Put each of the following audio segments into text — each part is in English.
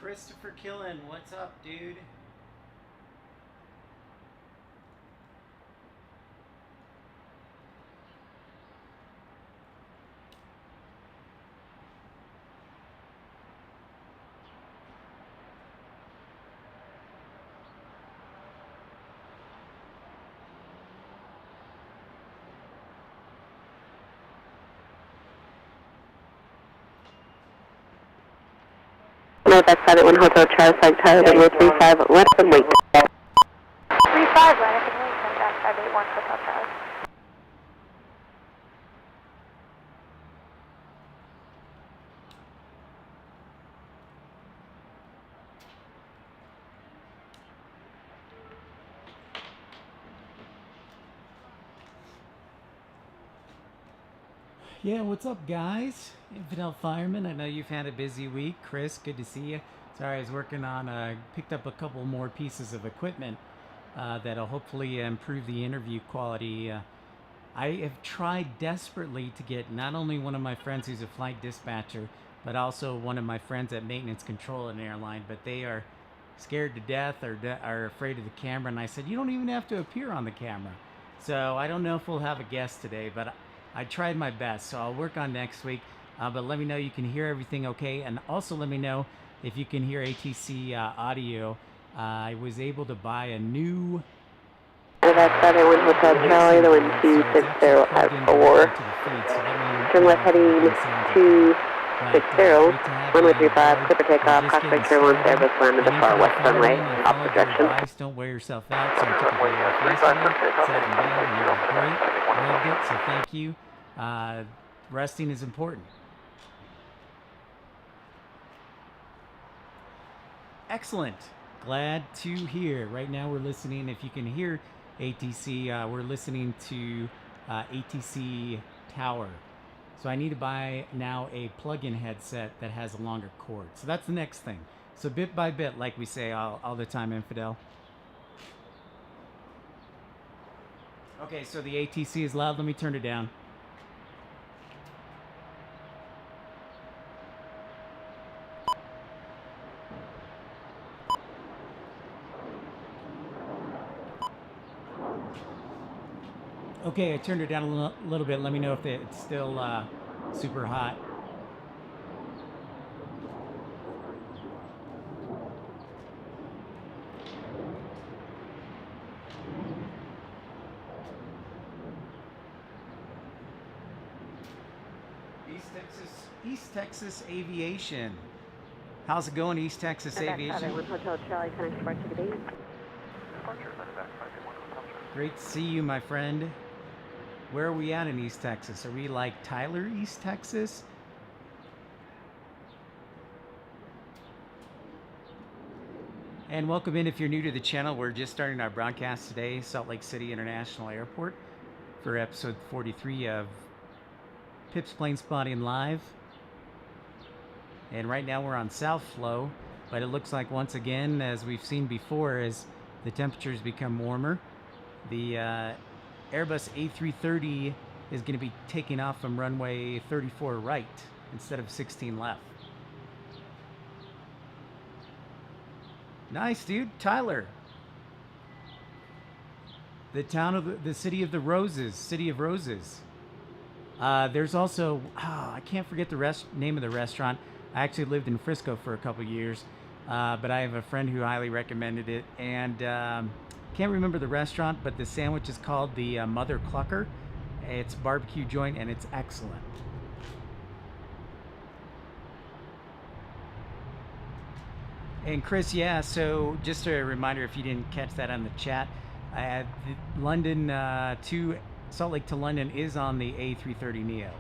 Christopher Killen, what's up, dude? No, that's 581 Hotel Charles, Flight Tyler, Video 35, let us wait. 35, let us wait, send back 581 Hotel Charles. Yeah, what's up, guys? Infidel Fireman, I know you've had a busy week. Chris, good to see you. Sorry, I was working on, picked up a couple more pieces of equipment that'll hopefully improve the interview quality. I have tried desperately to get not only one of my friends who's a flight dispatcher, but also one of my friends at maintenance control at an airline, but they are scared to death or are afraid of the camera. And I said, you don't even have to appear on the camera. So I don't know if we'll have a guest today, but I tried my best. So I'll work on next week. But let me know you can hear everything okay. And also let me know if you can hear ATC audio. I was able to buy a new... That's 581 Hotel Charlie, the wind 260 at 4. Turn left heading 260, runway 35, clear for takeoff, cockpit clear once Airbus land to the far west runway, opposite direction. Don't wear yourself out. So I took a day off yesterday, sat in bed, and it was great. Loved it, so thank you. Resting is important. Excellent. Glad to hear. Right now we're listening, if you can hear ATC, we're listening to ATC Tower. So I need to buy now a plug-in headset that has a longer cord. So that's the next thing. So bit by bit, like we say all the time, Infidel. Okay, so the ATC is loud. Let me turn it down. Okay, I turned it down a little bit. Let me know if it's still super hot. East Texas Aviation. How's it going, East Texas Aviation? 581 Hotel Charlie, connect to Bar Ticket 8. Great to see you, my friend. Where are we at in East Texas? Are we like Tyler, East Texas? And welcome in if you're new to the channel. We're just starting our broadcast today, Salt Lake City International Airport, for episode 43 of Pip's Planespotting Live. And right now we're on South Flow, but it looks like once again, as we've seen before, as the temperatures become warmer, the Airbus A330 is going to be taking off from runway 34 right instead of 16 left. Nice, dude. Tyler. The town of the city of the roses, City of Roses. There's also, I can't forget the name of the restaurant. I actually lived in Frisco for a couple years, but I have a friend who highly recommended it, and can't remember the restaurant, but the sandwich is called the Mother Clucker. It's a barbecue joint, and it's excellent. And Chris, yeah, so just a reminder, if you didn't catch that on the chat, London to Salt Lake to London is on the A330 Neo.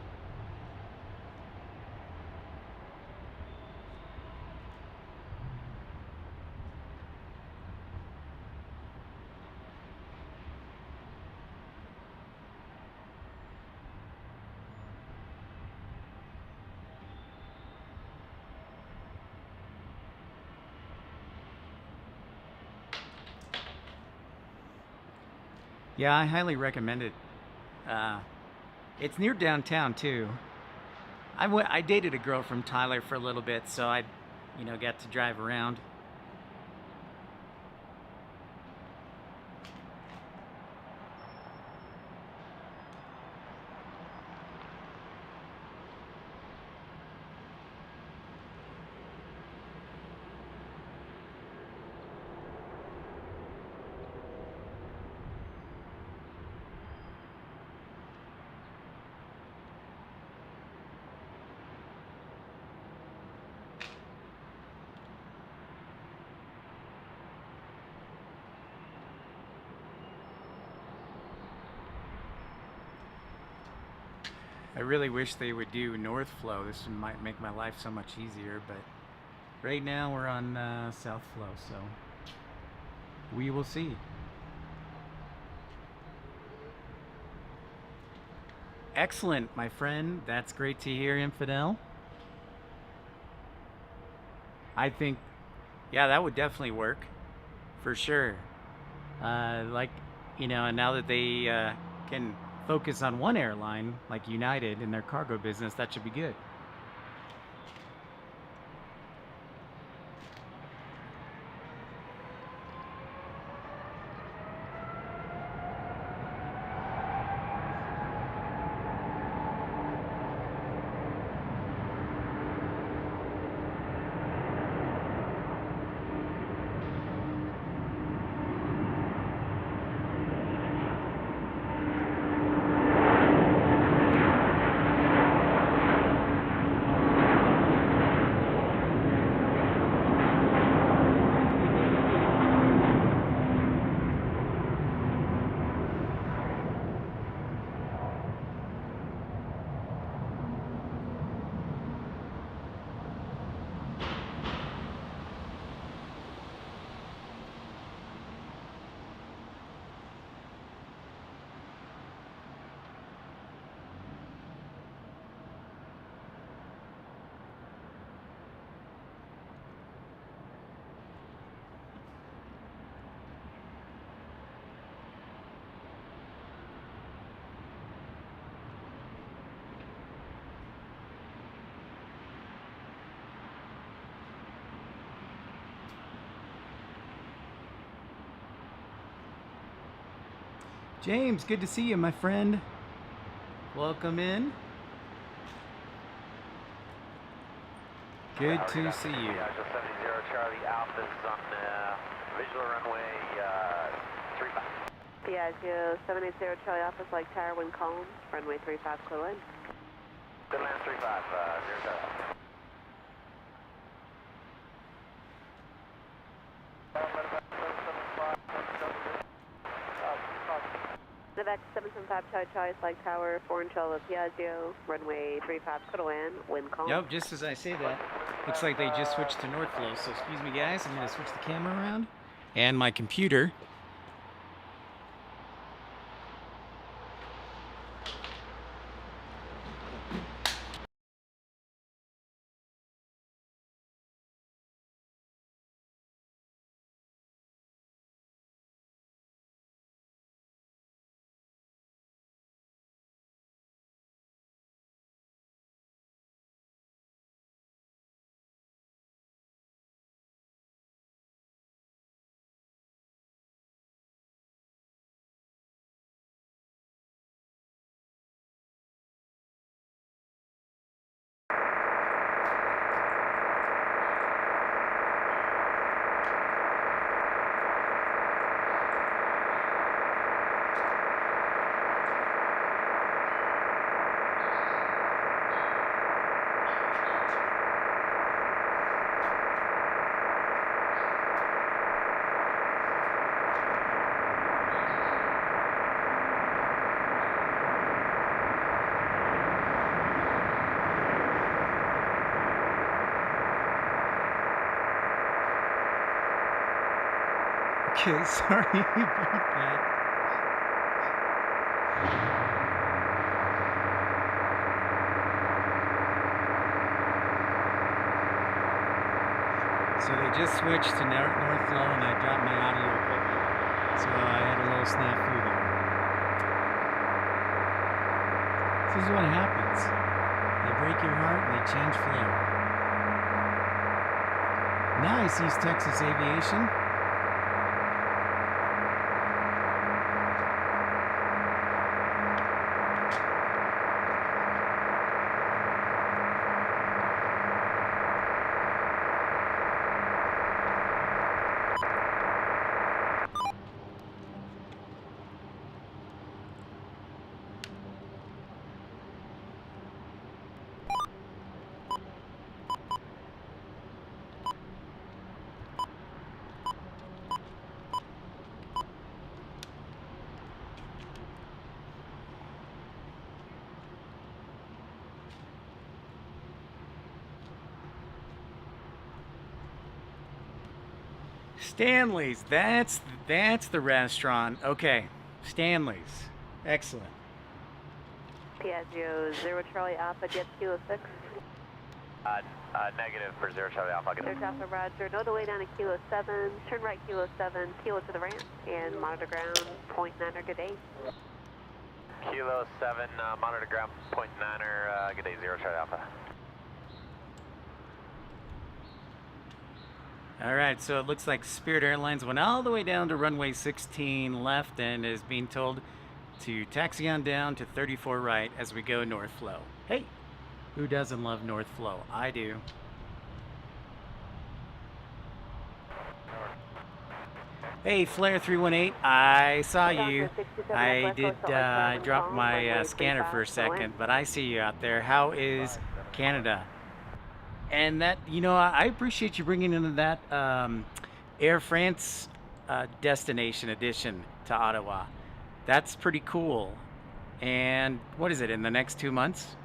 Yeah, I highly recommend it. It's near downtown too. I dated a girl from Tyler for a little bit, so I got to drive around. I really wish they would do north flow. This might make my life so much easier, but right now we're on south flow, so we will see. Excellent, my friend. That's great to hear, Infidel. I think, yeah, that would definitely work, for sure. And now that they can focus on one airline, like United, in their cargo business, that should be good. James, good to see you, my friend. Welcome in. Good to see you. 70 Charlie Alpha's on visual runway 35. Piaggio 780 Charlie Alpha, like tower, wind calm, runway 35, clear line. Good land 35, 0 Charlie. Nevada 775 Charlie Charlie, flag tower, 4 inch of Piaggio, runway 35, clear land, wind calm. Yep, just as I say that, looks like they just switched to north flow. So excuse me, guys, I'm going to switch the camera around and my computer. Okay, sorry about that. So they just switched to north flow and I dropped my audio equipment. So I had a little snafu there. This is what happens. They break your heart and they change flow. Nice, East Texas Aviation. Stanley's, that's the restaurant. Okay, Stanley's, excellent. Piaggio 0 Charlie Alpha, get Kilo 6. Negative for 0 Charlie Alpha. 0 Alpha, roger. No delay down to Kilo 7. Turn right Kilo 7, Kilo to the ramp, and monitor ground, .9er, good day. Kilo 7, monitor ground, .9er, good day, 0 Charlie Alpha. All right, so it looks like Spirit Airlines went all the way down to runway 16 left and is being told to taxi on down to 34 right as we go north flow. Hey, who doesn't love north flow? I do. Hey, Flare 318, I saw you. I did drop my scanner for a second, but I see you out there. How is Canada? And that, you know, I appreciate you bringing into that Air France destination addition to Ottawa. That's pretty cool. And what is it, in the next 2 months?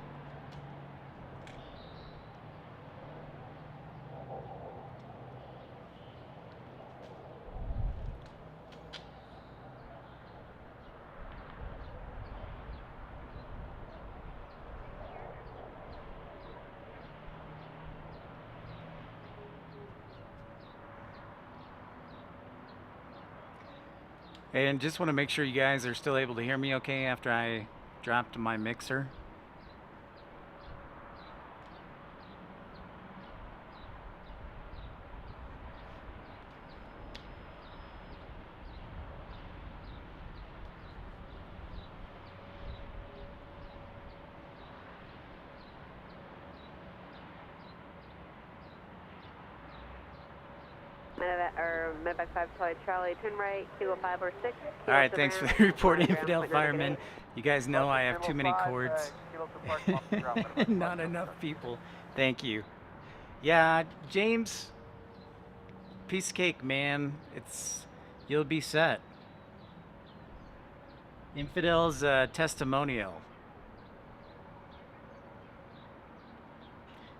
And just want to make sure you guys are still able to hear me okay after I dropped my mixer. Medevac 5 Charlie, turn right, Kilo 5 or 6. All right, thanks for the report, Infidel Fireman. You guys know I have too many cords. Not enough people. Thank you. Yeah, James, piece of cake, man. You'll be set. Infidel's testimonial.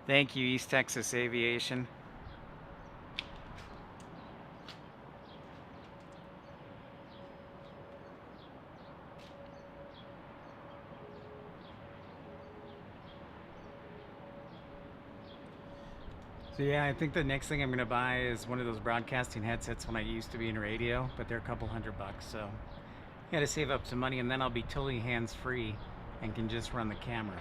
Thank you, East Texas Aviation. So yeah, I think the next thing I'm gonna buy is one of those broadcasting headsets when I used to be in radio, but they're a couple $100, so I gotta save up some money and then I'll be totally hands-free and can just run the camera.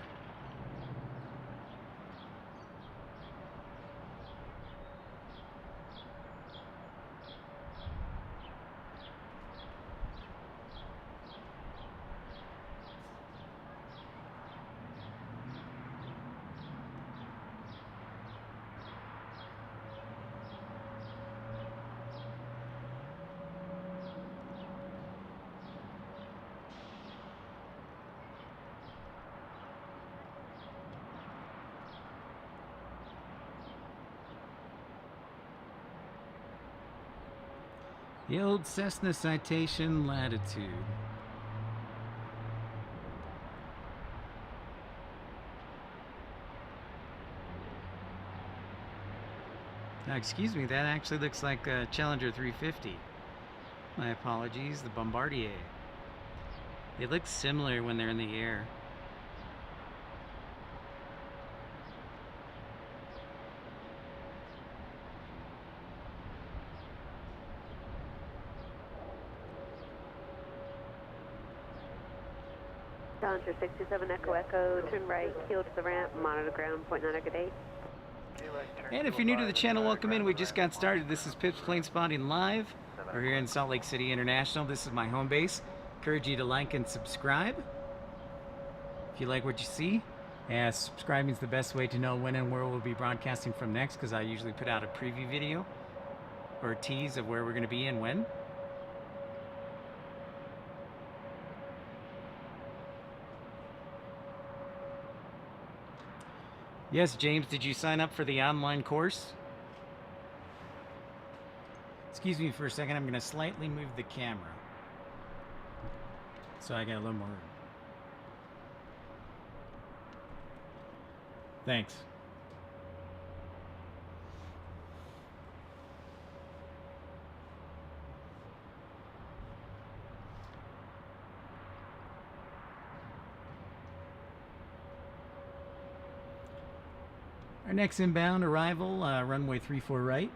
The old Cessna Citation Latitude. Now, excuse me, that actually looks like a Challenger 350. My apologies, the Bombardier. They look similar when they're in the air. Challenger 67 Echo Echo, turn right, keel to the ramp, monitor ground, .9er, good day. And if you're new to the channel, welcome in. We just got started. This is Pips Planespotting Live. We're here in Salt Lake City International. This is my home base. Encourage you to like and subscribe if you like what you see. Subscribing is the best way to know when and where we'll be broadcasting from next, because I usually put out a preview video or a tease of where we're going to be and when. Yes, James, did you sign up for the online course? Excuse me for a second, I'm going to slightly move the camera so I get a little more room. Thanks. Our next inbound arrival, runway 34 right,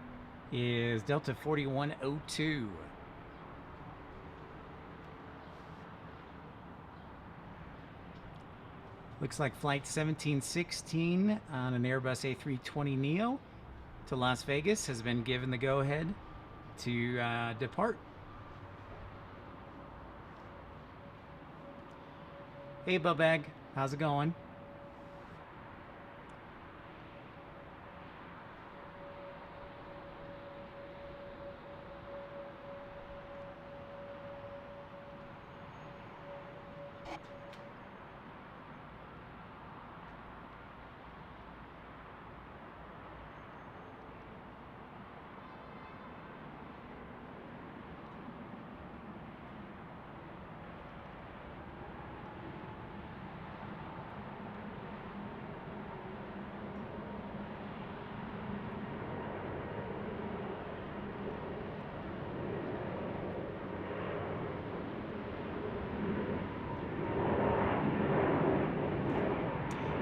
is Delta 4102. Looks like flight 1716 on an Airbus A320neo to Las Vegas has been given the go-ahead to depart. Hey, Bubag, how's it going?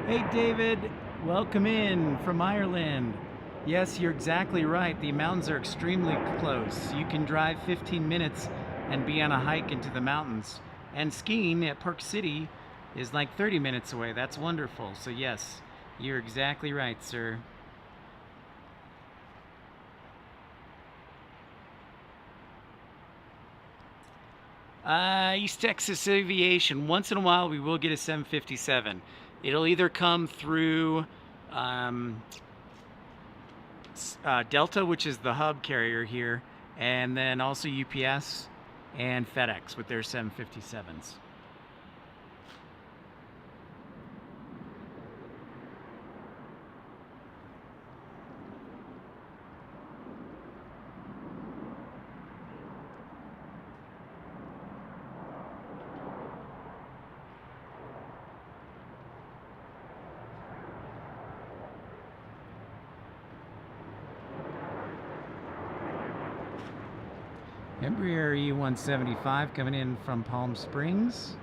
Hey David, welcome in from Ireland. Yes, you're exactly right. The mountains are extremely close. You can drive 15 minutes and be on a hike into the mountains. And skiing at Park City is like 30 minutes away. That's wonderful. So yes, you're exactly right, sir. East Texas Aviation. Once in a while we will get a 757. It'll either come through Delta, which is the hub carrier here, and then also UPS and FedEx with their 757s. Embraer E175 coming in from Palm Springs.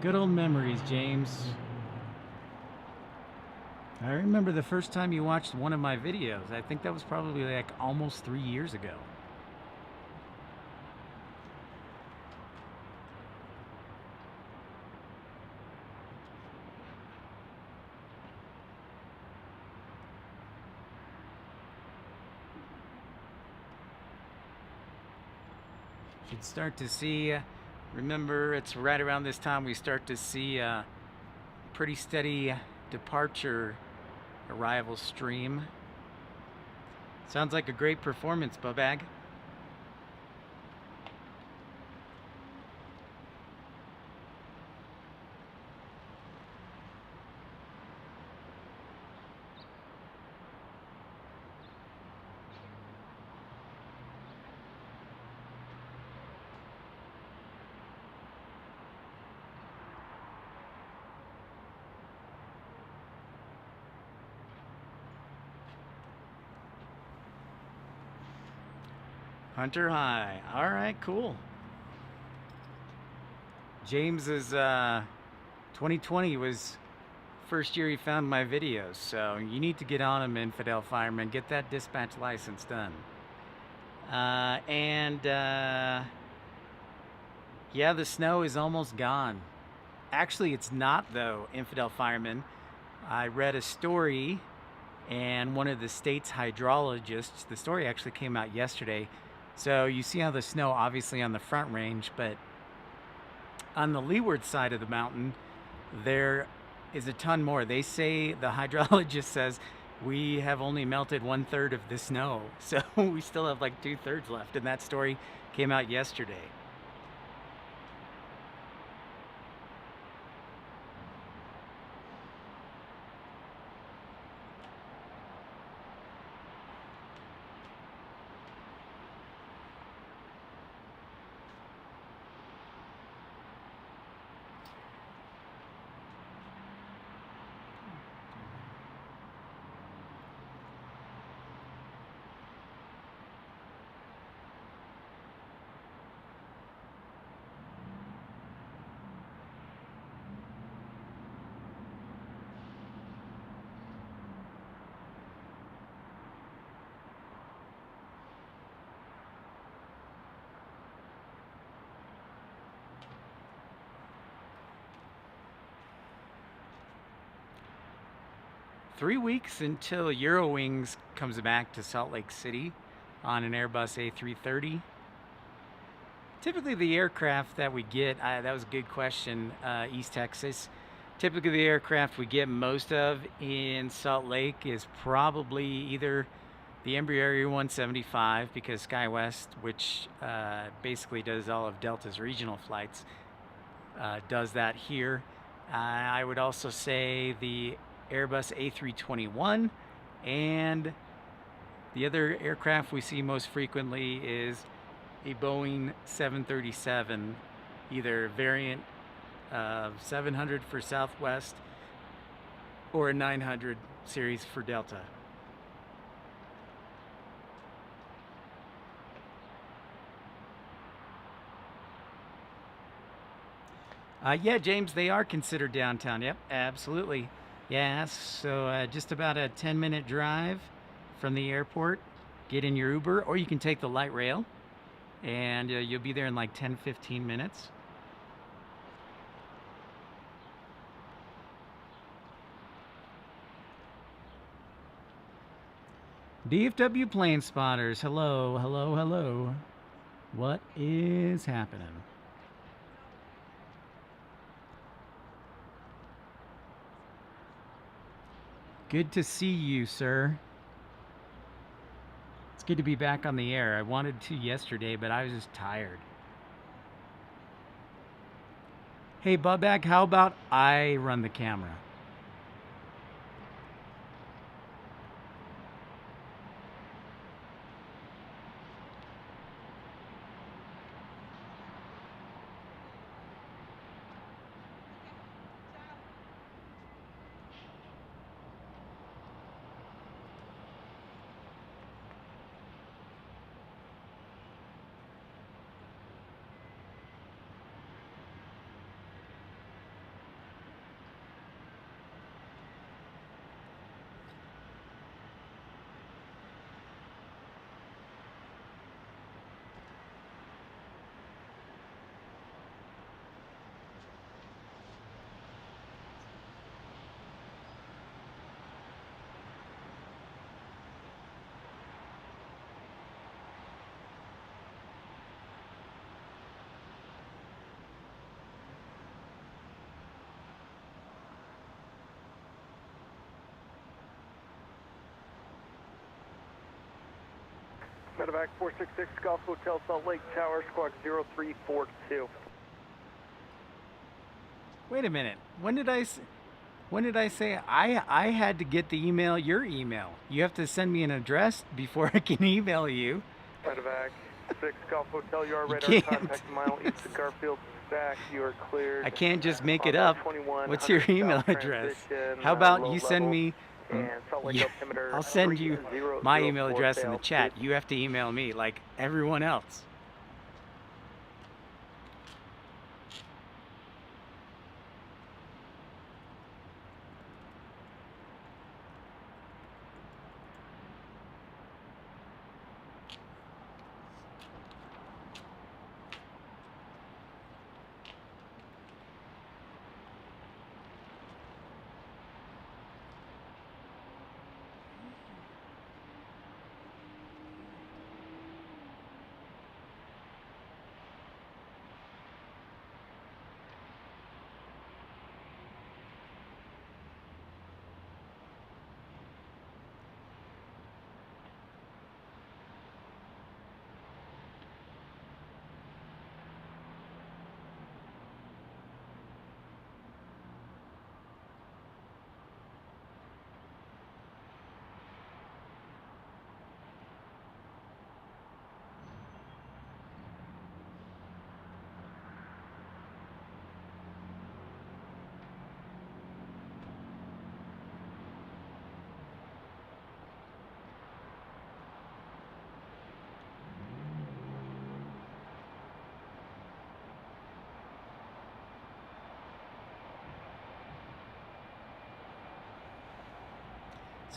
Good old memories, James. I remember the first time you watched one of my videos. I think that was probably like almost 3 years ago. Should start to see, remember it's right around this time we start to see a pretty steady departure arrival stream. Sounds like a great performance, Bubag. Hunter High. All right, cool. James's 2020 was first year he found my videos, so you need to get on him, infidel fireman. Get that dispatch license done. Yeah, the snow is almost gone. Actually, it's not, though, infidel fireman. I read a story, and one of the state's hydrologists, the story actually came out yesterday. So you see how the snow obviously on the front range, but on the leeward side of the mountain, there is a ton more. They say, the hydrologist says, we have only melted 1/3 of the snow. So we still have like 2/3 left, and that story came out yesterday. Three weeks until Eurowings comes back to Salt Lake City on an Airbus A330. Typically the aircraft that we get, that was a good question, East Texas. Typically the aircraft we get most of in Salt Lake is probably either the Embraer 175, because SkyWest, which basically does all of Delta's regional flights, does that here. I would also say the Airbus A321, and the other aircraft we see most frequently is a Boeing 737, either variant of 700 for Southwest or a 900 series for Delta. Yeah, James, they are considered downtown. Yep, absolutely. Yeah, so just about a 10-minute drive from the airport. Get in your Uber, or you can take the light rail, and you'll be there in like 10-15 minutes. DFW plane spotters, hello, hello, hello. What is happening? Good to see you, sir. It's good to be back on the air. I wanted to yesterday, but I was just tired. Hey, Bubback, how about I run the camera? Medevac 466 Golf Hotel Salt Lake Tower, squad 0342. Wait a minute. When did I say I had to get the email, your email? You have to send me an address before I can email you. Medevac 6 Golf Hotel, you are radar contact mile east of Garfield Stack. You are cleared. I can't just make it up. What's your email address? How about you send me... Yeah, I'll send you my email address in the chat. You have to email me like everyone else.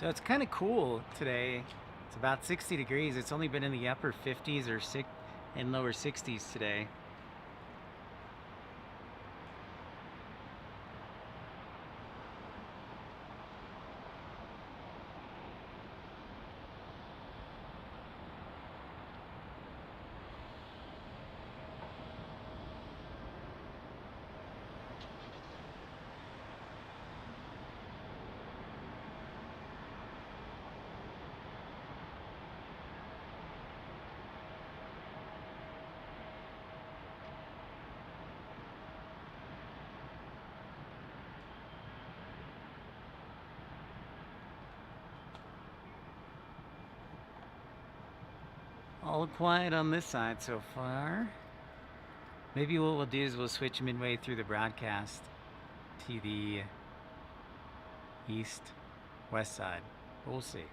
So it's kind of cool today. It's about 60 degrees. It's only been in the upper 50s or and lower 60s today. All quiet on this side so far. Maybe what we'll do is we'll switch midway through the broadcast to the east-west side. We'll see.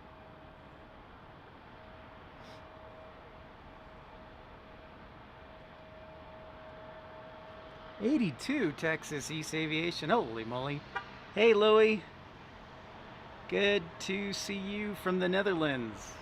'82 Texas East Aviation. Holy moly. Hey, Louie. Good to see you from the Netherlands.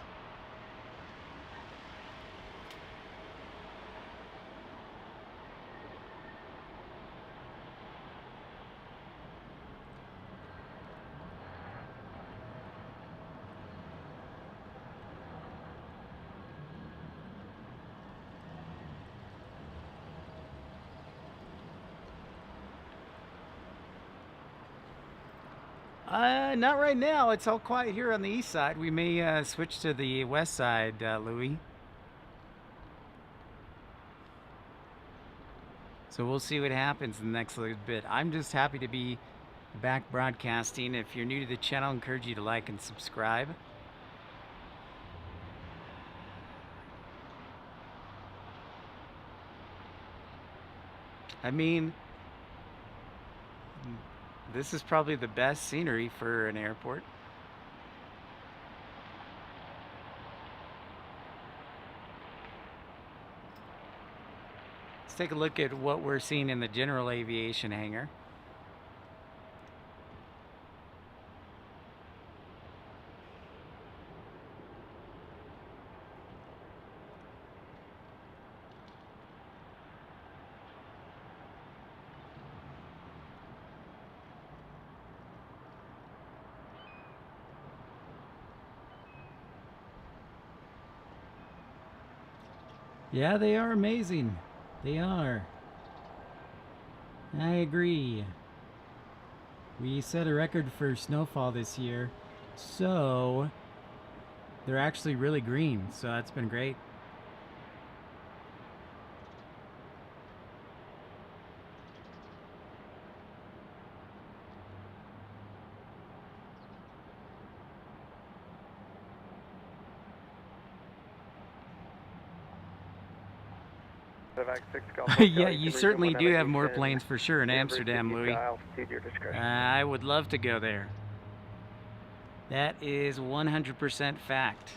Not right now. It's all quiet here on the east side. We may switch to the west side, Louis. So we'll see what happens in the next little bit. I'm just happy to be back broadcasting. If you're new to the channel, I encourage you to like and subscribe. I mean, this is probably the best scenery for an airport. Let's take a look at what we're seeing in the general aviation hangar. Yeah, they are amazing. They are. I agree. We set a record for snowfall this year, so they're actually really green, so that's been great. Yeah, you certainly do have more planes for sure in Amsterdam, Louis. I would love to go there. That is 100% fact.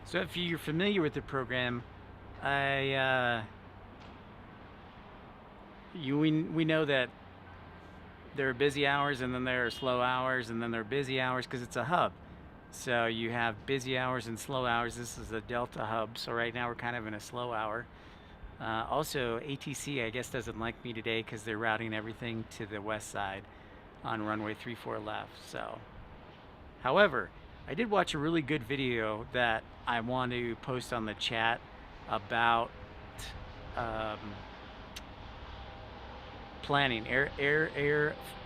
So if you're familiar with the program, we know that there are busy hours and then there are slow hours and then there are busy hours because it's a hub. So you have busy hours and slow hours. This is a Delta hub, so right now we're kind of in a slow hour. Also, ATC I guess doesn't like me today because they're routing everything to the west side on runway 34 left. So, however, I did watch a really good video that I want to post on the chat about planning,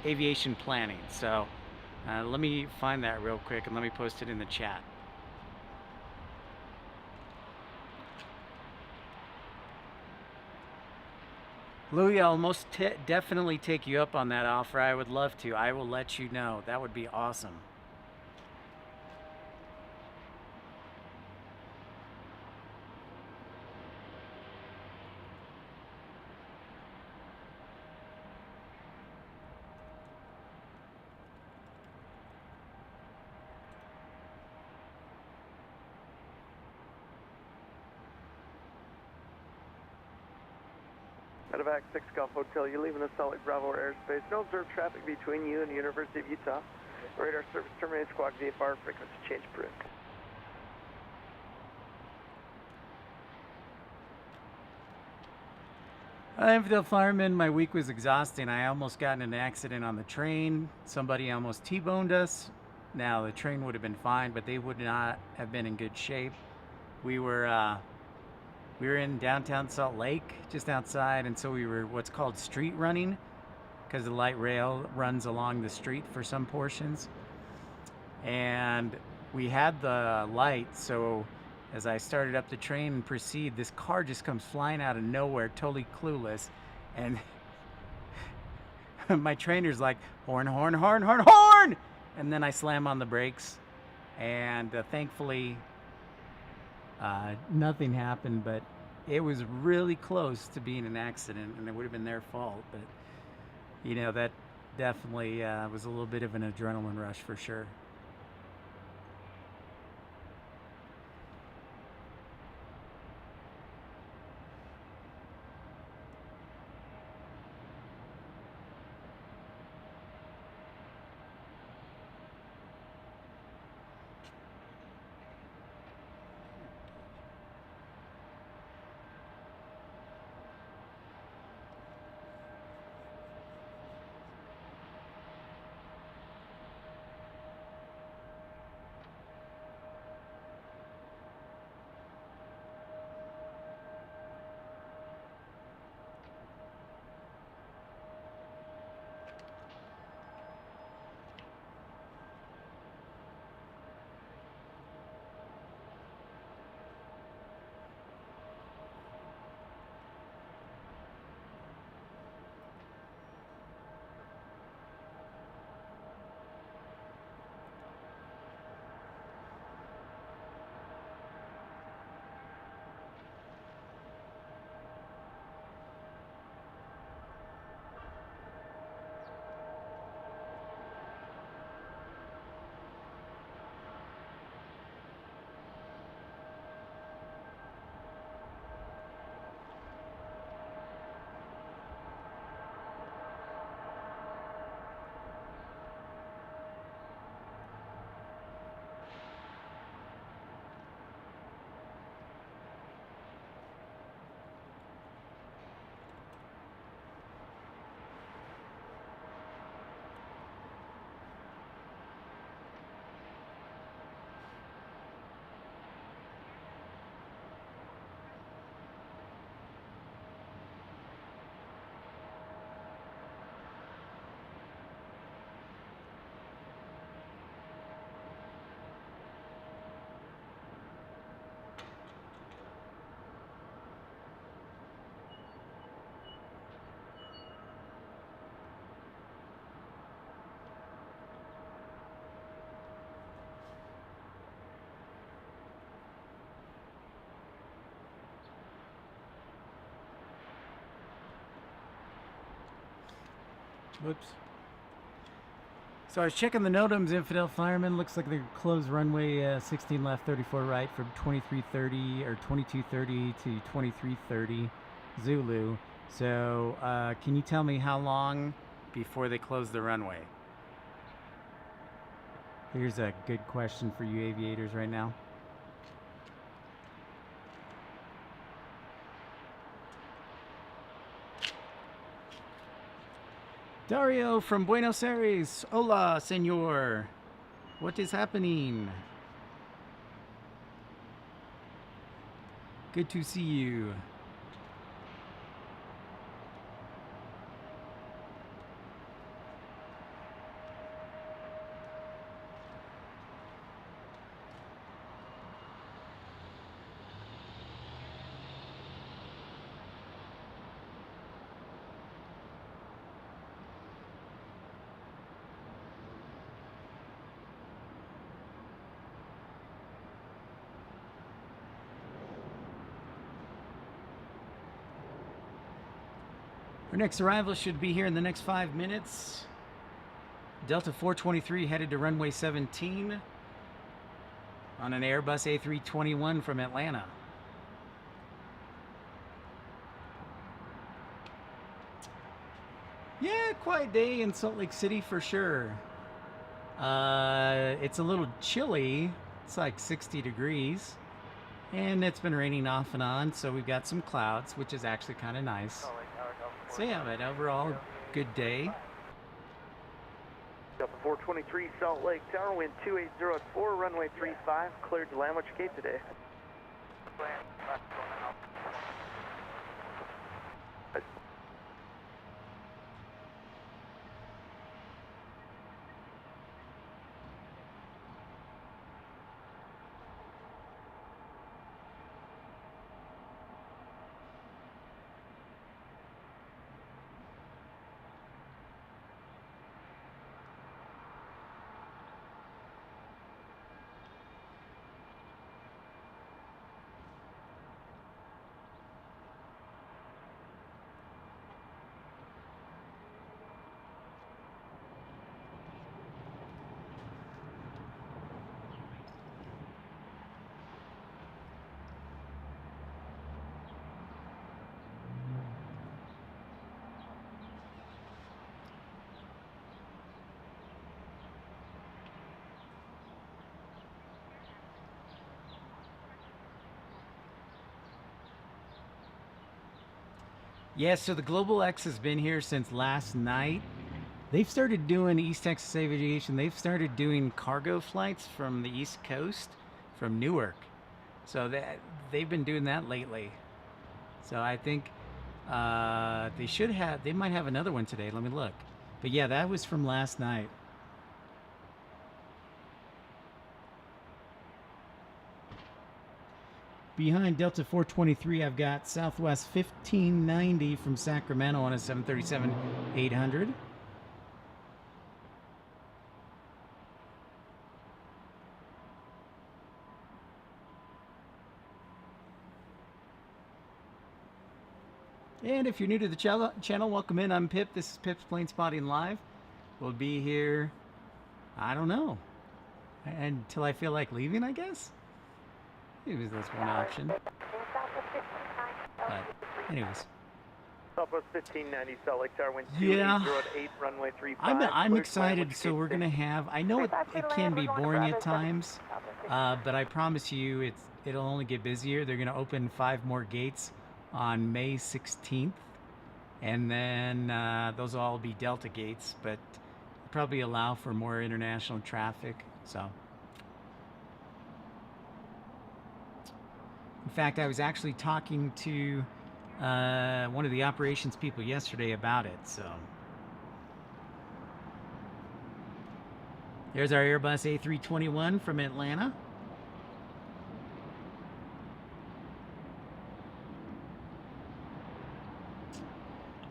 aviation planning. So let me find that real quick and let me post it in the chat. Louis, I'll most definitely take you up on that offer. I would love to. I will let you know. That would be awesome. Medevac 6 Golf Hotel, you're leaving the solid Bravo airspace. No observed traffic between you and the University of Utah. Radar service terminated, squawk VFR, frequency change approved. Infidel Fireman, my week was exhausting. I almost got in an accident on the train. Somebody almost T-boned us. Now, the train would have been fine, but they would not have been in good shape. We were in downtown Salt Lake, just outside, and so we were what's called street running, because the light rail runs along the street for some portions. And we had the light, so as I started up the train and proceed, this car just comes flying out of nowhere, totally clueless. And my trainer's like, horn, horn, horn, horn, horn! And then I slam on the brakes. And thankfully, nothing happened, but it was really close to being an accident, and it would have been their fault. But, you know, that definitely was a little bit of an adrenaline rush for sure. Whoops. So I was checking the NOTAMs, Infidel Fireman. Looks like they're closed runway 16 left, 34 right from 2330 or 2230 to 2330 Zulu. So can you tell me how long before they close the runway? Here's a good question for you aviators right now. Dario from Buenos Aires. Hola, senor. What is happening? Good to see you. Our next arrival should be here in the next 5 minutes. Delta 423 headed to runway 17 on an Airbus A321 from Atlanta. Yeah, quiet day in Salt Lake City for sure. It's a little chilly. It's like 60 degrees. And it's been raining off and on, so we've got some clouds, which is actually kind of nice. So yeah, but overall, good day. Delta 423 Salt Lake Tower, wind 280 at 4, runway 35, cleared to land. What's your gate today? Yeah, so the Global X has been here since last night. They've started doing East Texas Aviation. They've started doing cargo flights from the East Coast, from Newark. So they've been doing that lately. So I think they might have another one today. Let me look. But yeah, that was from last night. Behind Delta 423, I've got Southwest 1590 from Sacramento on a 737-800. And if you're new to the channel, welcome in. I'm Pip. This is Pip's Planespotting Live. We'll be here, I don't know, until I feel like leaving, I guess. Maybe that's one option. But anyways. Southwest 1590 Salt Lake Tower, wind Yeah. 280 at 8, runway 35. I'm excited. So we're gonna have. I know it can be boring at times, but I promise you, it'll only get busier. They're gonna open 5 more gates on May 16th, and then those will all be Delta gates, but probably allow for more international traffic. So. In fact, I was actually talking to one of the operations people yesterday about it. So there's our Airbus A321 from Atlanta.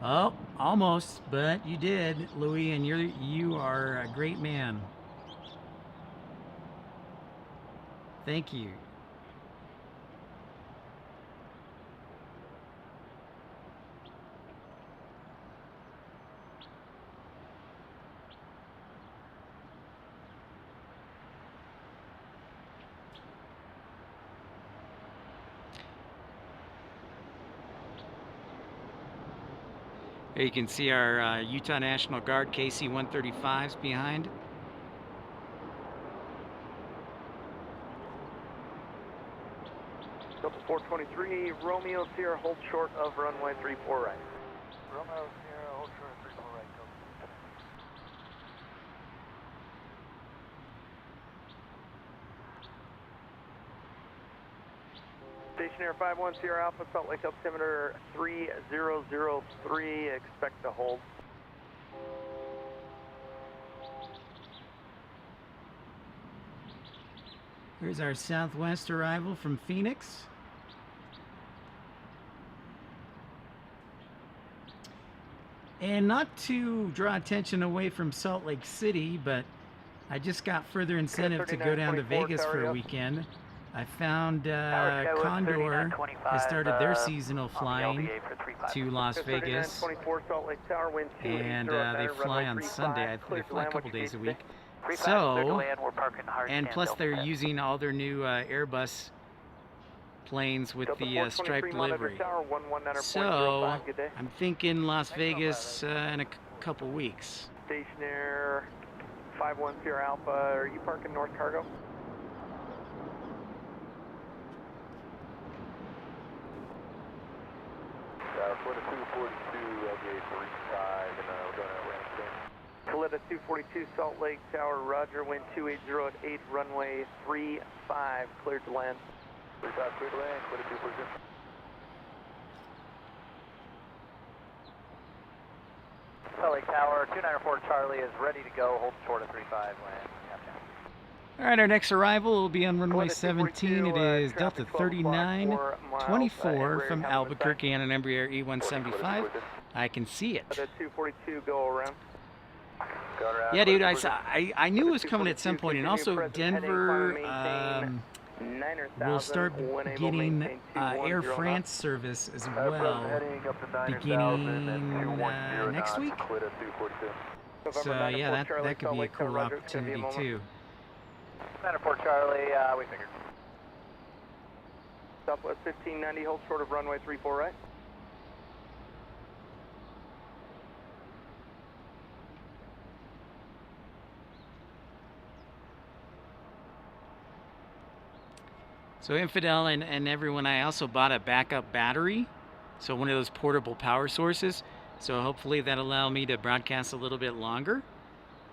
Oh, almost, but you did, Louis, and you are a great man. Thank you. There you can see our Utah National Guard KC-135s behind. Delta 423, Romeo Sierra, hold short of runway 34 right. Romeo Sierra, hold short of 34 right. Stationair 51 Sierra Alpha, Salt Lake altimeter 3003, expect to hold. Here's our Southwest arrival from Phoenix. And not to draw attention away from Salt Lake City, but I just got further incentive to go down to Vegas for a weekend. I found Condor has started their seasonal flying to Las Vegas, 24 Salt Lake Tower, wind 280 and at they nine, fly runway on 35, Sunday. I think clear they to fly a land, couple what's your days a gate week. today? So, and plus they're using all their new Airbus planes with Delta the 423 striped monitor livery. tower, 119.05, So, good day. I'm thinking Las Vegas in a couple weeks. Stationair 51 Sierra Alpha, are you parking North Cargo? Florida 242, LGA 35, and we're going to ramp Florida 242 Salt Lake Tower, roger, wind 280 at 8, runway 35, cleared to land. 35, cleared to land, Florida 242. Salt Lake Tower, 294 Charlie is ready to go, hold short of 35, land. All right, our next arrival will be on runway 17. It is Delta 3924 from Albuquerque on an Embraer E175. I can see it. 242, go around. Yeah, dude, I knew it was coming at some point, and also Denver will start getting Air France service as well, beginning next week. So yeah, that could be a cool opportunity too. 94 Charlie, we figured. Southwest 1590, hold short of runway 34 right. So Infidel and everyone, I also bought a backup battery, so one of those portable power sources. So hopefully that'll allow me to broadcast a little bit longer.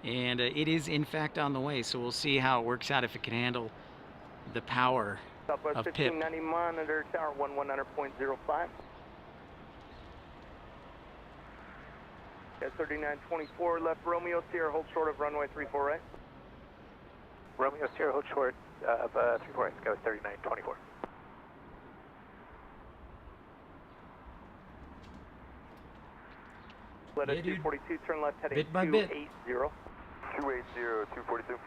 And it is in fact on the way, so we'll see how it works out, if it can handle the power Southwest of PIP. 1590 monitor tower 119.05. At 3924 left Romeo Sierra, hold short of runway 34 right. Romeo Sierra, hold short of 34 right, go 3924. Let us 242, turn left heading 280. 242.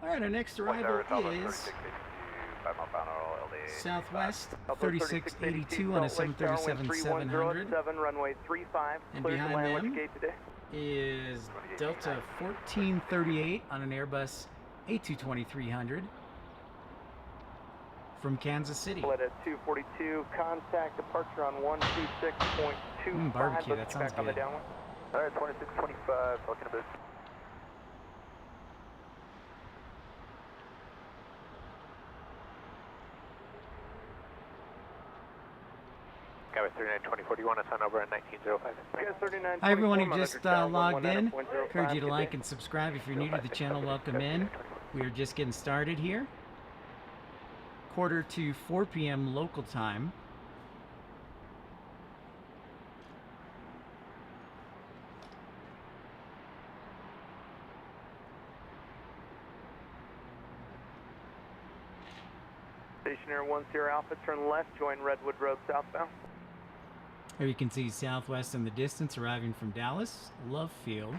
All right, our next arrival is Southwest 3682 on a 737-700. Runway 35, And clear to behind land, which them gate today? is Delta 1438 on an Airbus A220-300 from Kansas City. Let at 242, contact departure on 126.25. Barbecue, that sounds good. All right, 2625, talking a bit. Guy with 3924, do you want to sign over at 1905? Hi everyone who just logged in. Encourage you to like and subscribe if you're new to the channel. Welcome in. We are just getting started here. 4:45 p.m. local time. Stationair 1 Sierra Alpha, turn left, join Redwood Road southbound. Here you can see Southwest in the distance arriving from Dallas, Love Field.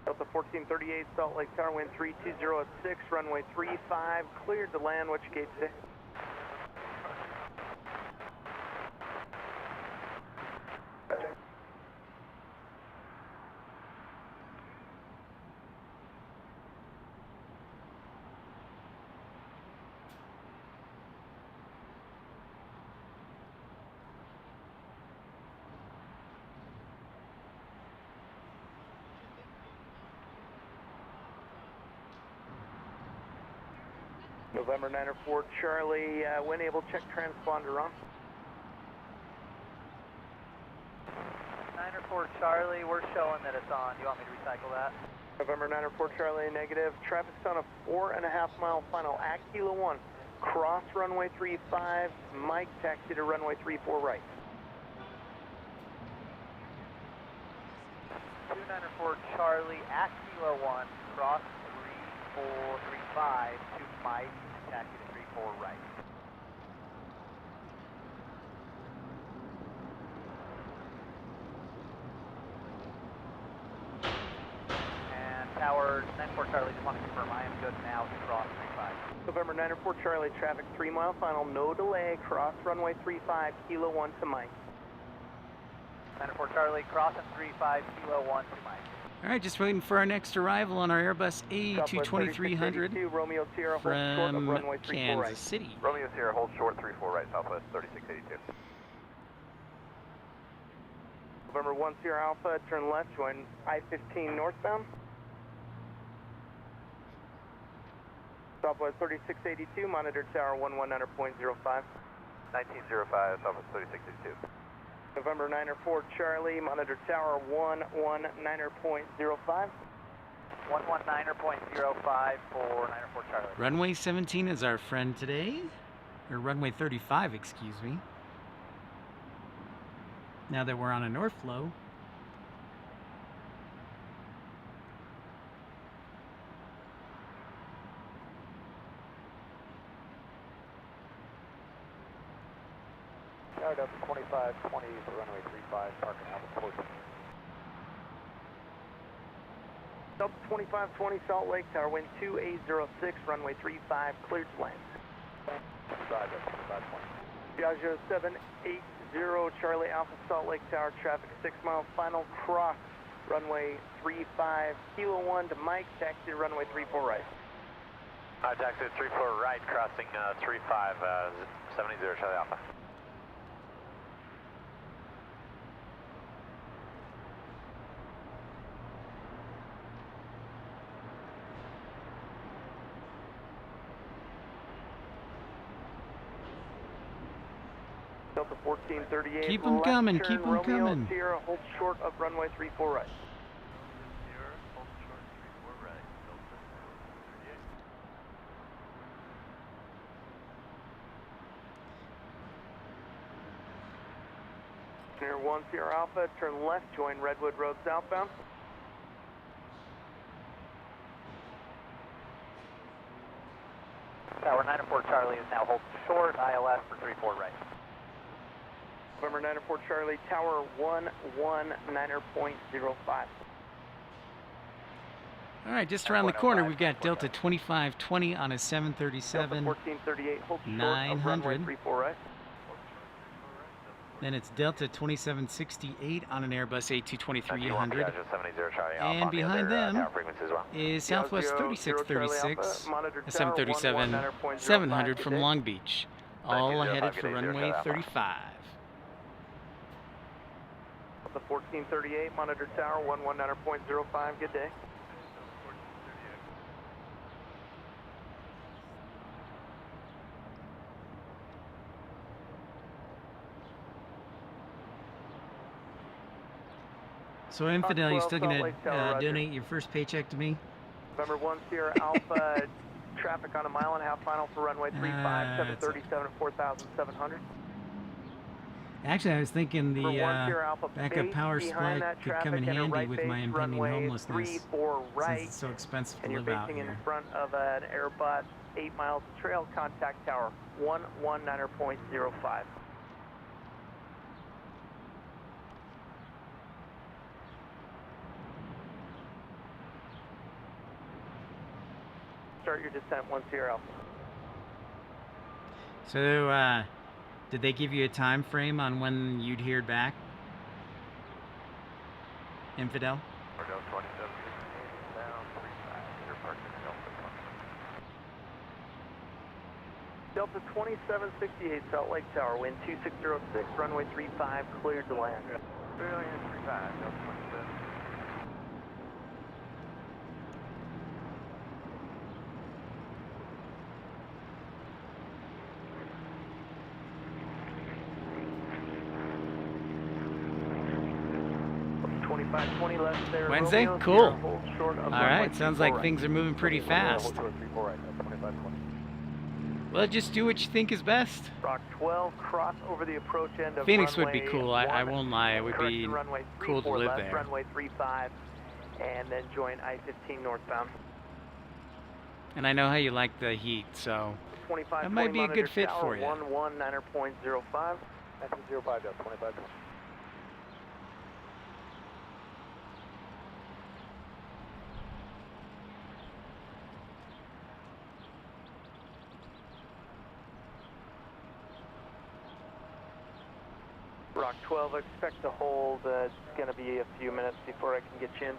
Delta 1438, Salt Lake Tower, wind 320 at 6, runway 35, cleared to land, which gate today? November 904 Charlie, when able, check transponder on. 904 Charlie, we're showing that it's on. Do you want me to recycle that? November 904 Charlie, negative. Traffic's on a 4.5 mile final at Kilo 1. Cross runway 35, Mike, taxi to runway 34 right. 2904 Charlie at Kilo 1, cross 3435 to Mike, taxi to 34 right. Tower, 94 Charlie, just want to confirm I am good now to cross 35. November 94 Charlie, traffic 3 mile final, no delay, cross runway 35, Kilo 1 to Mike. 94 Charlie, crossing 35, Kilo 1 to Mike. All right, just waiting for our next arrival on our Airbus A22300 Romeo Sierra, hold short of from runway 34 Kansas right. City. Romeo Sierra, hold short 34 right, Southwest 3682. November 1 Sierra Alpha, turn left, join I-15 northbound. Southwest 3682, monitor tower 119.05. 1905, Southwest 3682. November 904 Charlie, monitor tower 119.05. 119.05 for 94 Charlie. Runway 17 is our friend today, or runway 35, excuse me. Now that we're on a north flow. Tower Delta 2520 for runway 35, parking Alpha 14. Delta 2520 Salt Lake Tower, wind 2806, runway 35, cleared to land. 25 Delta 2520. Piaggio 780 Charlie Alpha Salt Lake Tower, traffic 6 mile final, cross runway 35, Kilo 1 to Mike, taxi to runway 34 right. Taxi to 34 right, crossing 35, 70 Charlie Alpha. Delta 1438. Keep 'em left coming, turn, keep 'em Romeo coming. Sierra, hold short of runway 34 right. Near 1 Sierra Alpha, turn left, join Redwood Road southbound. Tower 94 Charlie is now hold short, ILS for 34 right. November 94 Charlie, tower 119.05. All right, just around the corner, we've got Delta 2520 on a 737. Delta 1438, hold short of 900. runway 34 right. Then it's Delta 2768 on an Airbus A22300. Piaggio 70 Charlie Alpha. And on the behind other, them tower frequency as well. is Southwest Piaggio 3636, Charlie Alpha, a 737 119.05 700 from today. Long Beach, all 1905, headed good for day, runway 0 Alpha. 35. The 1438, monitor tower 119.05, good day. So Infidel, you still 12 Salt gonna Lake Tower, roger. donate your first paycheck to me? November 1 Sierra Alpha, traffic on a mile and a half final for runway 35, That's 737 at 4,700. Actually, I was thinking the Number 1 Sierra Alpha, backup base power behind split that could come in traffic and a handy right with my base, impending runway homelessness, 34 since right, it's so expensive to and you're live out basing in here. front of an Airbus 8 miles of trail, contact tower 119.05. Start your descent 1 Sierra Alpha. So, did they give you a time frame on when you'd hear back? Infidel? Delta 2768 down 35, you're parked in Delta 20. Delta 2768, Salt Lake Tower, wind 2606, runway 35, cleared to land. Clearly in 35, Delta 27. Left there, Wednesday? Romeo, Cool. Sierra, hold short of All runway right, sounds 34 like right. things are moving pretty fast. Well, just do what you think is best. Rock 12, cross over the approach end of Phoenix would be runway cool. I 1, won't lie. It would be correction, runway cool to 34 live left, there. runway 35, and then join I-15 northbound. And I know how you like the heat, so 25, that might be a good 20 fit tower, for you. 119.05. 1905 Delta 25. Rock 12, expect to hold. It's going to be a few minutes before I can get you in.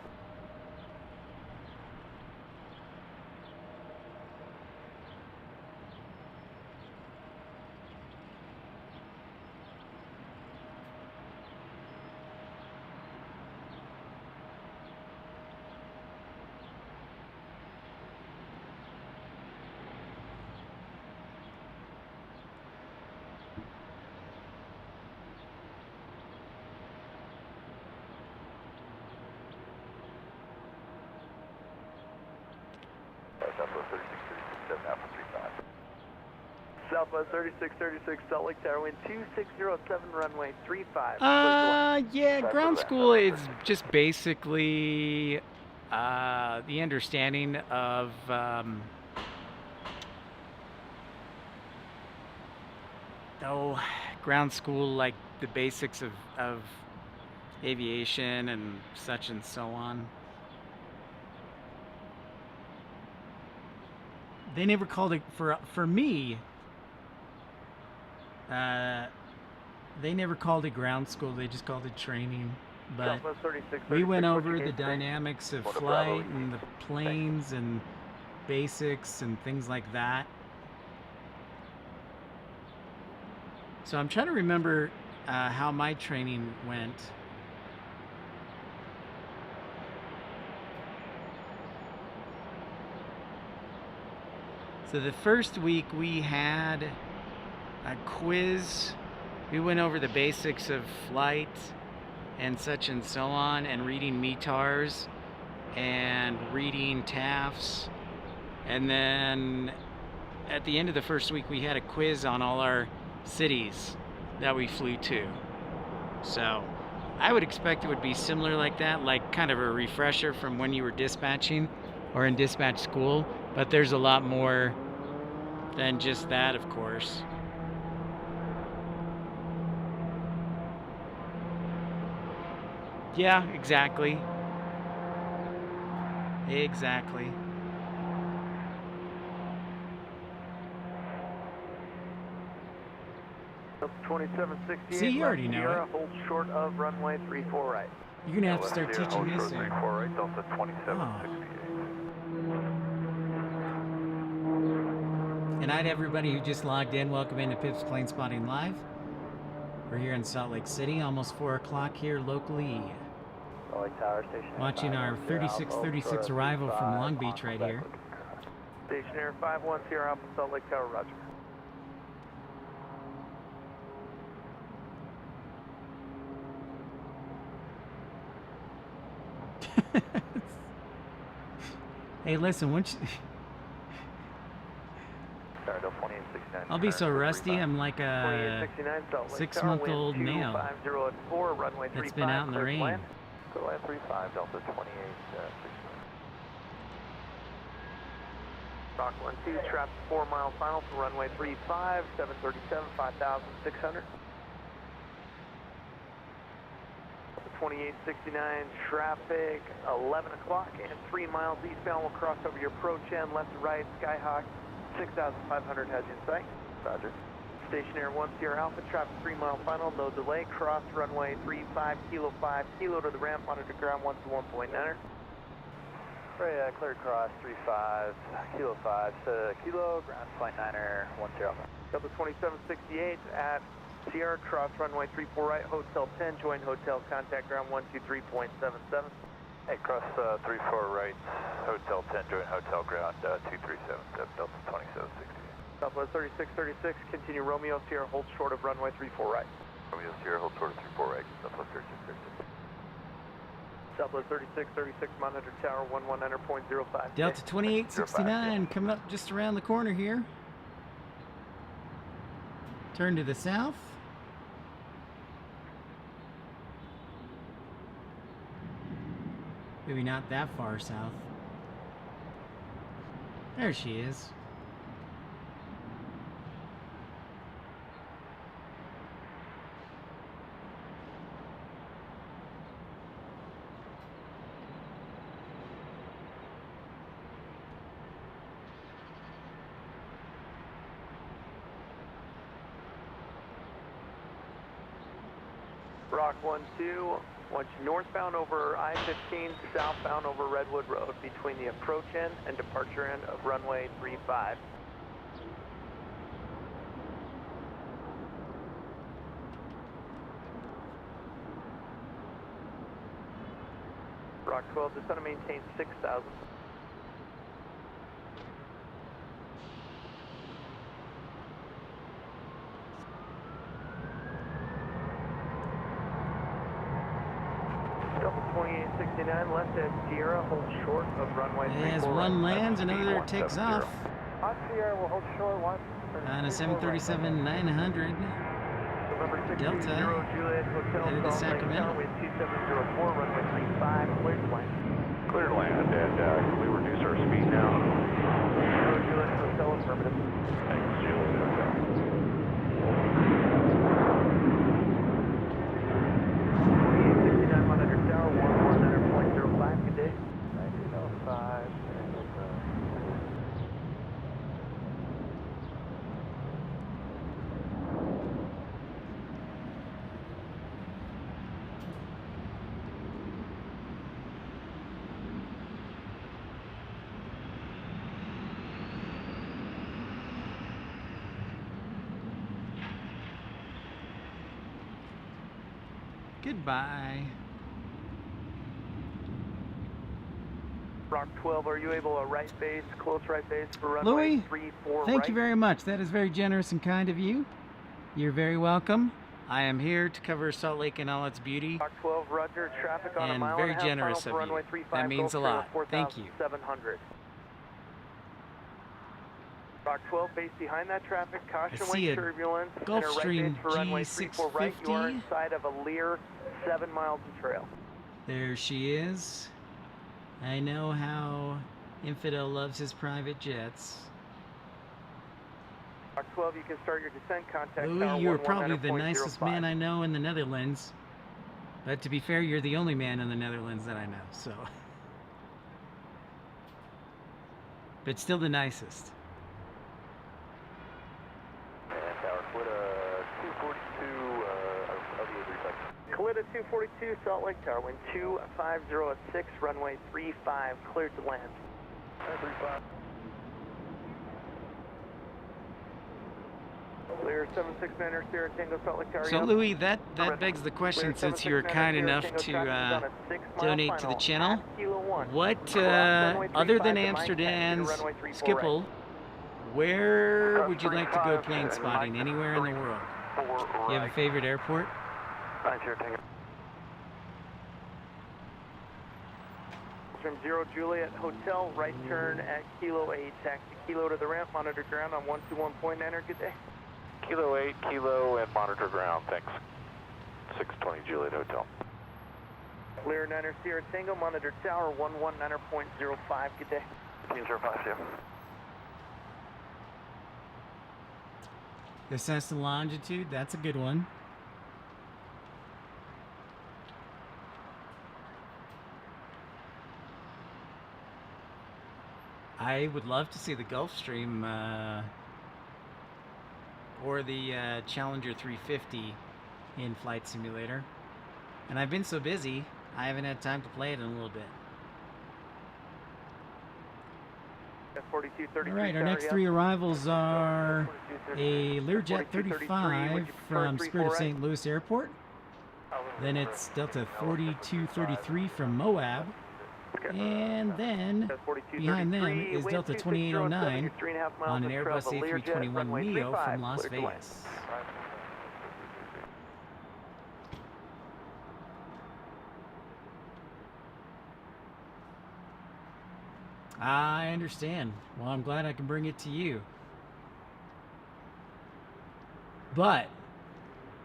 Southwest 3636, Salt Lake Tower, wind 2607, runway 35. Yeah, ground school is just basically the understanding of ground school, like the basics of aviation and such and so on. They never called it, for me, they never called it ground school, they just called it training. But we went over the dynamics of flight and the planes and basics and things like that. So I'm trying to remember how my training went. So the first week we had a quiz. We went over the basics of flight and such and so on, and reading METARs and reading TAFs. And then at the end of the first week we had a quiz on all our cities that we flew to. So I would expect it would be similar like that, like kind of a refresher from when you were dispatching or in dispatch school, but there's a lot more than just that, of course. Yeah, exactly. Exactly. Delta 2768. See, you already know Sierra, it. hold short of runway 34 right. You're gonna have to start teaching me soon. 34 right, Delta 2768. Good night, everybody who just logged in. Welcome into Pip's Planespotting Live. We're here in Salt Lake City, almost 4 o'clock here locally. Salt Lake Tower Station. Watching our 3636 arrival from Long Beach right here. Stationair 51 Sierra Alpha, Salt Lake Tower, roger. Hey, listen, once I'll be so rusty, I'm like a 6-month-old male that's been out in the rain. Go land 35, Delta 28, Rock 12, trap 4 mile final for runway 35, 737, 5,600. 2869 traffic, 11 o'clock and 3 miles eastbound. We'll cross over your approach end, left to right, Skyhawk, 6,500 has you in sight. Roger. Stationair 1 Sierra Alpha, traffic 3 mile final, no delay, cross runway 35, kilo 5, kilo to the ramp, monitor ground 121.9er. Right, clear cross 35, kilo 5, kilo, ground point 9er, 1 Sierra Alpha. Delta 2768 at Sierra, cross runway 34 right, Hotel 10, join hotel, contact ground 123.77. Hey, cross 34 right, Hotel 10, join hotel ground 2377, Delta 2768. Southwest 3636, continue Romeo Sierra, hold short of runway 34 right. Romeo Sierra, hold short of 34 right, Southwest 3636. Southwest 3636, monitor tower 1100.05. Delta 2869 coming up just around the corner here. Turn to the south. Maybe not that far south. There she is. Rock 1-2, want you northbound over I-15, southbound over Redwood Road between the approach end and departure end of runway 35. Rock 12, descend and maintain 6,000. Double 2869, left at Sierra, hold short of runway 34. As one lands, another takes 170. off On Sierra, we'll hold short one. on a 737-900 November 620 Delta Juliet Hotel, headed to Salt Lake Sacramento. Tower, wind 2704, runway 35, cleared to land. Clear to land, and can we reduce our speed now? Zero Juliet Hotel, affirmative. Thanks, Juliet Hotel. 2869 monitor tower, 119.05, good day. 1905. Goodbye. Rock 12, are you able to right base, close right base for runway Louis, 34 thank right? you very much. That is very generous and kind of you. You're very welcome. I am here to cover Salt Lake in all its beauty. Rock 12, roger, traffic on a And mile very and a half, generous final for of you. runway 35, That means Gulf a lot. Trail, Thank you. 4,700. Rock 12, base behind that traffic, caution I see wind a turbulence, Gulfstream enter right base for runway 34 right, you are G650. inside of a Lear 7 miles of trail. There she is. I know how Infidel loves his private jets. Rock 12, you can start your descent, contact Louis, tower you're probably the 119.05. nicest man I know in the Netherlands. But to be fair, you're the only man in the Netherlands that I know, so. But still the nicest. And tower, Quita 242, LDA 3 seconds. Calita 242, Salt Lake Tower, wind 250 at 6, runway 35, cleared to land. 35. Clear 769 Sierra Tango, Salt Lake Tower. So up. Louis, that begs the question, Clear since you were 769 kind Sierra enough Tango, to traffic is on a 6-mile donate to the final, channel, at Kilo 1. what, Cross runway other 35 than to Mike, Amsterdam's taxi to runway 34 Schiphol, right. where would you like to go plane spotting? Anywhere in the world? You have a favorite airport? Sierra Tango. From 0 Juliet Hotel, right turn at Kilo 8, taxi Kilo to the ramp, monitor ground on 121.9, good day. Kilo 8, Kilo, and monitor ground, thanks. 620 Juliet Hotel. Clear 9er Sierra Tango, monitor tower 119.05, good day. 1505, yeah. The Cessna Longitude, that's a good one. I would love to see the Gulfstream or the Challenger 350 in Flight Simulator. And I've been so busy, I haven't had time to play it in a little bit. F4233. All right, our next three arrivals are a Learjet 35 from Spirit of St. Louis Airport. Then it's Delta 4233 from Moab. And then behind them is Delta 2809 on an Airbus A321neo from Las Vegas. I understand. Well, I'm glad I can bring it to you. But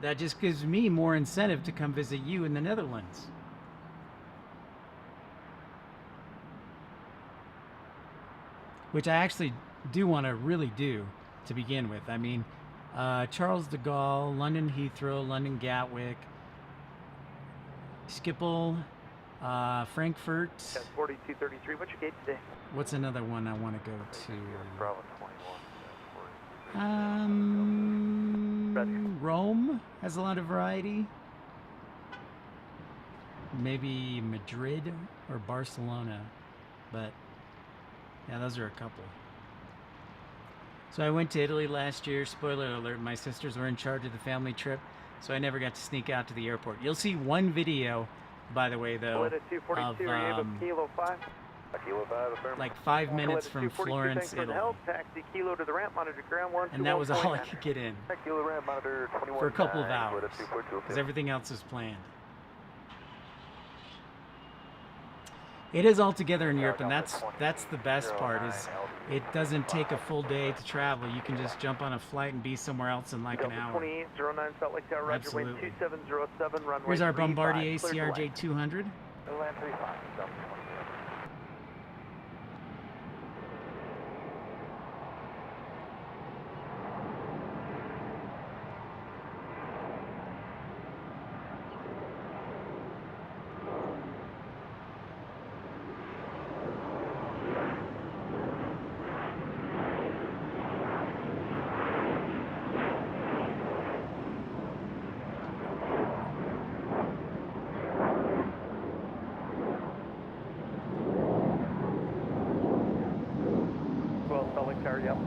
that just gives me more incentive to come visit you in the Netherlands. Which I actually do want to really do to begin with. I mean, Charles de Gaulle, London Heathrow, London Gatwick, Schiphol, Frankfurt. 4233, what's your gate today? What's another one I want to go to? Bravo 21. Rome has a lot of variety. maybe Madrid or Barcelona, but yeah, those are a couple. So I went to Italy last year. Spoiler alert, my sisters were in charge of the family trip, so I never got to sneak out to the airport. You'll see one video, by the way, though, of Kilo 5. Kilo 5, affirm. like 5 minutes from 242, Florence, thanks for the Italy. help. Taxi Kilo to the ramp, monitor ground 1. And that was all I could get in Kilo ramp, monitor 21. for a couple of hours, because everything else is planned. It is all together in Europe, and that's the best part, is it doesn't take a full day to travel. You can just jump on a flight and be somewhere else in like an hour. 2809 Salt Lake Tower, Roger, wind Absolutely. 2707, runway Here's our 35, Bombardier clear to land. CRJ 200. Land 35, dump 20. Salt Lake Tower, yep.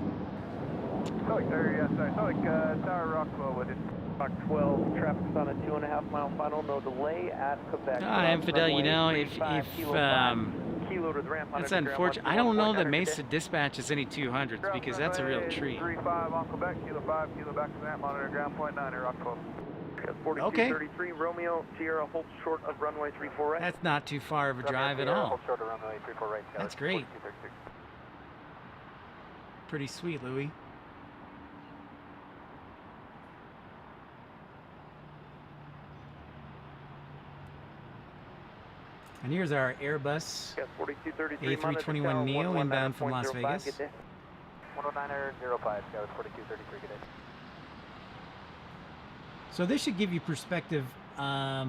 Salt Lake Tower, yes, sorry. Salt Lake Tower, Rockwell, with it. Rock 12, traffic's on a 2.5 mile final, no delay at Quebec. Infidel, you know, if Kilo to the ramp, that's monitor ground unfortunate. 1, I don't know that 1.9 Mesa dispatches any 200s, because that's a real treat. 35 on Quebec, Kilo 5, Kilo back to the ramp, monitor ground 0.9, Rockwell. 4233 Romeo Sierra holds short of runway 34 right. That's not too far of a drive at all. Hold short of runway 34 right. That's great. Pretty sweet, Louis. And here's our Airbus A321neo inbound from Las Vegas. 109er 05, Scout 4233, good day. So this should give you perspective of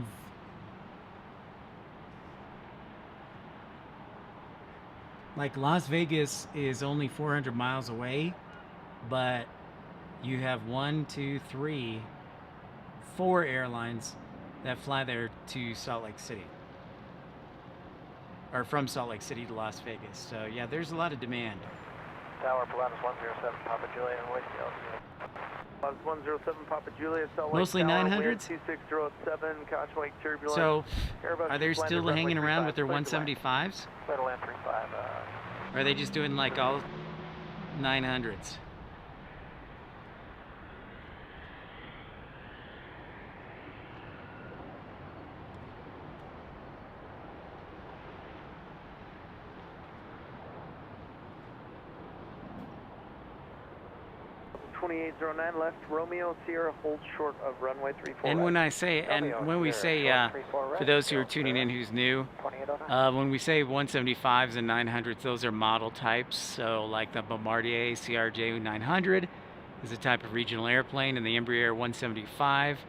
like Las Vegas is only 400 miles away, but you have 4 airlines that fly there to Salt Lake City, or from Salt Lake City to Las Vegas. So yeah, there's a lot of demand. Tower, Planespotting 107, Papa Juliet, and Whiskey Altitude. Planespotting 107, Papa Juliet, Salt Lake Mostly Tower, 900s? 2607, Caucheway turbulence. So Airbus are they still Splendor, hanging runway around 35, with their clear to land. 175s? Clear to land 35, Or are they just doing like all 900s? .2809 left, Romeo Sierra holds short of runway 34 And when right. we say, for those who are tuning in who's new, when we say 175s and 900s, those are model types. So like the Bombardier CRJ 900 is a type of regional airplane, and the Embraer 175,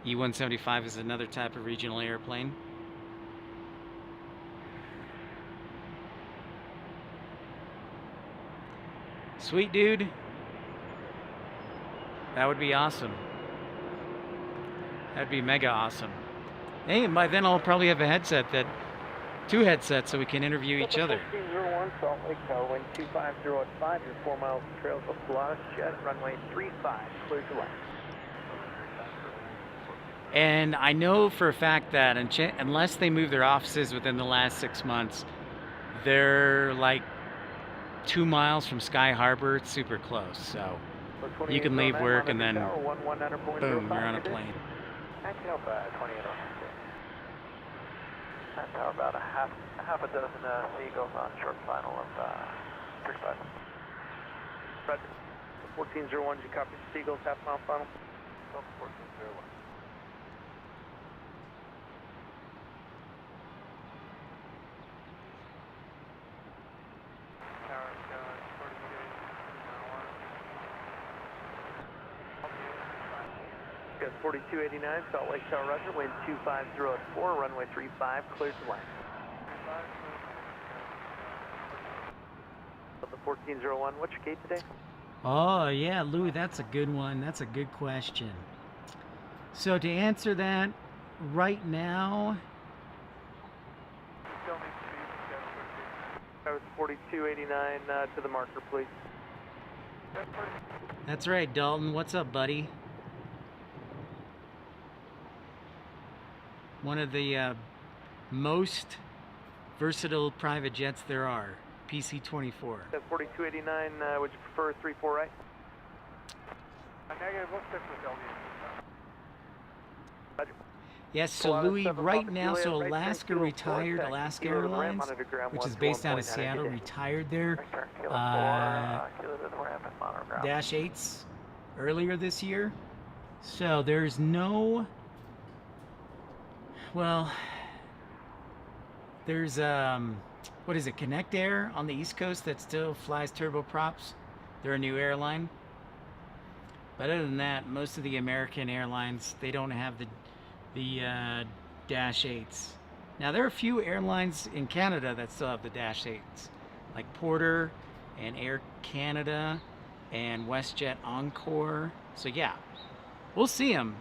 E175 is another type of regional airplane. Sweet, dude. That would be awesome. That'd be mega awesome. Hey, and by then I'll probably have a headset 2 headsets, so we can interview each other. 1501 Salt Lake Tower, wind 25085, you're 4 miles from trails of Pilatus Jet, runway 35, clear to land. And I know for a fact that unless they move their offices within the last 6 months, they're like 2 miles from Sky Harbor. It's super close, so you can leave work and then boom, you're on a plane. 1905, 2809. That tower, about a half a dozen seagulls on short final of 35. Roger. 1401, did you copy the Seagulls half mile final? 1401. Tower, 4289, Salt Lake Tower, Roger, wind 25084, runway 35, clear to land. The 1401, what's your gate today? Oh yeah, Louis, that's a good one. That's a good question. So to answer that, right now That's 4289 to the marker, please. That's right, Dalton. What's up, buddy? One of the most versatile private jets there are. PC-24. That's 4289, would you prefer 34 right? Negative, we'll stick with LD. Roger. Yes, so Solana Louis, 7 right Papa now, Kilo, so right turn Alaska Kilo 4, retired, taxi Alaska Kilo to the ramp, Airlines, monitor ground which is 1 to based out of 1.9 Seattle, today. retired their Right turn Kilo 4, Kilo to the ramp and monitor ground. Dash 8s earlier this year. So there's no, well, there's what is it, Connect Air on the East Coast that still flies turboprops. They're a new airline. But other than that, most of the American airlines, they don't have the Dash 8s. Now there are a few airlines in Canada that still have the Dash 8s, like Porter and Air Canada and WestJet Encore. So yeah, we'll see them,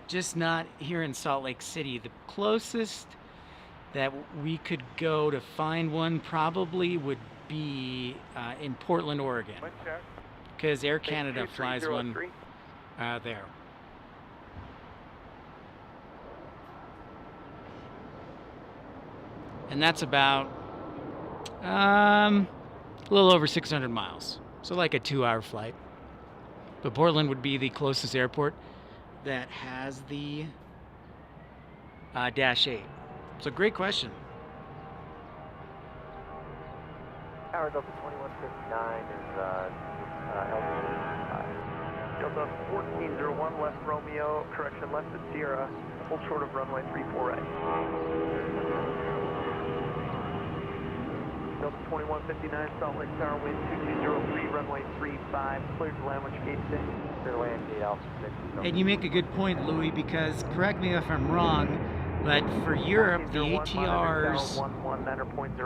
just not here in Salt Lake City. The closest that we could go to find one probably would be in Portland, Oregon, because Air Canada flies one there. And that's about a little over 600 miles. So like a 2-hour flight. But Portland would be the closest airport that has the Dash 8. So great question. Tower Delta 2159 is LD. Delta 1401 left Romeo, correction, left at Sierra, hold short of runway 34 right. Delta 2159, Salt Lake Tower, wind 2203, runway 35, cleared to land, which gate today? Clear to land, gate Alpha 6. And you make a good point, Louis, because correct me if I'm wrong, but for Europe, the ATRs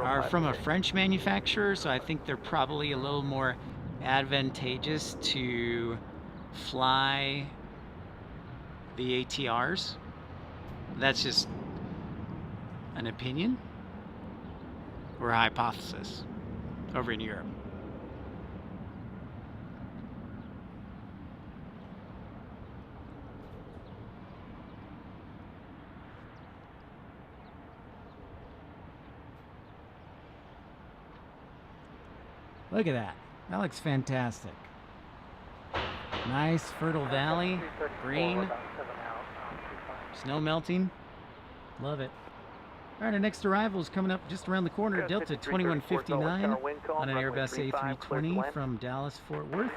are from a French manufacturer, so I think they're probably a little more advantageous to fly the ATRs. That's just an opinion or a hypothesis over in Europe. Look at that. That looks fantastic. Nice fertile valley, green, snow melting. Love it. All right, our next arrival is coming up just around the corner. Delta 2159 on an Airbus A320 from Dallas, Fort Worth.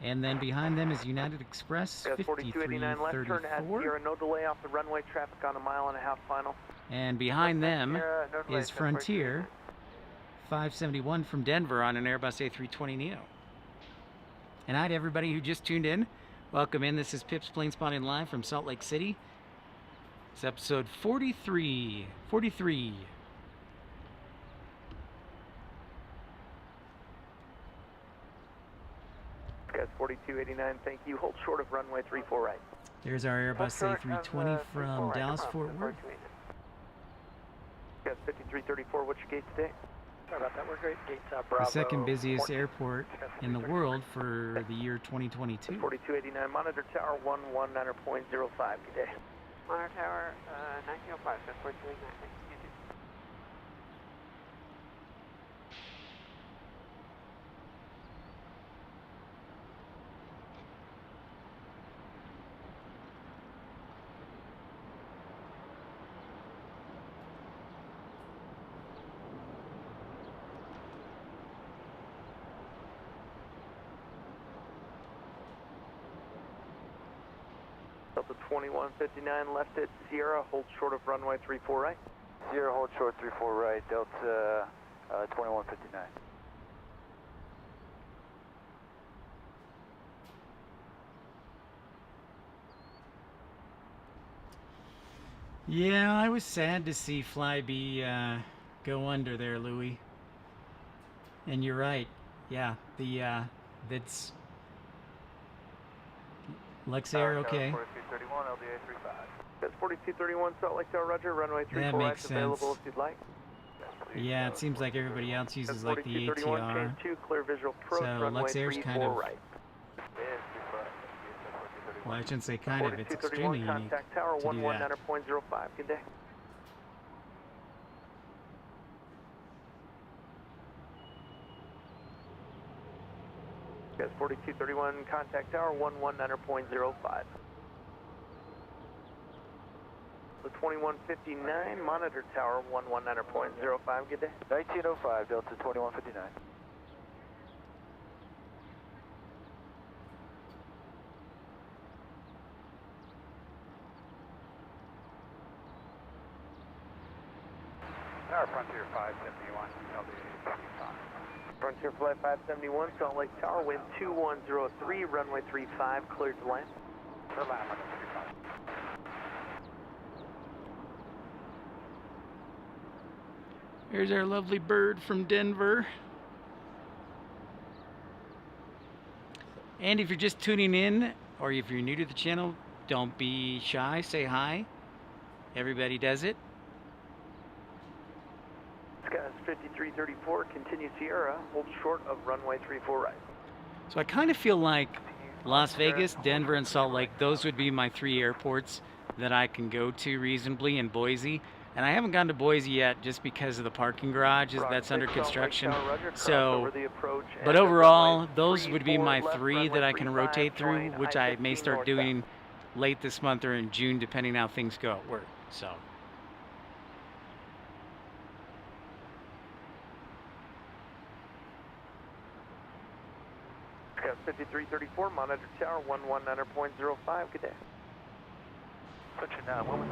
And then behind them is United Express 5334. No delay off the runway, traffic on 1.5 miles final. And behind them is Frontier 571 from Denver on an Airbus A320neo. And hi to everybody who just tuned in. Welcome in. This is Pips Planespotting live from Salt Lake City. It's episode 43. Guys, 4289, thank you. Hold short of runway 34 right. There's our Airbus A320 from Dallas, Fort Worth. Guys, 5334, what's your gate today? Sorry about that, we're great. Gates The second busiest airport in the world for the year 2022. 4289, monitor tower 119.05, good day. Monitor tower 1905, that's 4289. Delta 2159, left at Sierra, hold short of runway 34 right. Sierra, hold short 34 right, Delta 2159. Yeah, I was sad to see Flybe go under there, Louis. And you're right. Yeah, that's Lexair, okay. 4231, LDA 35. That's 4231, Salt Lake Tower, roger, runway 34 That right, makes sense. available if you'd like. Yeah, it seems like everybody else uses like the 4231, ATR. change 2, clear visual approach, So runway Luxair's 34 kind of, right. well, I shouldn't say kind of, it's 4231, extremely unique contact tower to do that. 119.05, good day. Guys, 4231, contact tower 119.05. The 2159, monitor tower 119.05, good day. 1905, Delta 2159. Tower Frontier 571, LD 55. Frontier Flight 571, Salt Lake Tower, wind 2103, runway 35, cleared to land. Clear land, runway 35. There's our lovely bird from Denver. And if you're just tuning in, or if you're new to the channel, don't be shy, say hi. Everybody does it. Skies 5334, continue Sierra, hold short of runway 34 right. So I kind of feel like Las Vegas, Denver, and Salt Lake, those would be my 3 airports that I can go to reasonably, in Boise. And I haven't gone to Boise yet just because of the parking garage that's under construction. So, but overall, those would be my 3 that I can rotate through, which I may start doing late this month or in June, depending how things go at work. So. Skies 5334, monitor tower 119.05, good day. Switching 119.05 is coming,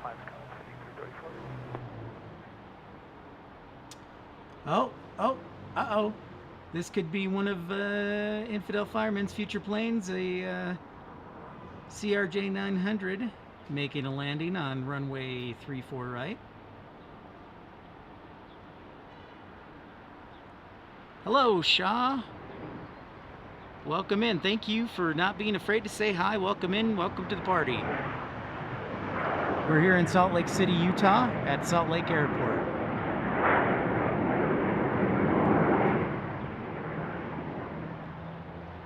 5334. Oh, uh-oh. This could be one of Infidel Fireman's future planes, a CRJ 900, making a landing on runway 34 right. Hello, Shaw. Welcome in. Thank you for not being afraid to say hi. Welcome in. Welcome to the party. We're here in Salt Lake City, Utah, at Salt Lake Airport.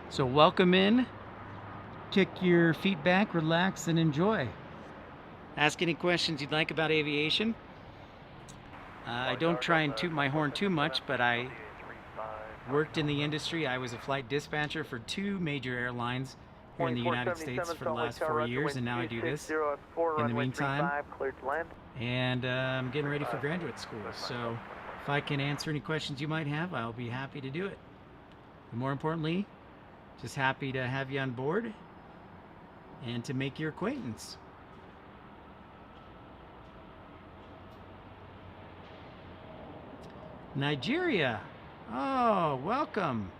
So welcome in. Kick your feet back, relax, and enjoy. Ask any questions you'd like about aviation. I don't try and toot my horn too much, but I worked in the industry. I was a flight dispatcher for 2 major airlines here in the United States for the last 4 years, and now I do this in the meantime. And I'm getting ready for graduate school, so if I can answer any questions you might have, I'll be happy to do it. And more importantly, just happy to have you on board and to make your acquaintance. Nigeria. Oh, welcome.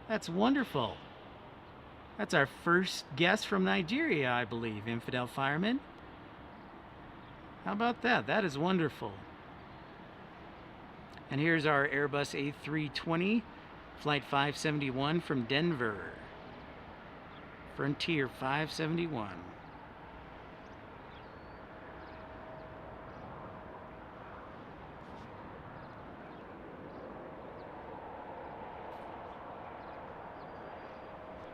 That's wonderful. That's our first guest from Nigeria, I believe, Infidel Fireman. How about that? That is wonderful. And here's our Airbus A320, Flight 571 from Denver. Frontier 571.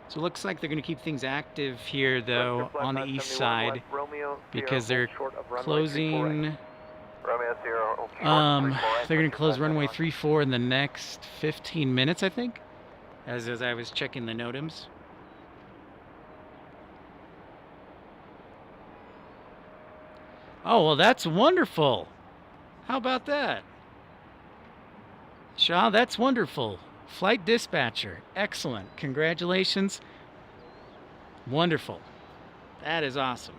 So it looks like they're going to keep things active here, though, on the east side, because they're closing. They're going to close runway 34 in the next 15 minutes, I think, as I was checking the NOTAMs. Oh, well, that's wonderful. How about that? Shaw, that's wonderful. Flight dispatcher. Excellent. Congratulations. Wonderful. That is awesome.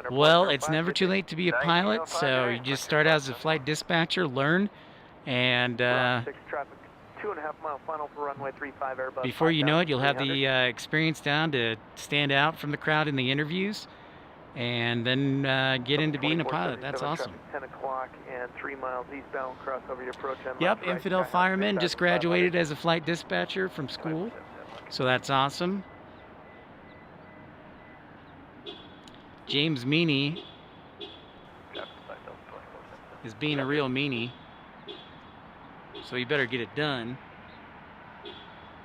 Well, it's never too late to be a pilot, so you just start out as a flight dispatcher, learn, and before you know it, you'll have the experience down to stand out from the crowd in the interviews, and then get into being a pilot. That's awesome. 10 o'clock and 3 miles eastbound, cross over your approach. Yep, Infidel Fireman just graduated as a flight dispatcher from school, so that's awesome. James Meany is being a real meanie. So you better get it done,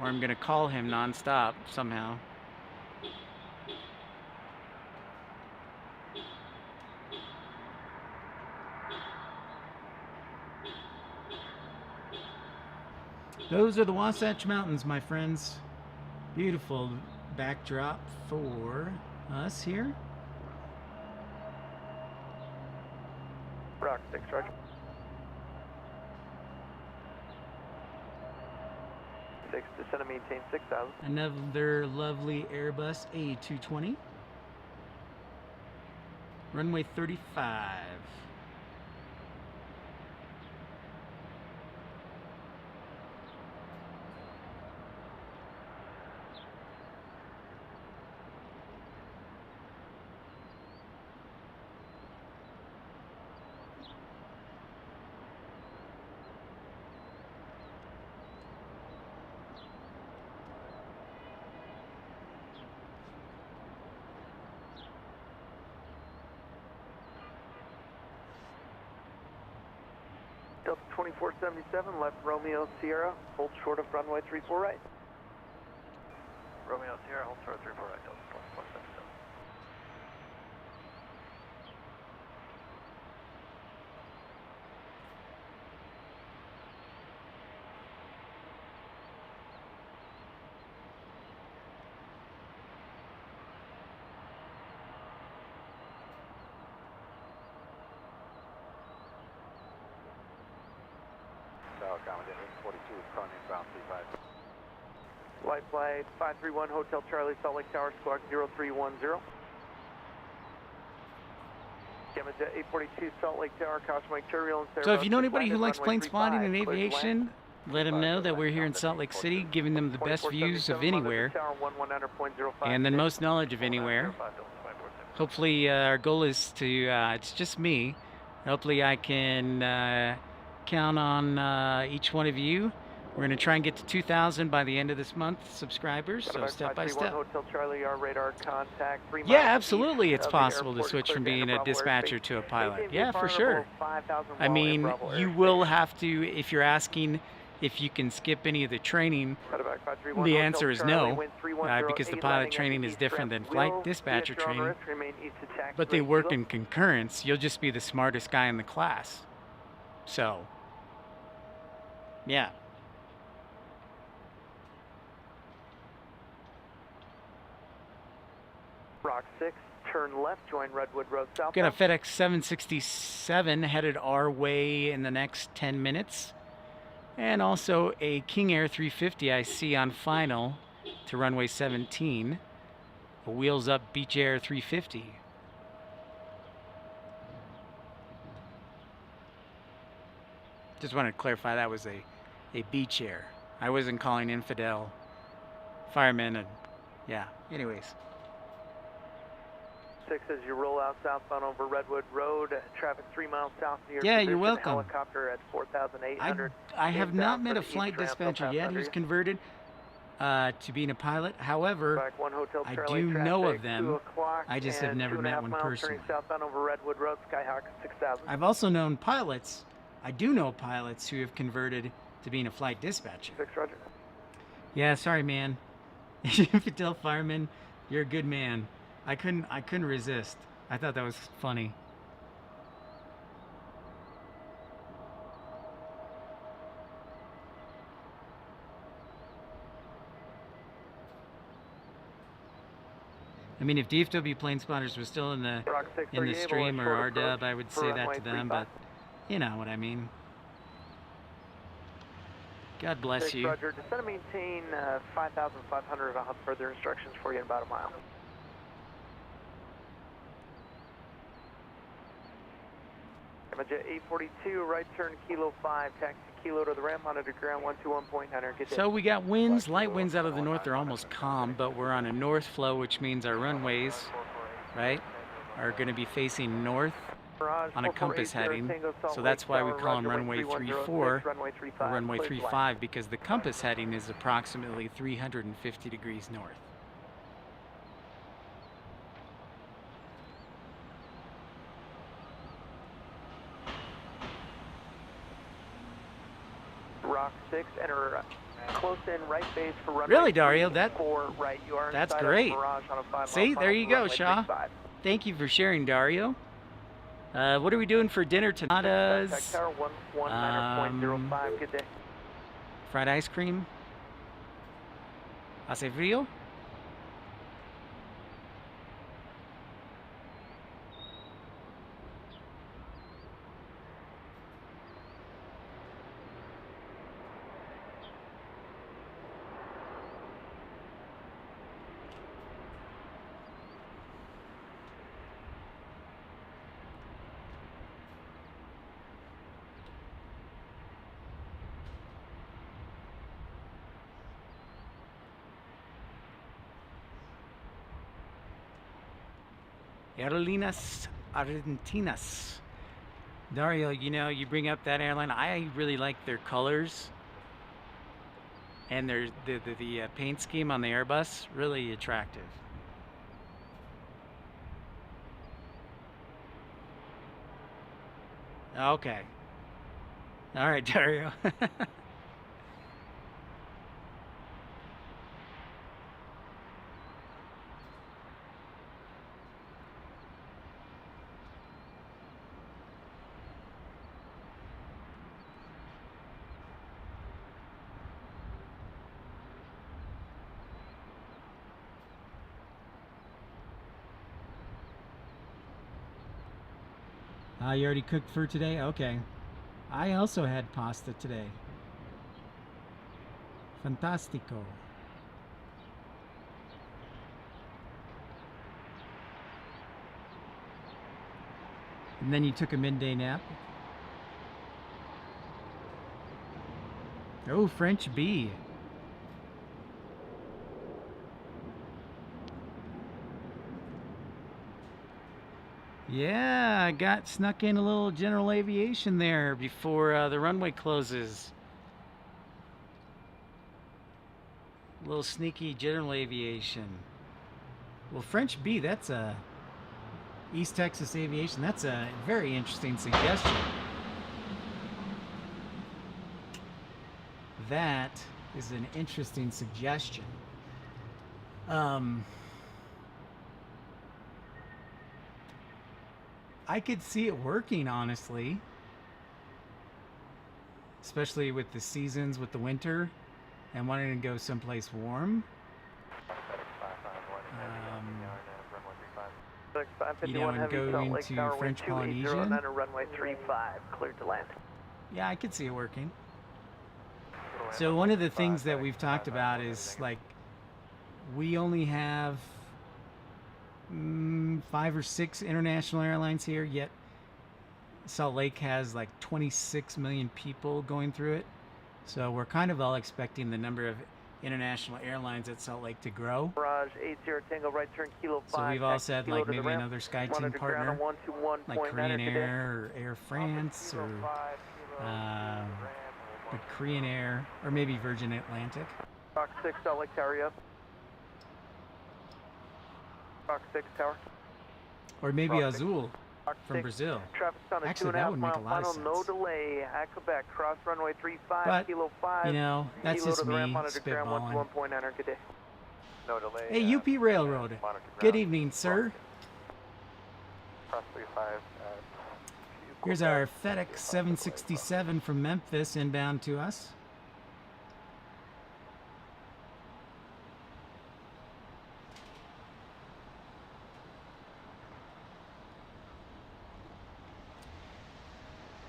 or I'm gonna call him nonstop somehow. Those are the Wasatch Mountains, my friends. Beautiful backdrop for us here. Rock 6, Roger. 6, descend and maintain 6,000. Another lovely Airbus A220. Runway 35. Delta 2477, left Romeo Sierra, hold short of runway 34 right. Romeo Sierra, hold short 34 right, Delta 2477. Accommodation 42, calling inbound 35. Light flight 531 Hotel Charlie, Salt Lake Tower, squawk 0310. Gamma Jet 842 Salt Lake Tower, caution wing turbulence. So if you know anybody who likes plane spotting and aviation, let them know that we're here in Salt Lake City, giving them the best views of anywhere, and the most knowledge of anywhere. Hopefully our goal is to, it's just me, hopefully I can count on each one of you. We're going to try and get to 2,000 by the end of this month, subscribers, so step by step. Hotel Charlie, our radar contact, 3 Yeah, miles absolutely, east it's of the possible to airport, switch clear from to being a Bravo dispatcher airspace. to a pilot. Maintain Yeah, for VFR sure. level 5,000 I while in mean, Bravo you airspace. will have to, if you're asking if you can skip any of the training, Cutterback 531 the Hotel answer is Charlie, no, wind 310, because the 8 pilot landing training at is east different ramp than flight wheel. dispatcher VFR on training, rest, remain east to taxi but they right work kilo. in concurrence. You'll just be the smartest guy in the class. So, yeah. Rock 6, turn left, join Redwood Road south. Got a FedEx 767 headed our way in the next 10 minutes. And also a King Air 350 I see on final to runway 17. A wheels up Beach Air 350. Just wanted to clarify that was a Beach Air. I wasn't calling infidel firemen, and yeah, anyways. 6 as you roll out southbound over Redwood Road, traffic 3 miles south of your Yeah, position, you're welcome. helicopter at 4,800. I have not inbound met for a the flight east ramp, dispatcher South yet who's Boundary. converted to being a pilot. However, Back 1 Hotel I Charlie, do know traffic, of them. 2 o'clock I just have and never 2.5 met one miles personally. turning southbound over Redwood Road, Skyhawk 6,000. I've also known pilots. I do know pilots who have converted to being a flight dispatcher. 6 Roger. Yeah, sorry, man. Infidel fireman, you're a good man. I couldn't resist. I thought that was funny. I mean, if DFW plane spotters was still in the Rock 6, are you able stream to or short RDub, approach I would for say that runway to them, 35? but you know what I mean. God bless 6 you. Roger, descend and maintain 5,500. I'll have further instructions for you in about a mile. Gamma Jet 842, right turn Kilo 5, taxi Kilo to the ramp, monitor ground 121.9. Good day. So we got winds, light winds out of the north. They're almost calm, but we're on a north flow, which means our runways, right, are going to be facing north on a compass heading. So that's why we call them runway 34 or runway 35, because the compass heading is approximately 350 degrees north. Croc 6, enter close in right base for runway Really, Dario? 4 right. You are That's inside great. of Mirage on a 5 See, there you go, runway Shaw. 35. Thank you for sharing, Dario. What are we doing for dinner tonight? Contact tower 119.05. Good day. Fried ice cream. Hace frío? Aerolíneas Argentinas. Dario, you know, you bring up that airline. I really like their colors and their the paint scheme on the Airbus. Really attractive. Okay. All right, Dario. You already cooked for today? Okay. I also had pasta today. Fantastico. And then you took a midday nap? Oh, French bee. Yeah, I got snuck in a little general aviation there before the runway closes. A little sneaky general aviation. Well, French bee, that's a East Texas aviation. That's a very interesting suggestion. That is an interesting suggestion. I could see it working, honestly. Especially with the seasons, with the winter, and wanting to go someplace warm. You know, and go into French Polynesia. Runway 35, cleared to land. Yeah, I could see it working. So one of the things that we've talked about is, like, we only have 5 or 6 international airlines here, yet Salt Lake has like 26 million people going through it. So we're kind of all expecting the number of international airlines at Salt Lake to grow. Mirage 80 Tango, right turn, Kilo 5. So we've all said, like, maybe another SkyTeam partner, like Korean Air or Air France or but Korean Air, or maybe Virgin Atlantic. Rock 6, Salt Lake Tower, yes. Rock 6 Tower. Or maybe Rock Azul Rock from 6. Brazil. Traffic's on a Actually, that 2.5 would make a mile lot of final, sense. no delay at Quebec, cross runway 35, But, Kilo 5. you know, that's Kilo just to the me ramp, monitor ground spitballing. 121.9, good day. No delay. Hey, UP Railroad. Good evening, sir. Cross 35. Here's our FedEx 767 from Memphis inbound to us.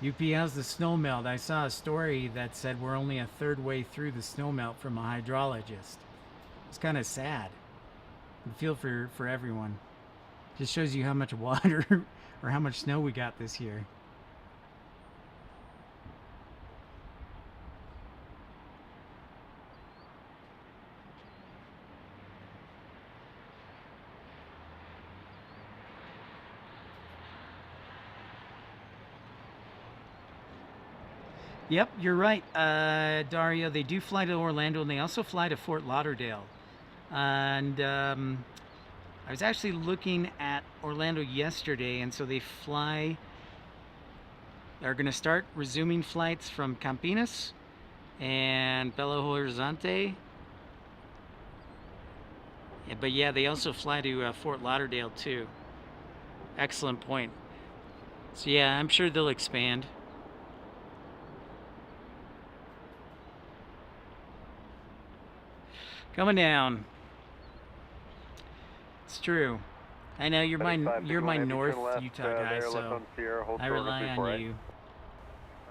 UP, how's the snow melt? I saw a story that said we're only a third way through the snow melt from a hydrologist. It's kind of sad. I feel for everyone. Just shows you how much water or how much snow we got this year. Yep, you're right, Dario. They do fly to Orlando, and they also fly to Fort Lauderdale. And I was actually looking at Orlando yesterday, and so they fly. They're going to start resuming flights from Campinas, and Belo Horizonte. Yeah, but yeah, they also fly to Fort Lauderdale too. Excellent point. So yeah, I'm sure they'll expand. Coming down. It's true. I know you're my North Utah guy, so I rely on you.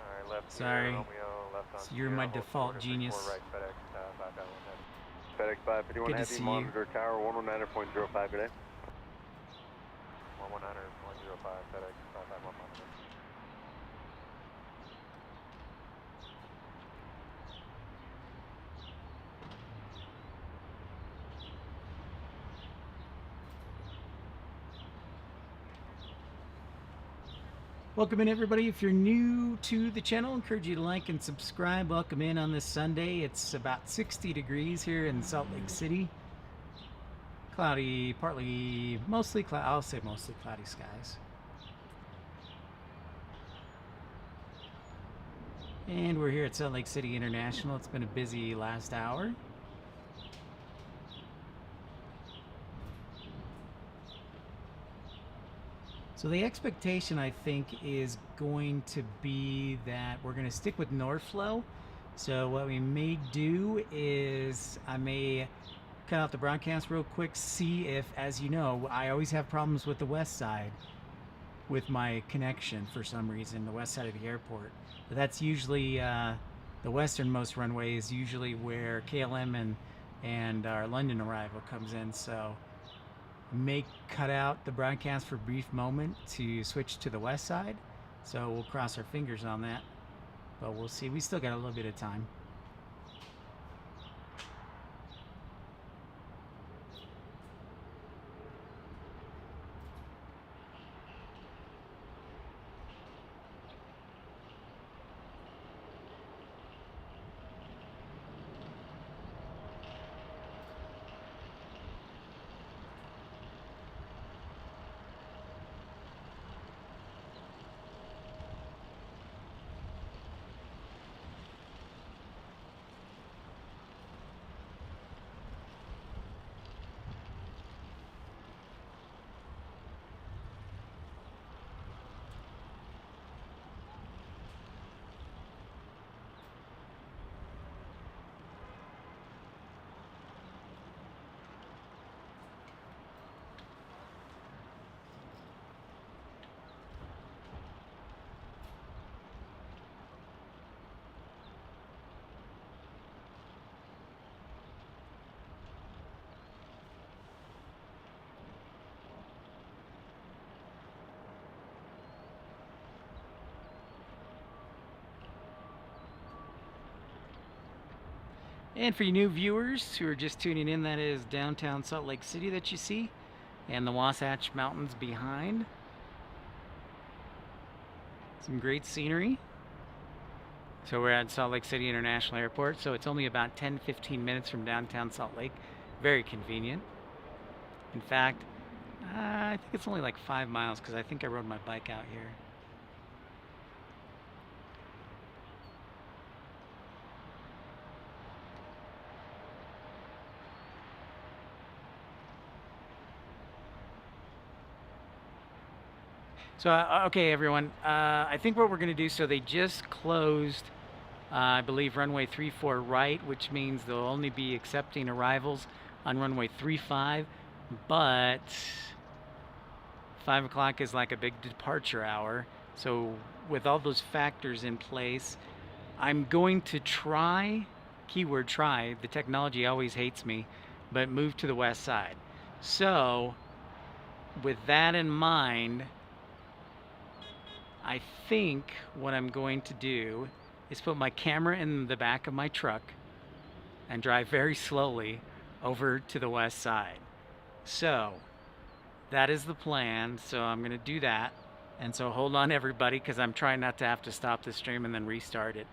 Alright, left Sorry. Romeo, left on So you're my default genius. FedEx, 551 FedEx 551 Good to Heavy, see you. monitor tower 119.05, good day. 119.05, FedEx, 551 monitor. Welcome in, everybody. If you're new to the channel, I encourage you to like and subscribe. Welcome in on this Sunday. It's about 60 degrees here in Salt Lake City. Cloudy, partly, mostly cloudy. I'll say mostly cloudy skies. And we're here at Salt Lake City International. It's been a busy last hour. So the expectation, I think, is going to be that we're going to stick with Northflow. So what we may do is I may cut out the broadcast real quick, see if, as you know, I always have problems with the west side with my connection for some reason, the west side of the airport. But that's usually the westernmost runway is usually where KLM and our London arrival comes in. So may cut out the broadcast for a brief moment to switch to the west side, so we'll cross our fingers on that, but we'll see. We still got a little bit of time. And for you new viewers who are just tuning in, that is downtown Salt Lake City that you see, and the Wasatch Mountains behind. Some great scenery. So we're at Salt Lake City International Airport, so it's only about 10-15 minutes from downtown Salt Lake. Very convenient. In fact, I think it's only like 5 miles because I think I rode my bike out here. So, okay, everyone, I think what we're going to do, so they just closed, I believe, runway 34 right, which means they'll only be accepting arrivals on runway 35, but 5 o'clock is like a big departure hour. So with all those factors in place, I'm going to try, keyword try, the technology always hates me, but move to the west side. So with that in mind, I think what I'm going to do is put my camera in the back of my truck and drive very slowly over to the west side. So that is the plan. So I'm going to do that. And so hold on, everybody, because I'm trying not to have to stop the stream and then restart it.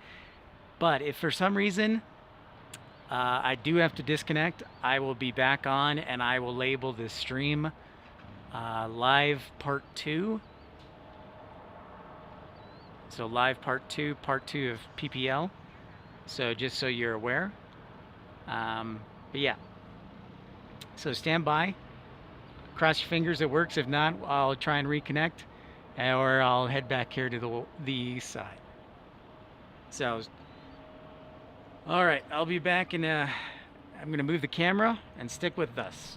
But if for some reason I do have to disconnect, I will be back on and I will label this stream live part 2. So live part 2 of PPL. So just so you're aware. But yeah, so stand by. Cross your fingers it works. If not, I'll try and reconnect, or I'll head back here to the east side. So, all right, I'll be back in I'm going to move the camera and stick with us.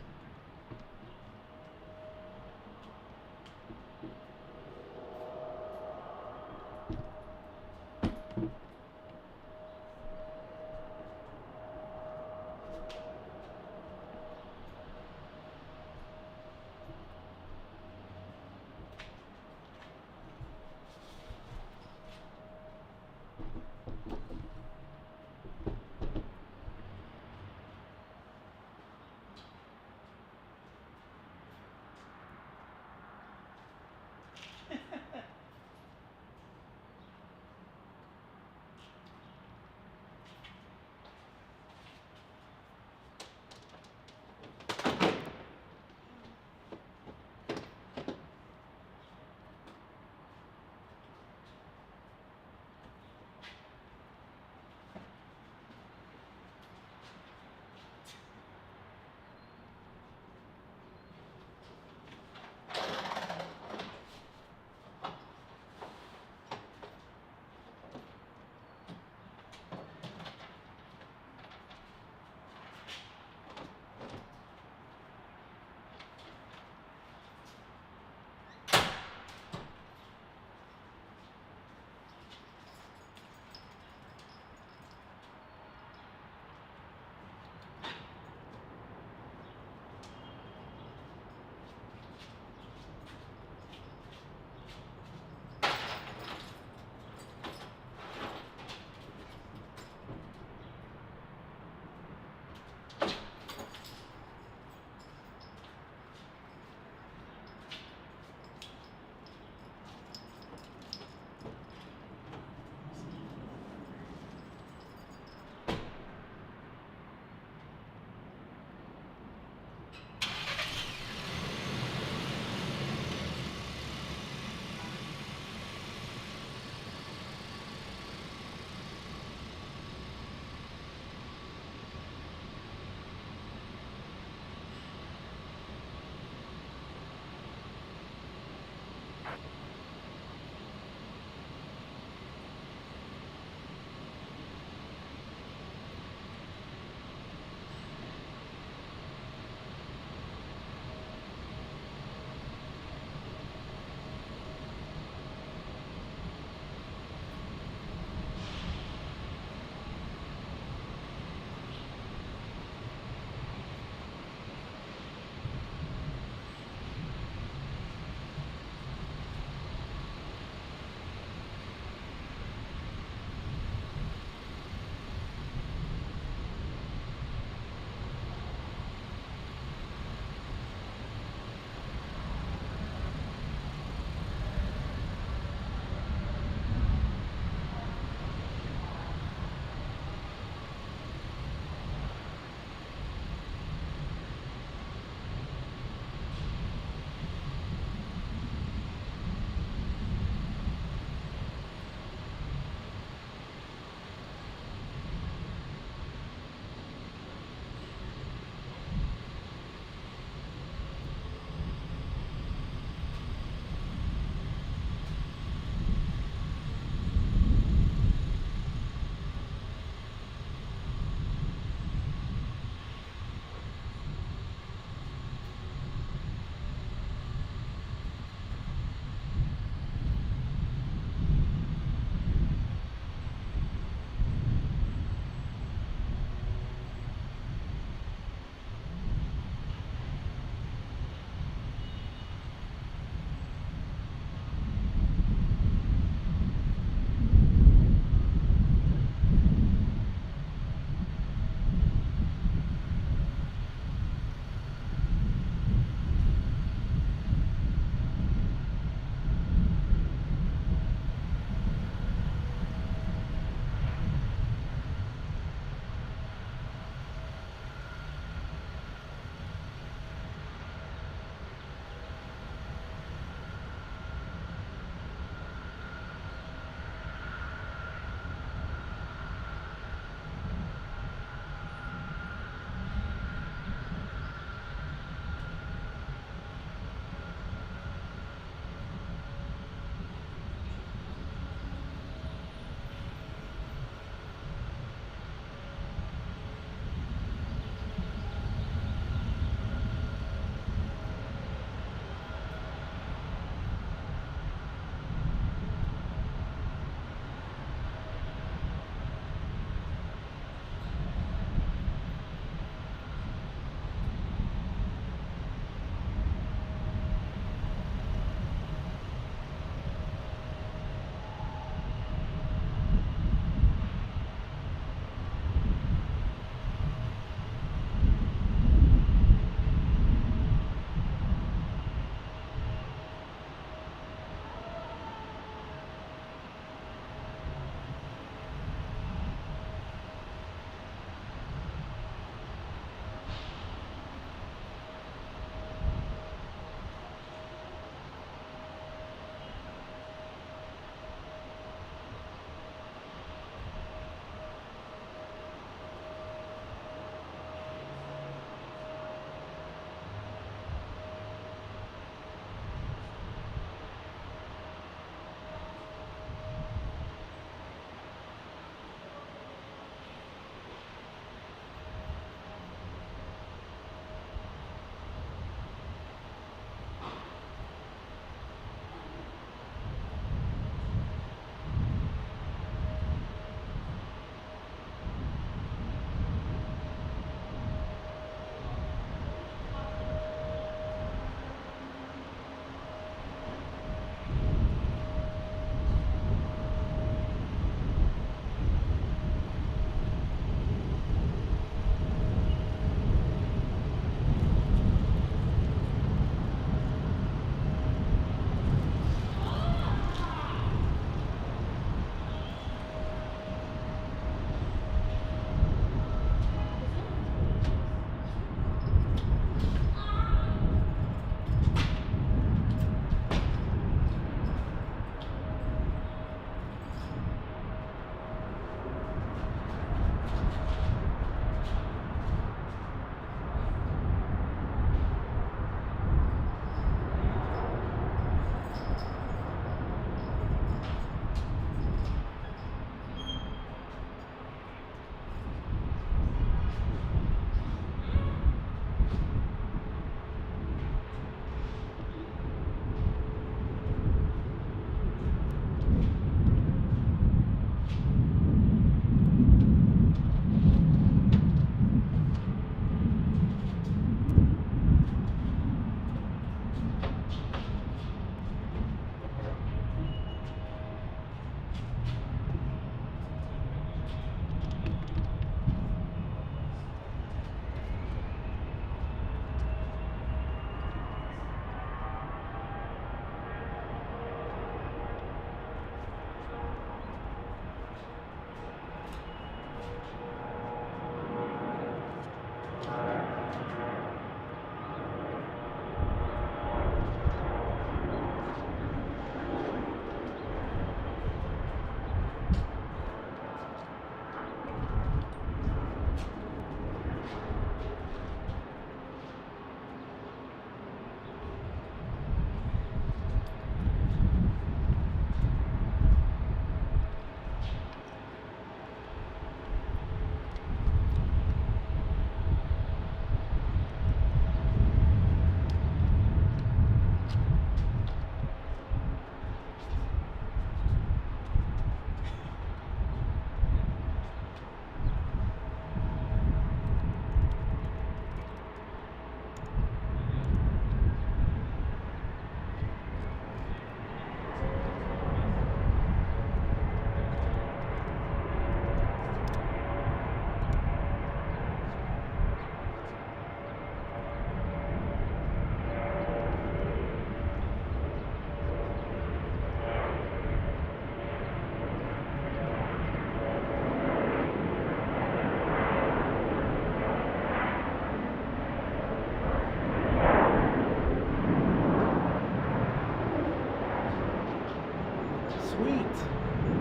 Sweet.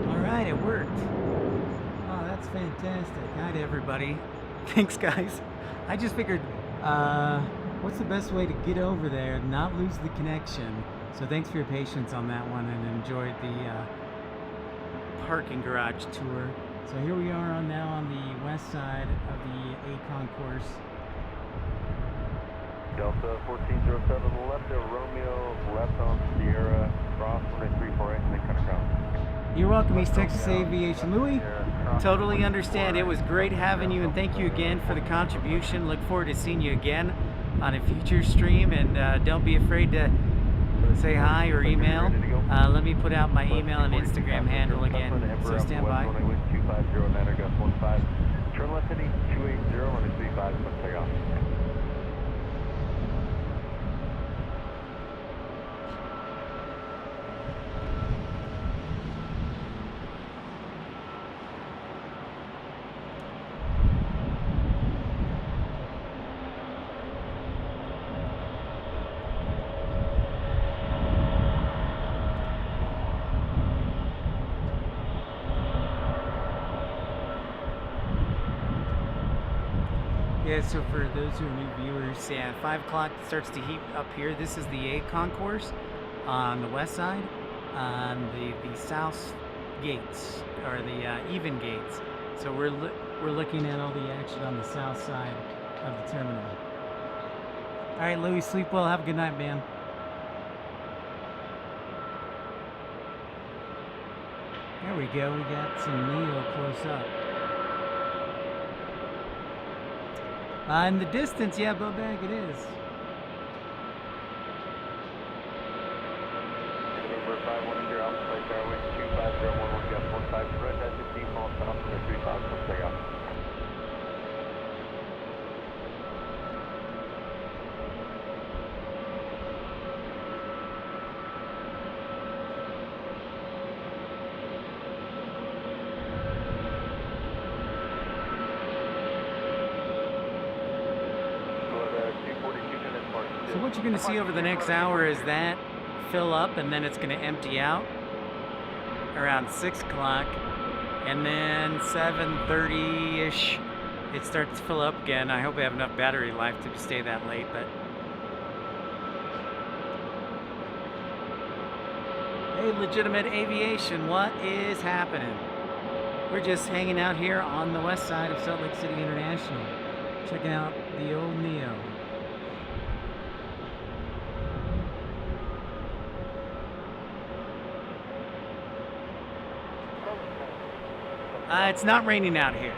All right, it worked. Oh, that's fantastic. Hi to everybody. Thanks, guys. I just figured, what's the best way to get over there and not lose the connection? So thanks for your patience on that one, and enjoyed the parking garage tour. So here we are now on the west side of the A concourse. Delta 1407 left there, Romeo, left on Sierra, cross 1348, and then cut across. You're welcome, East Texas Aviation. Louis, totally understand. It was great having you, and thank you again for the contribution. Look forward to seeing you again on a future stream, and don't be afraid to say hi or email. Let me put out my email and Instagram handle again, so stand by. 250 gust 15. Turn left heading 280, runway 35, let's take off. Yeah, so for those who are new viewers, yeah, 5 o'clock starts to heat up here. This is the A concourse on the west side. The south gates, or the even gates. So we're looking at all the action on the south side of the terminal. All right, Louis, sleep well. Have a good night, man. There we go. We got some Neo close up. In the distance, yeah, Bobag, it is. Number 510 Alpha Flight Airways 25011 gust 15, red at 15 miles south from the 3000, let's take off. So what you're going to see over the next hour is that fill up, and then it's going to empty out around 6 o'clock, and then 7:30-ish it starts to fill up again. I hope I have enough battery life to stay that late, but hey, Legitimate Aviation, what is happening? We're just hanging out here on the west side of Salt Lake City International, checking out the old Neo. It's not raining out here.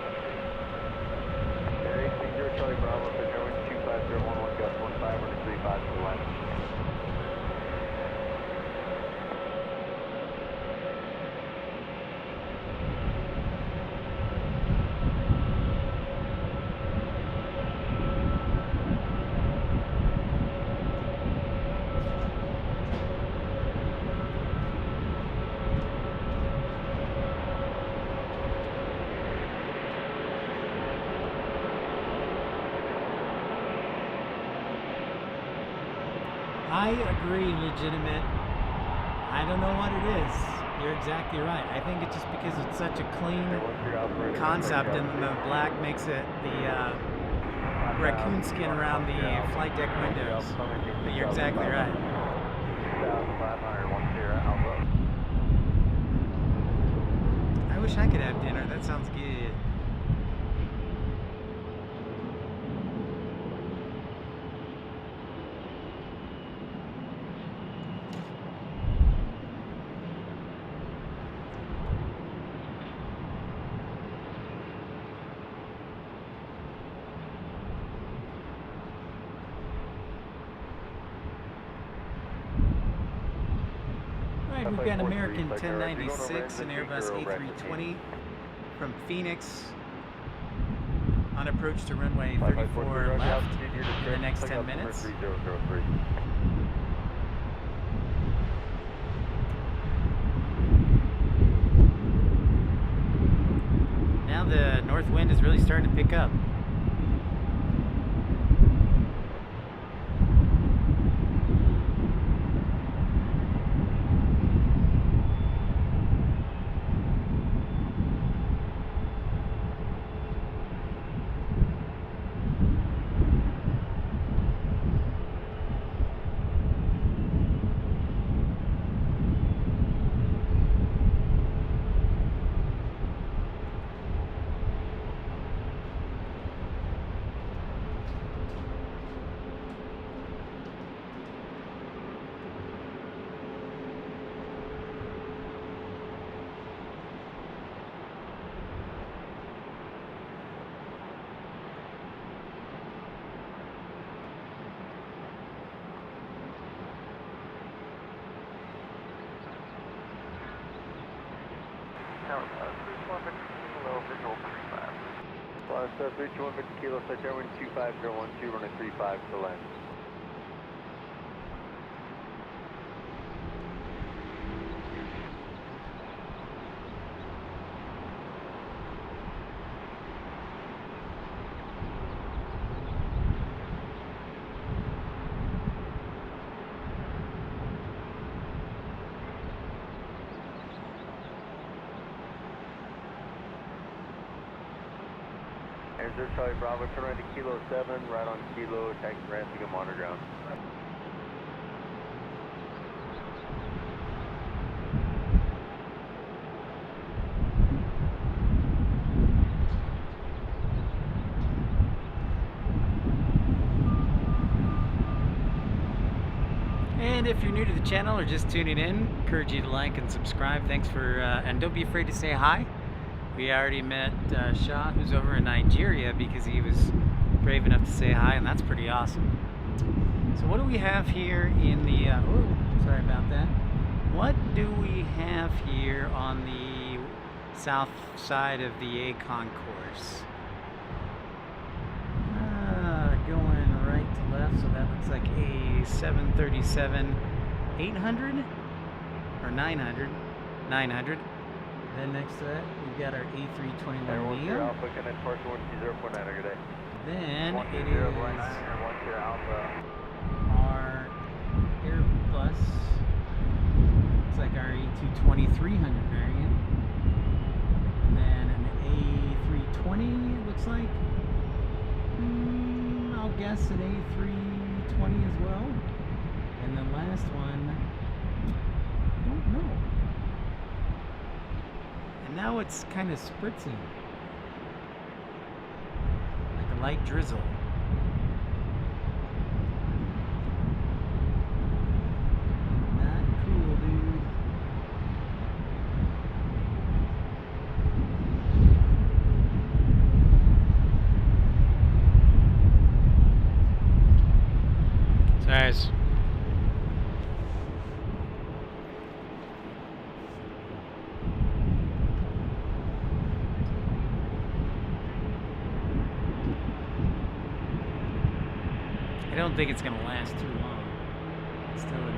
Air 80 Charlie Bravo, for Airways 25011 gust 15, runway 35 to the line. I agree, legitimate. I don't know what it is. You're exactly right. I think it's just because it's such a clean concept, and the black makes it the raccoon skin around the flight deck windows. But you're exactly right. 500, Alpha. I wish I could have dinner. That sounds good. Alright, we've got American 1096 and Airbus A320 from Phoenix on approach to runway 34 left in the next 10 minutes. Now the north wind is really starting to pick up. Star 321 Kilo, Flight Darwin 25012, runway 35 to land. Air Charlie Bravo, turn right to Kilo 7, right on Kilo, taxi ramp to go monitor ground. And if you're new to the channel or just tuning in, encourage you to like and subscribe. Thanks for, and don't be afraid to say hi. We already met Shah, who's over in Nigeria, because he was brave enough to say hi, and that's pretty awesome. So what do we have here in the, sorry about that. What do we have here on the south side of the ACON course? Going right to left, so that looks like a 737-800 or 900. 900. Then next to that, we've got our A321neo. Alpha, connect partial 120.9, good day. Then it is 10.9, 10 Alpha. our Airbus. Looks like our A220-300 variant. And then an A320, it looks like. I'll guess an A320 as well. And the last one, I don't know. And now it's kind of spritzing, like a light drizzle. Not cool, dude. Sorry. I don't think it's going to last too long. It's still annoying.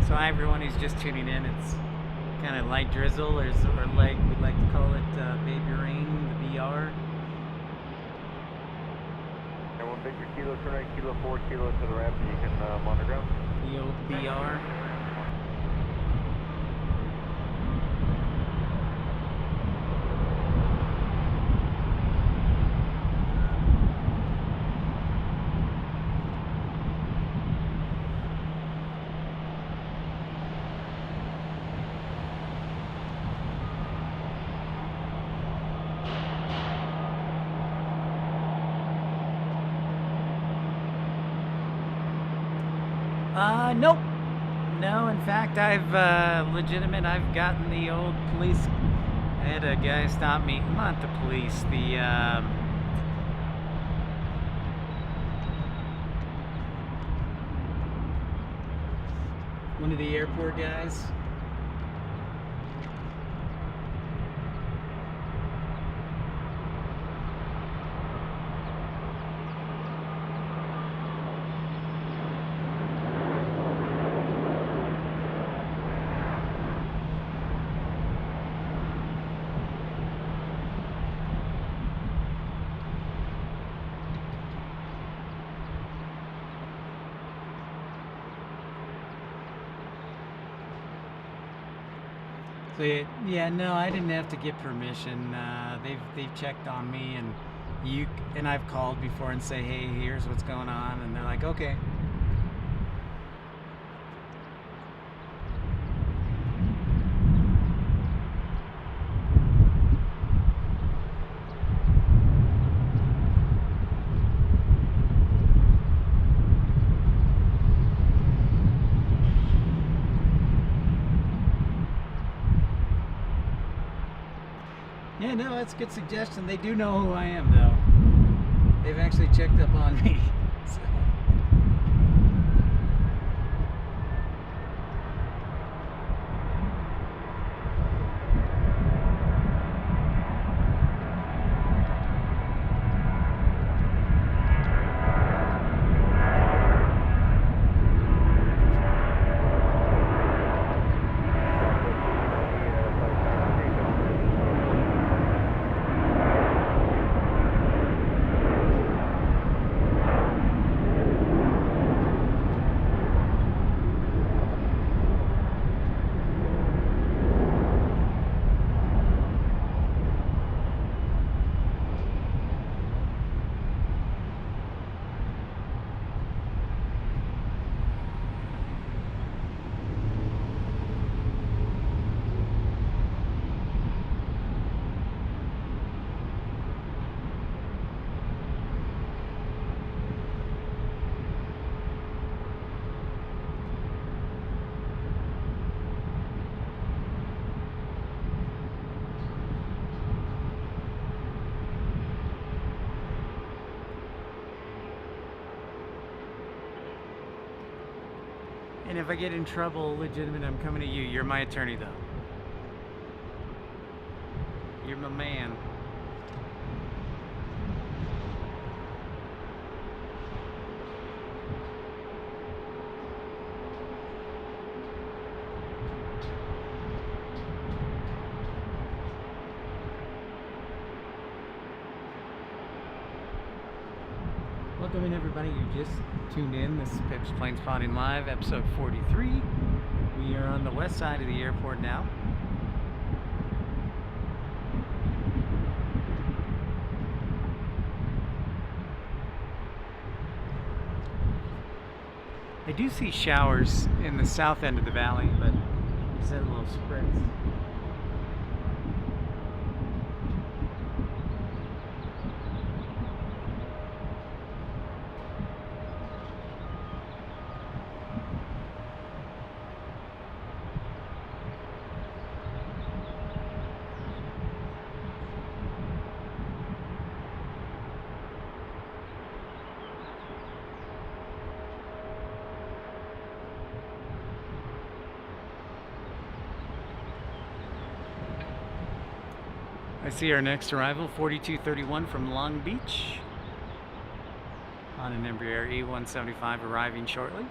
So hi everyone who's just tuning in. It's kind of light drizzle, or like we like to call it baby rain, the BR. And 1 Victor Kilo, turn right, Kilo 4, Kilo to the ramp, and you can monitor ground. The old BR. Nope. No, in fact, I've gotten the old police. I had a guy stop me, not the police, one of the airport guys. So yeah, no, I didn't have to get permission. They've checked on me, and I've called before and say, hey, here's what's going on, and they're like, okay. Yeah, no, that's a good suggestion. They do know who I am, though. They've actually checked up on me. So. And if I get in trouble, legitimate, I'm coming to you. You're my attorney, though. You're my man. Welcome in, everybody. You just tuned in. This is Pip's Planespotting Live, episode 43. We are on the west side of the airport now. I do see showers in the south end of the valley, but just had a little spritz. I see our next arrival, 4231 from Long Beach, on an Embraer E175 arriving shortly.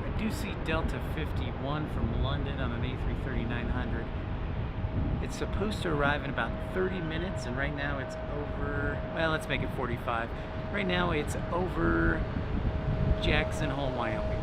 I do see Delta 51 from London on an A330-900. It's supposed to arrive in about 30 minutes, and right now it's over, well, let's make it 45. Right now it's over Jackson Hole, Wyoming.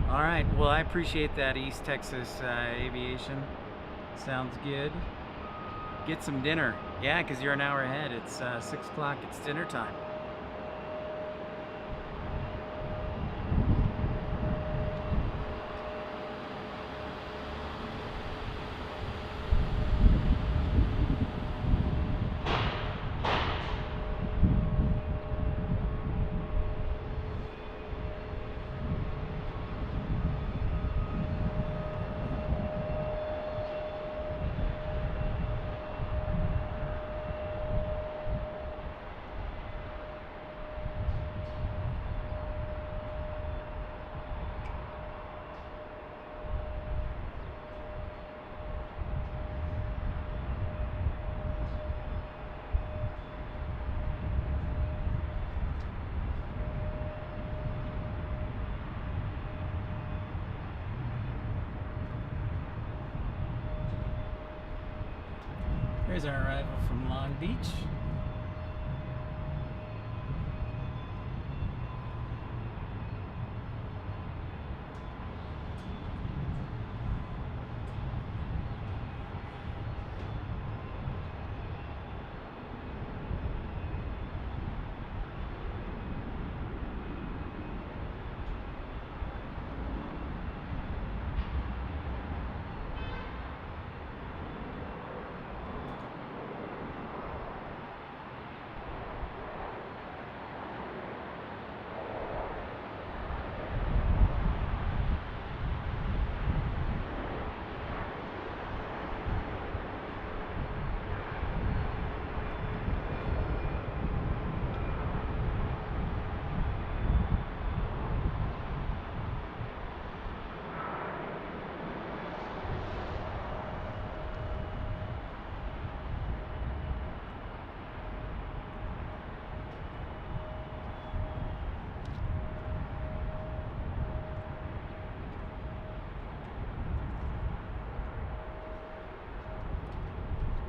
All right, well, I appreciate that, East Texas Aviation. Sounds good. Get some dinner. Yeah, because you're an hour ahead. It's 6 o'clock. It's dinner time. Here's our arrival from Long Beach.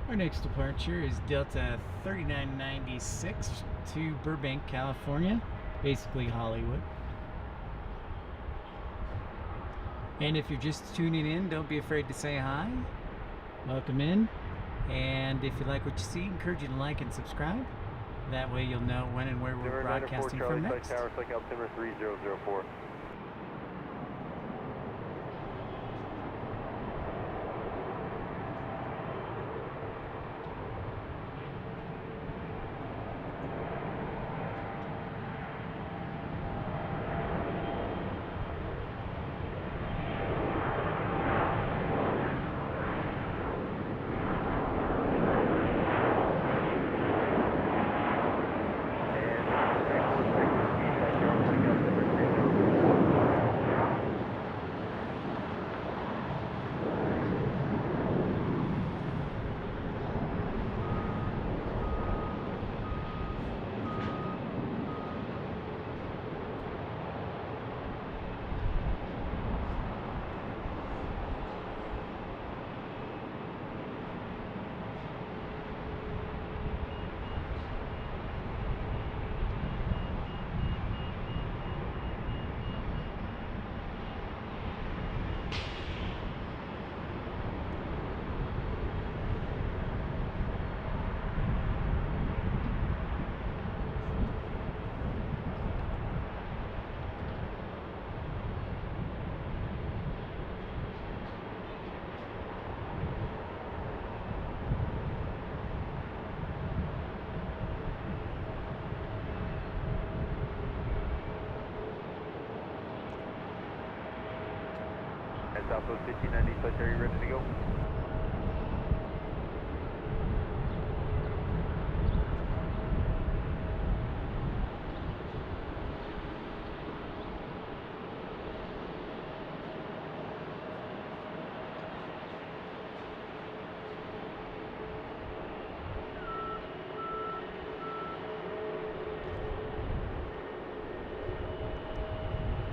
Our next departure is Delta 3996 to Burbank, California, basically Hollywood. And if you're just tuning in, don't be afraid to say hi. Welcome in. And if you like what you see, I encourage you to like and subscribe. That way you'll know when and where we're broadcasting from next. Tower, Altimeter 3004. Southwest 1590, flight are you ready to go?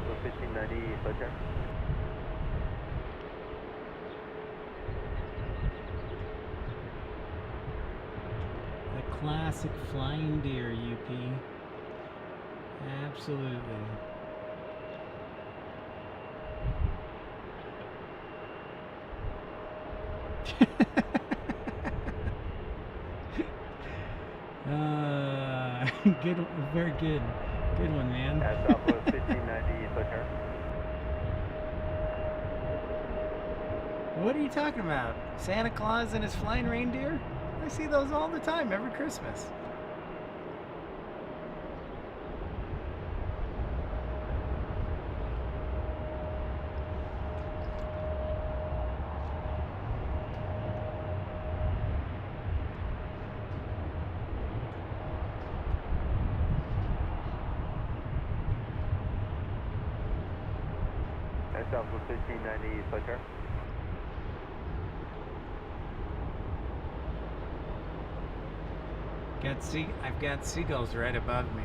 So 1590, flight there. The classic flying deer, UP. Absolutely. Good, very good. Good one, man. At Southwest 1590, flight there. What are you talking about? Santa Claus and his flying reindeer? I see those all the time, every Christmas. At Southwest 1590, flight there. I've got seagulls right above me.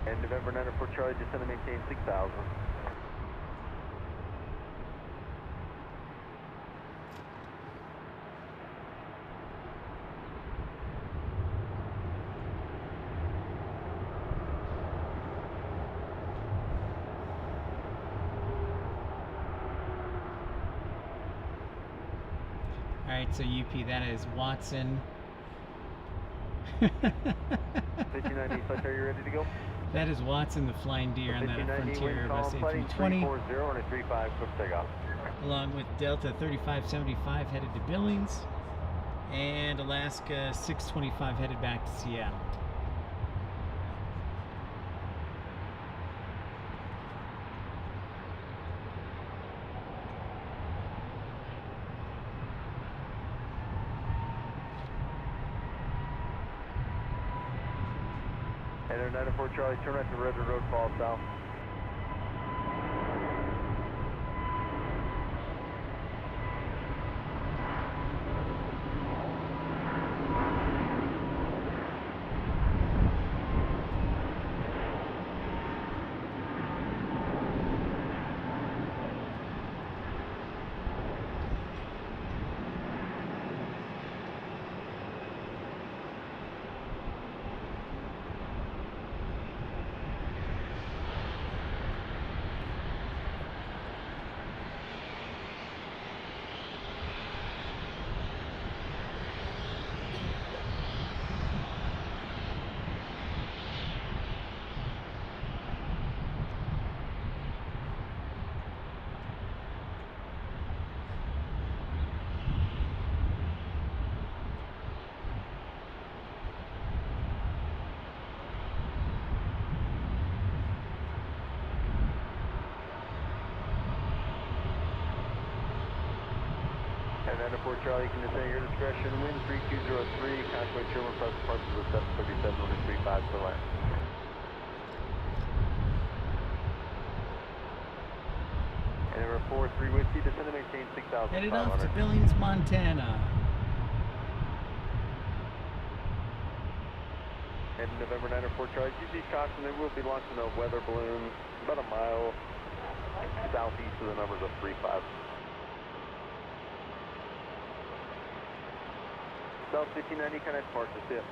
And November 94 Charlie, descend and maintain 6,000. Alright, so UP, that is Watson. 1590, flight are you ready to go? That is Watson, the flying deer on that 1590, Frontier wind Airbus calm, flighting A320, 340 and a 35, quick takeoff. along with Delta 3575 headed to Billings, and Alaska 625 headed back to Seattle. And 94 Charlie, turn right to Redwood Road, fall south. And 94 Charlie, you can descend at your discretion. Wind 3203, contact Sherman plus parts of the 737 on the 35 for land. And number 43 Whiskey, descend and maintain 6,500. Headed off to Billings, Montana. And November 94 Charlie, GC caution, they will be launching a weather balloon about a mile southeast of the numbers of 35. South 1590, connect parts, that's it.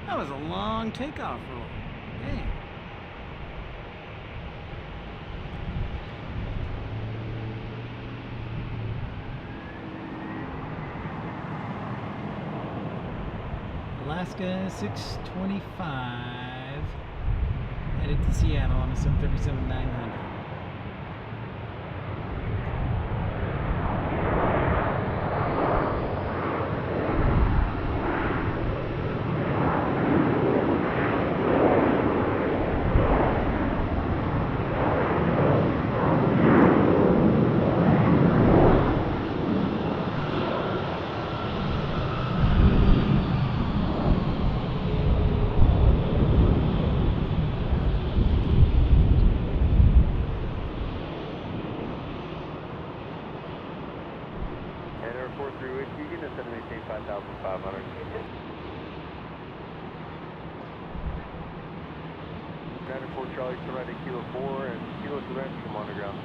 That was a long takeoff roll. Dang. Alaska 625, headed to Seattle on a 737-900. Air 43 Whiskey, you can ascend and maintain 5,500. United 4 Charlie, turn right at Kilo 4 and Kilo Quebec, come on the ground.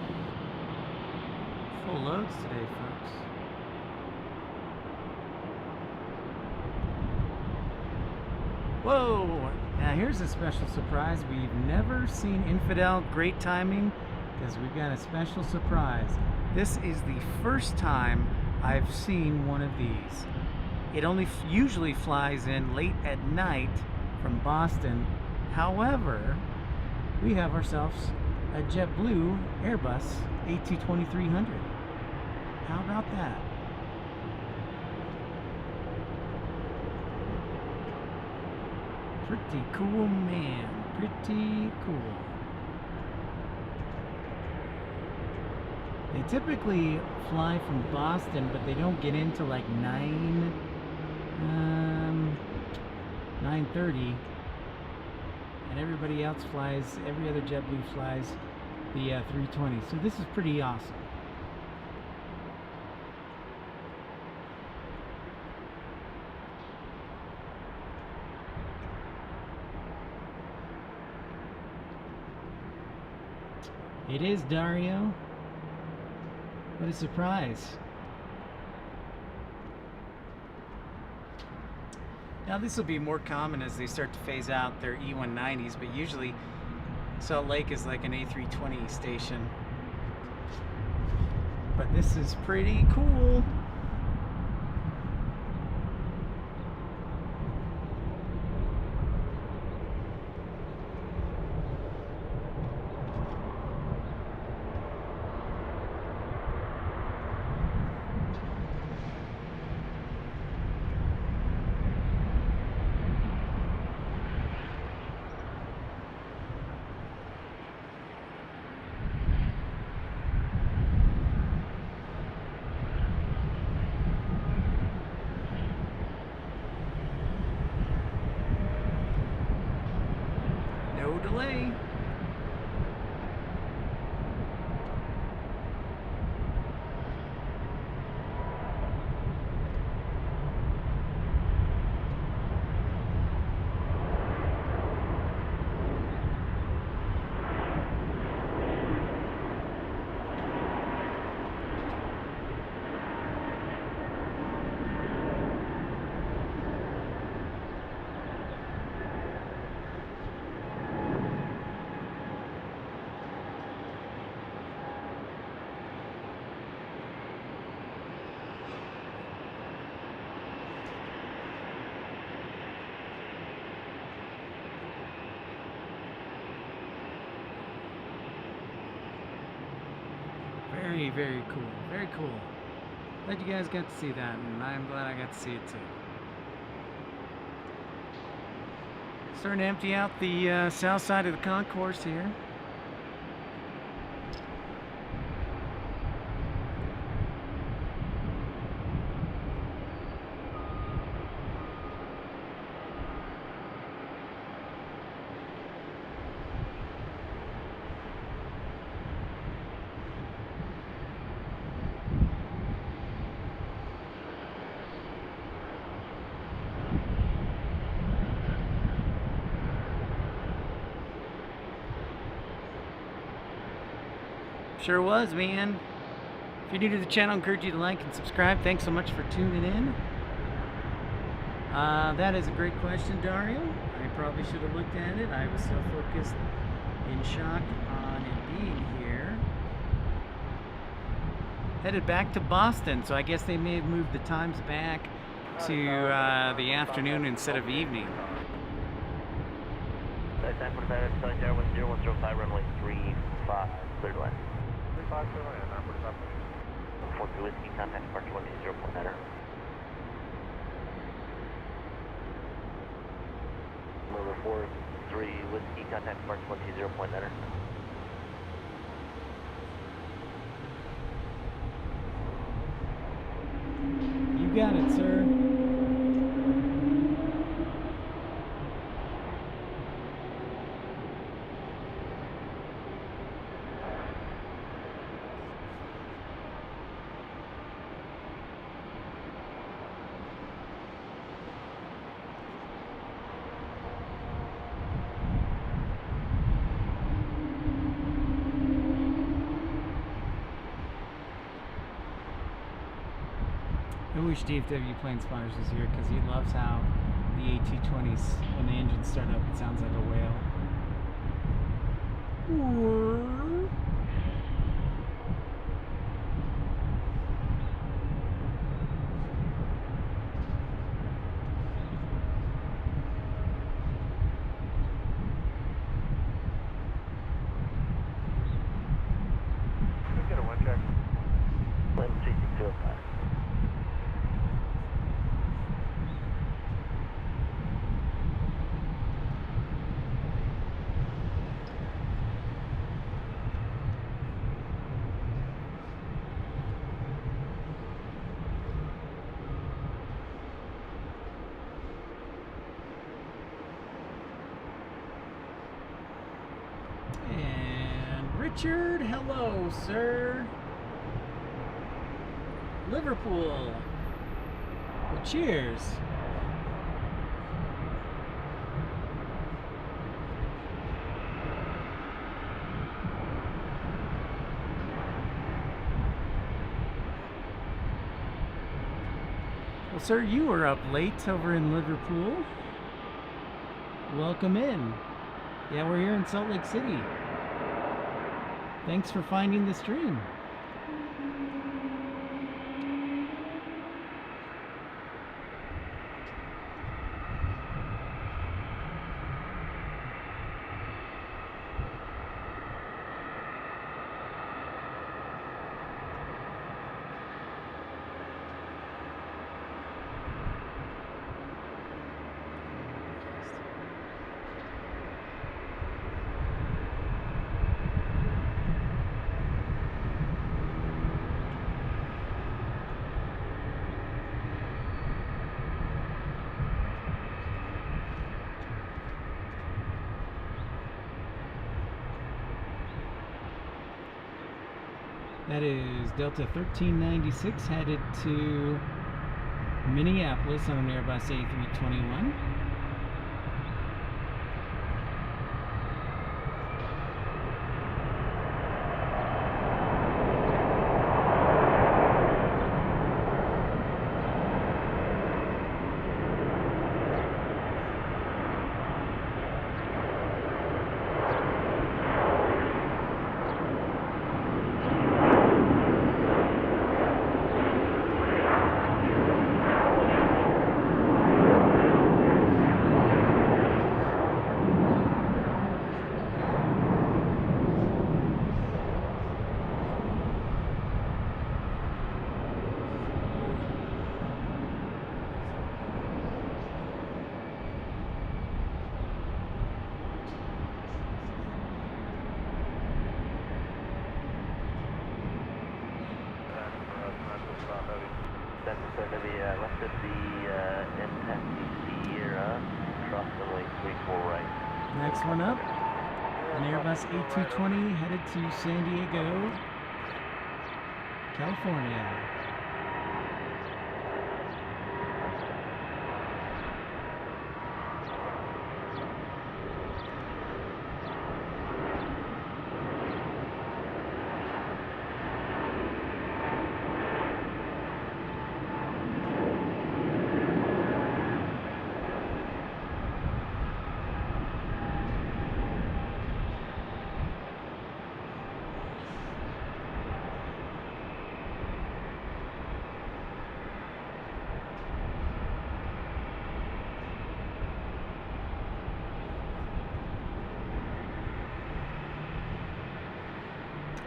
Full loads today, folks. Whoa! Now here's a special surprise. We've never seen Infidel. Great timing, because we've got a special surprise. This is the first time I've seen one of these. It only usually flies in late at night from Boston. However, we have ourselves a JetBlue Airbus A220-300. How about that? Pretty cool, man. Pretty cool. They typically fly from Boston, but they don't get into like 9:30, and everybody else flies. Every other JetBlue flies the 320. So this is pretty awesome. It is Dario. What a surprise. Now this will be more common as they start to phase out their E190s, but usually Salt Lake is like an A320 station. But this is pretty cool. No delay. Very, very cool. Very cool. Glad you guys got to see that, and I'm glad I got to see it too. Starting to empty out the south side of the concourse here. Sure was, man. If you're new to the channel, I encourage you to like and subscribe. Thanks so much for tuning in. That is a great question, Dario. I probably should have looked at it. I was so focused in shock on it being here. Headed back to Boston, so I guess they may have moved the times back to the afternoon instead of evening. San Francisco, Southern Tower 10105, runway 35, clear to land. 35, clear to land, 945. 43 Whiskey, contact departure 120.9. Number 43 Whiskey, contact departure 120.9. You got it, sir. I wish DFW Planespotters was here because he loves how the A220s, when the engines start up, it sounds like a whale. Get a one check. Land 3605. And Richard, hello, sir. Liverpool. Well, cheers. Well, sir, you were up late over in Liverpool. Welcome in. Yeah, we're here in Salt Lake City. Thanks for finding the stream. That is Delta 1396 headed to Minneapolis on an Airbus A321. That's going to be left of the M10 Sierra, cross runway 34 right. Next one up, an Airbus A220 headed to San Diego, California.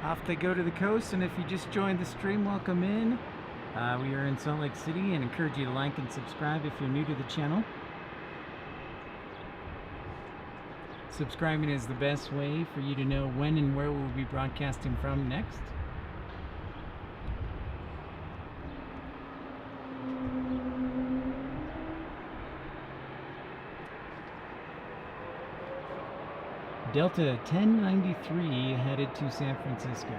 off they go to the coast. And if you just joined the stream, welcome in. We are in Salt Lake City and encourage you to like and subscribe if you're new to the channel. Subscribing is the best way for you to know when and where we'll be broadcasting from next. Delta 1093 headed to San Francisco.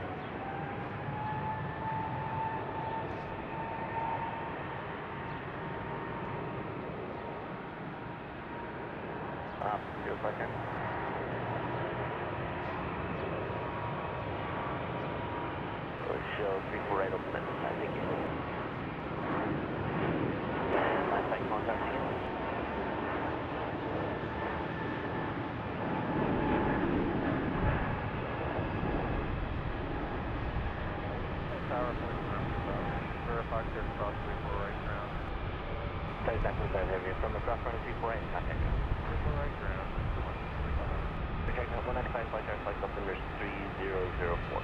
Show 34 right open. Thank you. And last flight contact again. Tower, verify clear cross 34 right ground. Study back with that heavy from the cross running 34 right, contact. 34 right ground. Project 195 flight direct flight number 3004.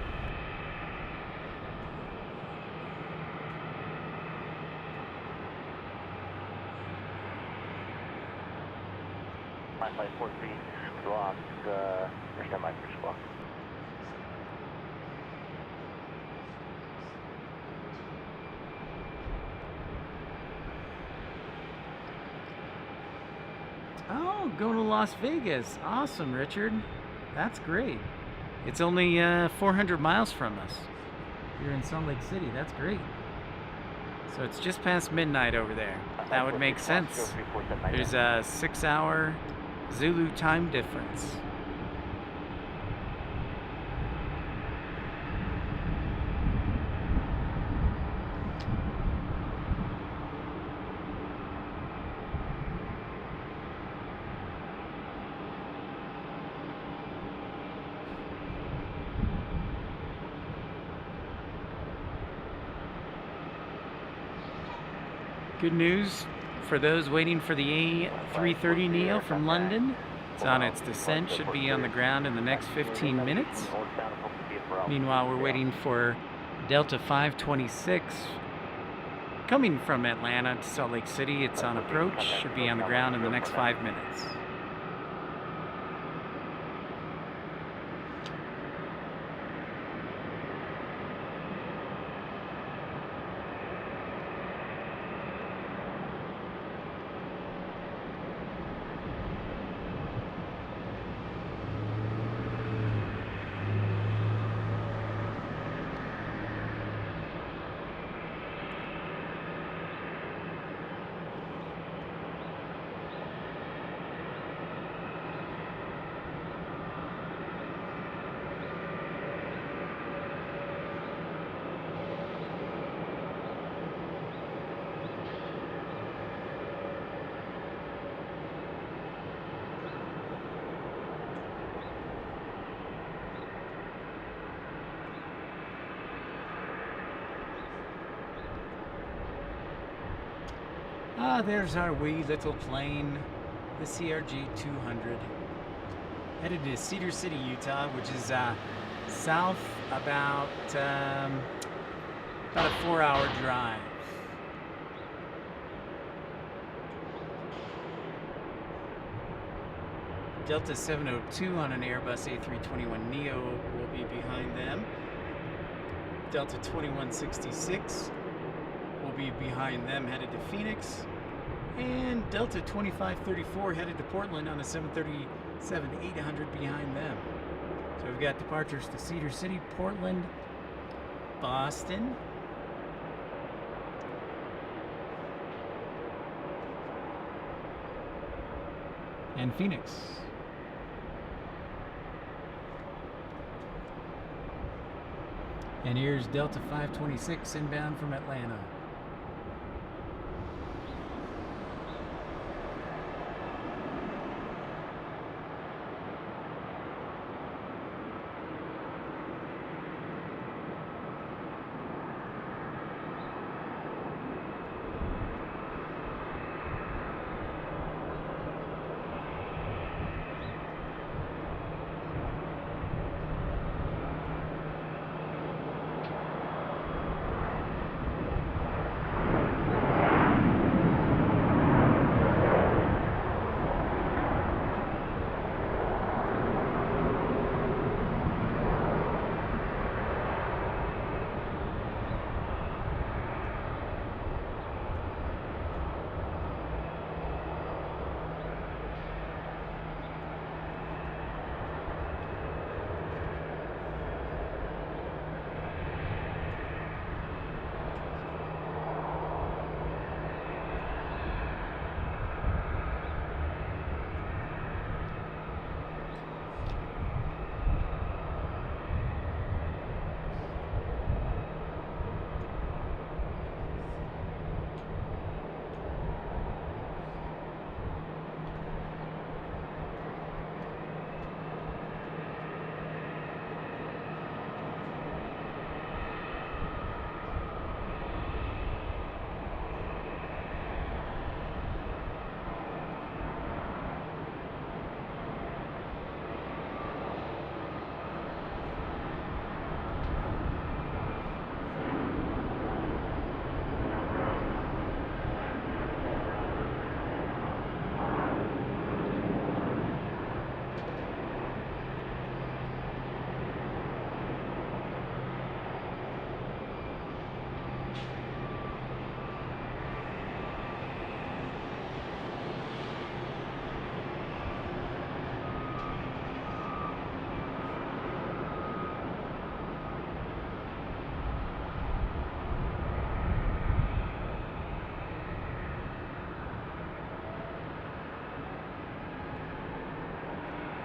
Flight 43 squawk, first time for squawk. Oh, going to Las Vegas. Awesome, Richard. That's great. It's only 400 miles from us. You're in Salt Lake City. That's great. So it's just past midnight over there. That would make sense. There's a 6-hour Zulu time difference. Good news for those waiting for the A330neo from London. It's on its descent, should be on the ground in the next 15 minutes. Meanwhile, we're waiting for Delta 526 coming from Atlanta to Salt Lake City. It's on approach, should be on the ground in the next 5 minutes. Ah, there's our wee little plane, the CRG-200, headed to Cedar City, Utah, which is south about a 4-hour drive. Delta 702 on an Airbus A321neo will be behind them. Delta 2166 will be behind them, headed to Phoenix. And Delta 2534 headed to Portland on a 737-800 behind them. So we've got departures to Cedar City, Portland, Boston, and Phoenix. And here's Delta 526 inbound from Atlanta.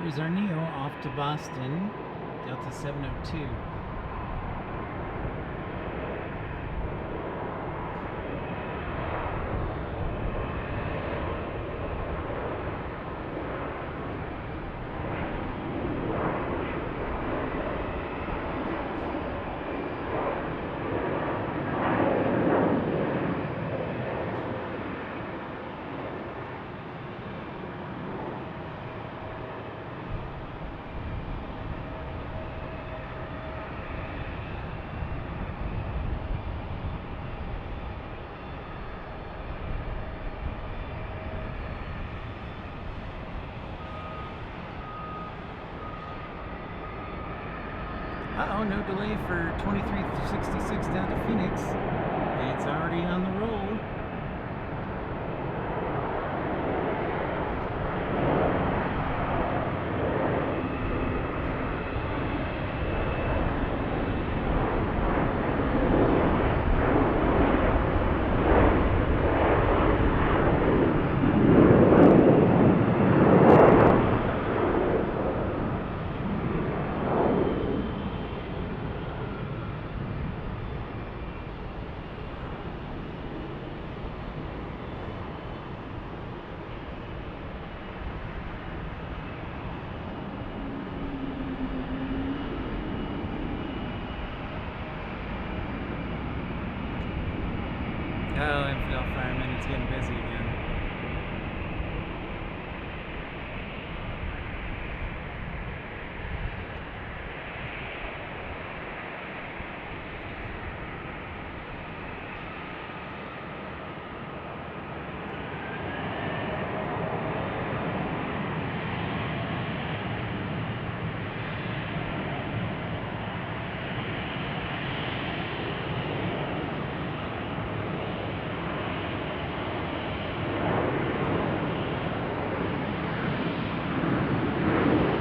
Here's our Neo off to Boston, Delta 702. Uh-oh, no delay for 2366 down to Phoenix. It's already on the roll. Oh, Infidel Fireman, it's getting busy again.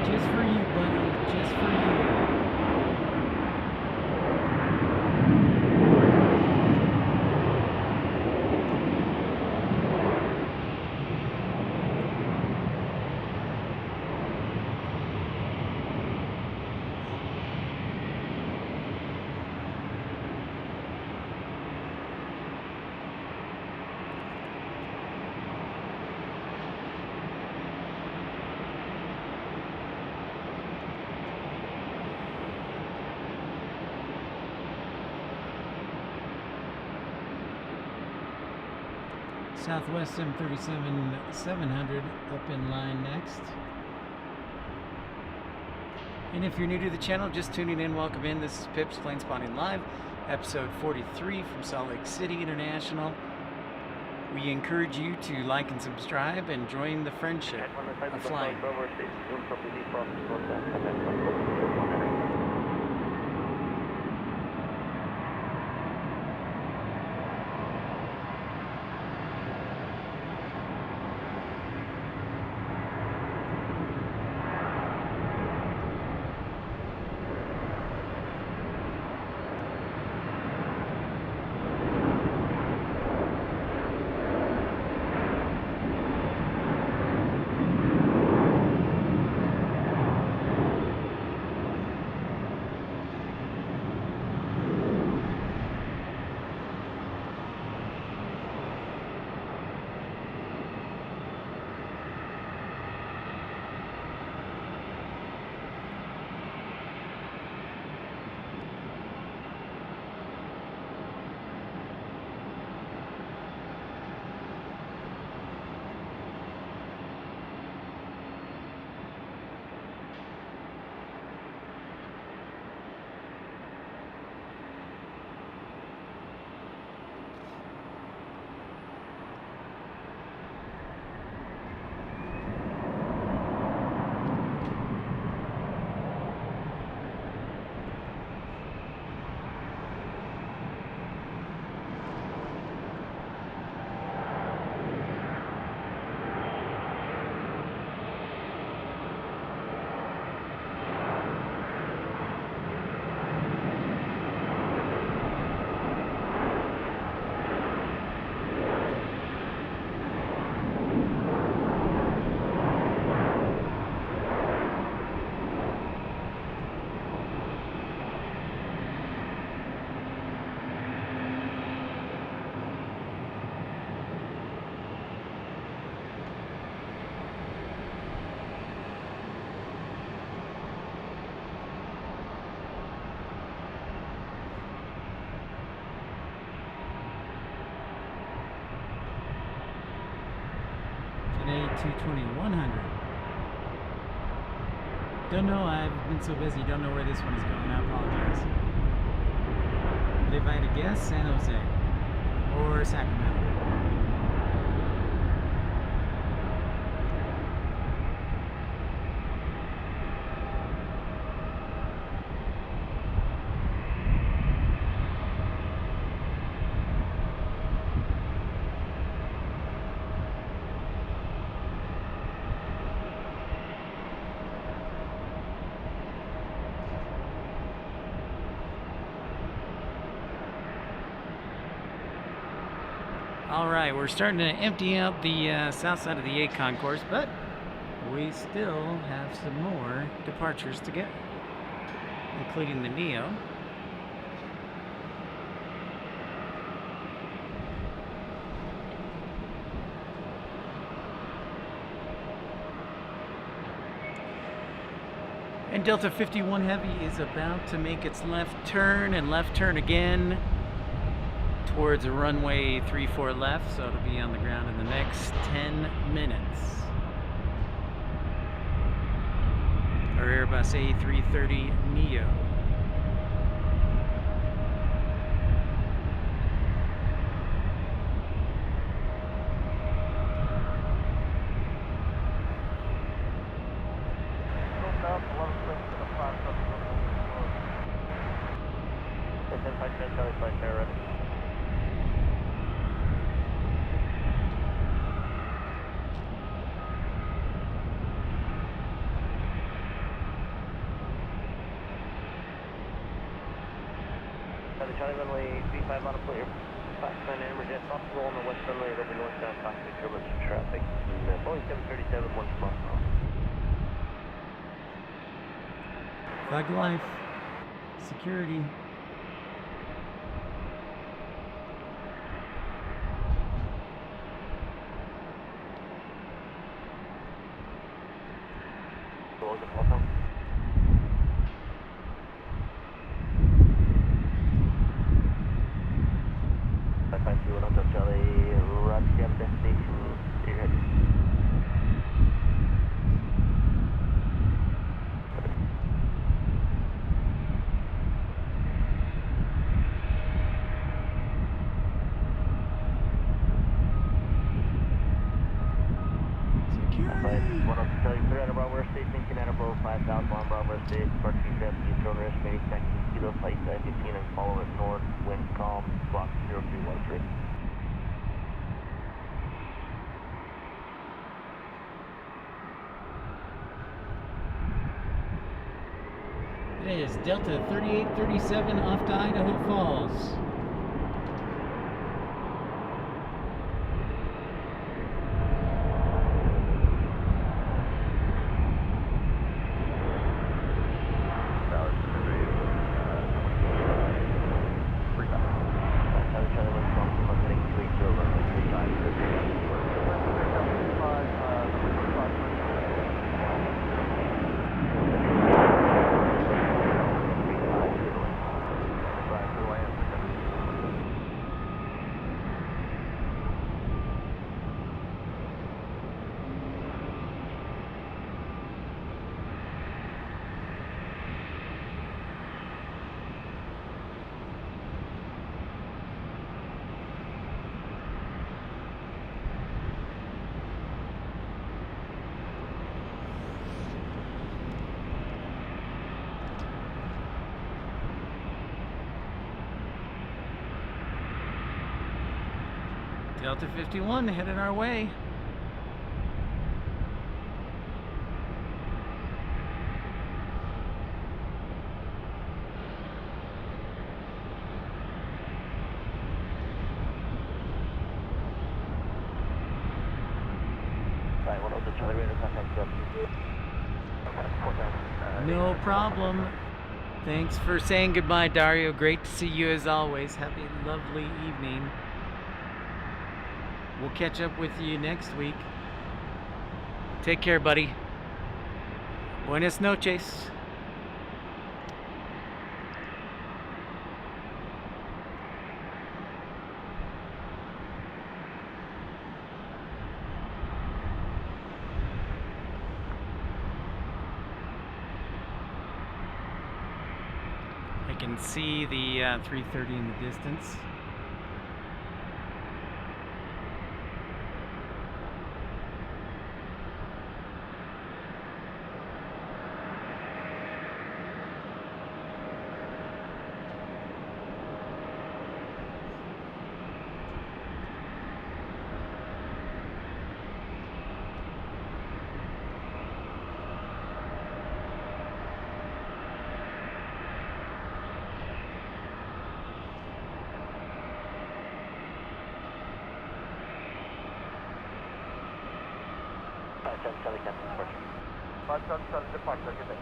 Just for you, buddy. Just for you. Southwest 737-700 up in line next. And if you're new to the channel, just tuning in, welcome in. This is Pips Planespotting Live, episode 43 from Salt Lake City International. We encourage you to like and subscribe and join the friendship of flying. 220-100. Don't know, I've been so busy, don't know where this one is going, I apologize. But if I had to guess, San Jose or Sacramento. Alright, we're starting to empty out the south side of the A concourse, but we still have some more departures to get, including the Neo. And Delta 51 Heavy is about to make its left turn and left turn again towards a runway 34 left, so it'll be on the ground in the next 10 minutes. Our Airbus A330 Neo. Charlie runway 35 on a clear. Foxtrot Emergent possible on the west runway, over northbound cockpit turbulence traffic. Boeing 737, 1 small. Flag life. Security. Welcome. Charlie, Roger, destination, you're ready. Security! 102 Charlie, clear out of Bravo State, 19 out of Bravo 5000, on Bravo State, departure traffic, drone risk, manufacturing, kilo flight 15 and follow it north, wind calm, block 0313. It is Delta 3837 off to Idaho Falls. Delta 51 headed our way. No problem. Thanks for saying goodbye, Dario. Great to see you as always. Have a lovely evening. We'll catch up with you next week. Take care, buddy. Buenas noches. can see the 330 in the distance. Departure, good day.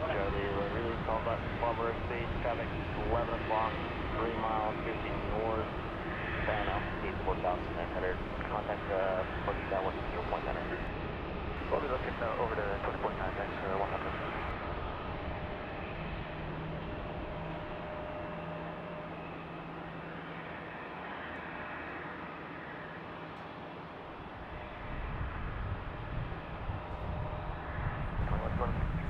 Charlie, really call about Barber Space, traffic 11 o'clock, 3 miles, 50 north, fan altitude 4,900. Contact parking down with 0.9. We'll be looking over to 20.9, thanks for 100.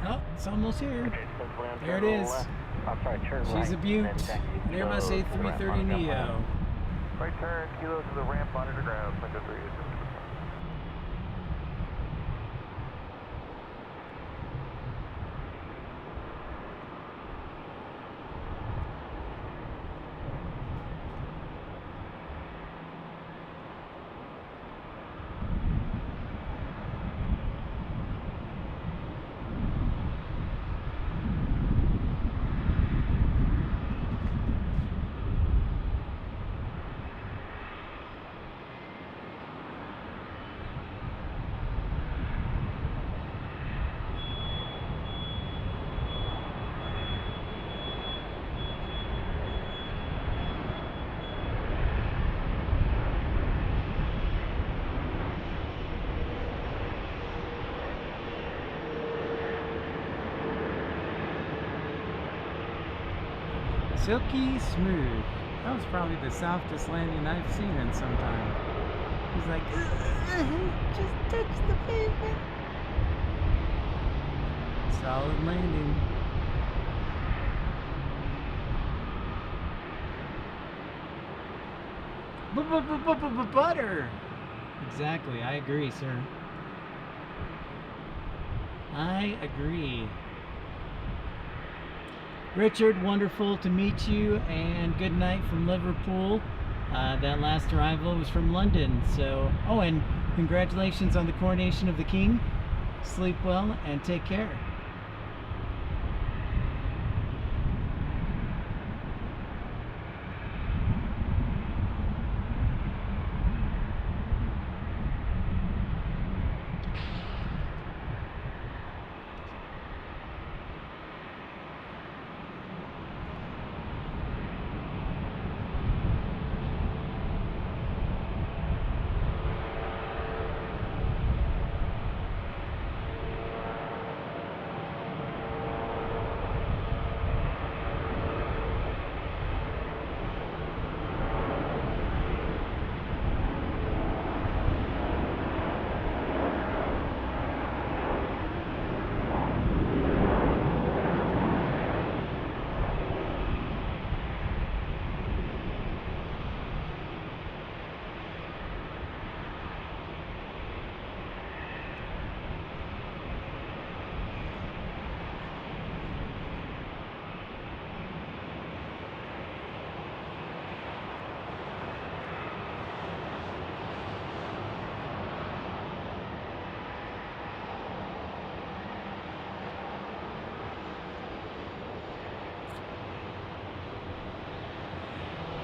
Oh, it's almost here. Okay, There it is. I'm sorry, turn She's right. a beaut. and then taxi There must say to the ramp, 330 Neo. Right turn, kilo to the ramp, monitor ground, window 3 is Silky smooth. That was probably the softest landing I've seen in some time. He's like, just touch the pavement. Solid landing. Butter. Exactly, I agree, sir. I agree. Richard, wonderful to meet you, and good night from Liverpool. That last arrival was from London, so... Oh, and congratulations on the coronation of the King. Sleep well, and take care.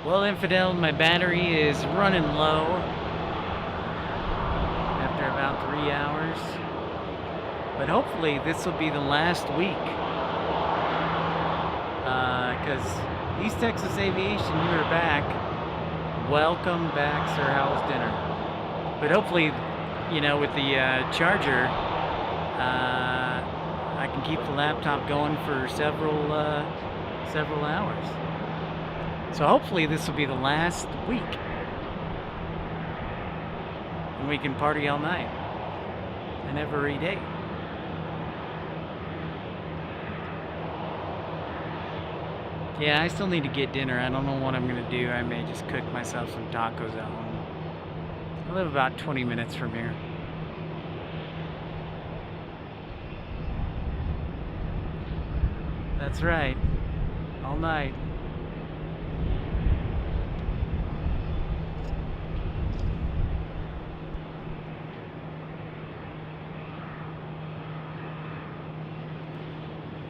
Well, Infidel, my battery is running low after about 3 hours. But hopefully this will be the last week. Because East Texas Aviation, you are back. Welcome back, sir. How was dinner? But hopefully, you know, with the charger, I can keep the laptop going for several hours. So hopefully this will be the last week, and we can party all night and every day. Yeah, I still need to get dinner. I don't know what I'm gonna do. I may just cook myself some tacos at home. I live about 20 minutes from here. That's right. All night.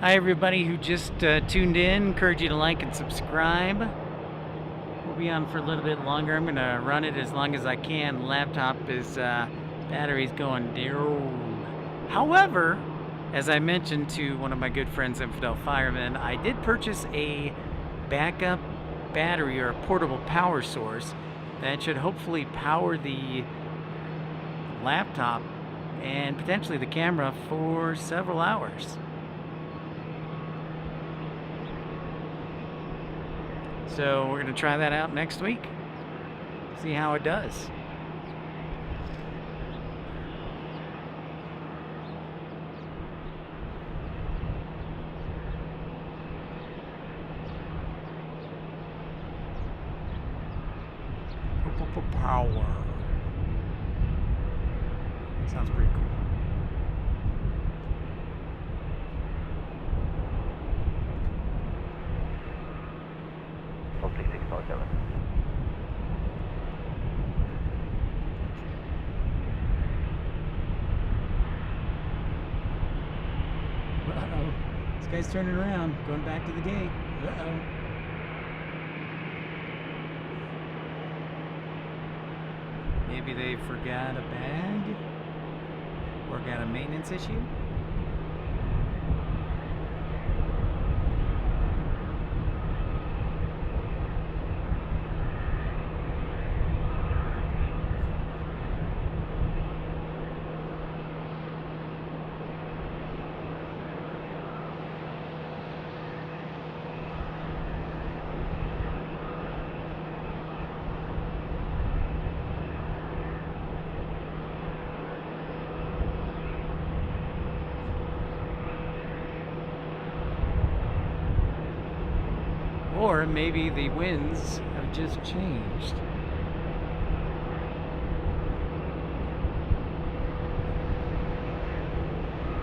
Hi everybody who just tuned in. Encourage you to like and subscribe. We'll be on for a little bit longer. I'm gonna run it as long as I can. Laptop is battery's going down. However, as I mentioned to one of my good friends, Infidel Fireman, I did purchase a backup battery or a portable power source that should hopefully power the laptop and potentially the camera for several hours. So we're going to try that out next week. See how it does. Power. Sounds pretty cool. Uh-oh. This guy's turning around, going back to the gate. Uh-oh. Maybe they forgot a bag? Or got a maintenance issue? Or maybe the winds have just changed.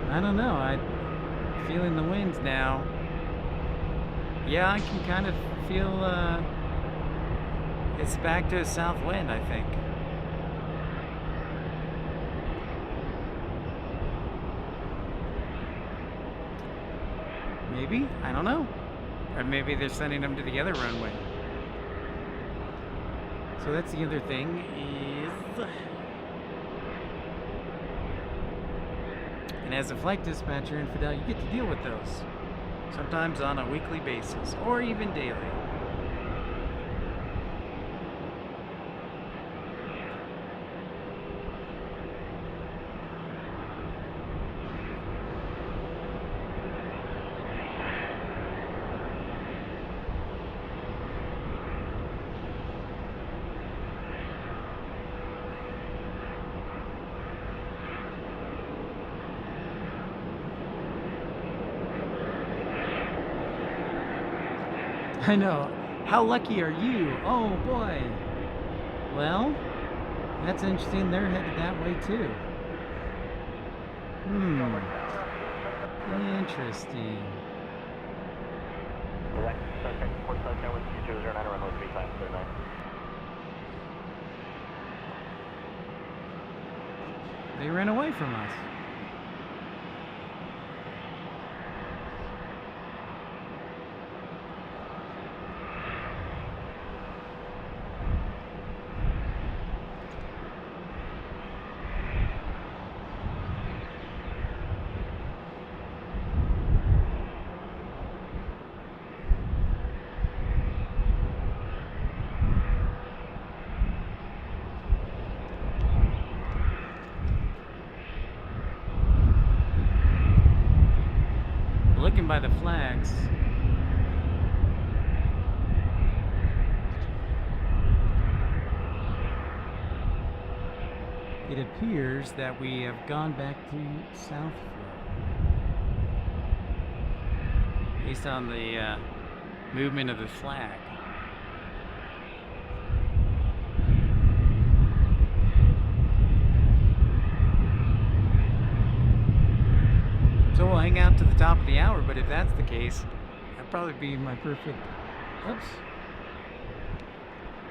I don't know. I'm feeling the winds now. Yeah, I can kind of feel it's back to a south wind, I think. Maybe? I don't know. Or maybe they're sending them to the other runway. So that's the other thing is... And as a flight dispatcher, Infidel, you get to deal with those. Sometimes on a weekly basis, or even daily. I know. How lucky are you? Oh boy. Well, that's interesting. They're headed that way too. Interesting. They ran away from us. looking by the flags. It appears that we have gone back to South Flow based on the movement of the flag. So we'll hang out to the top of the hour, but if that's the case, that'd probably be my perfect,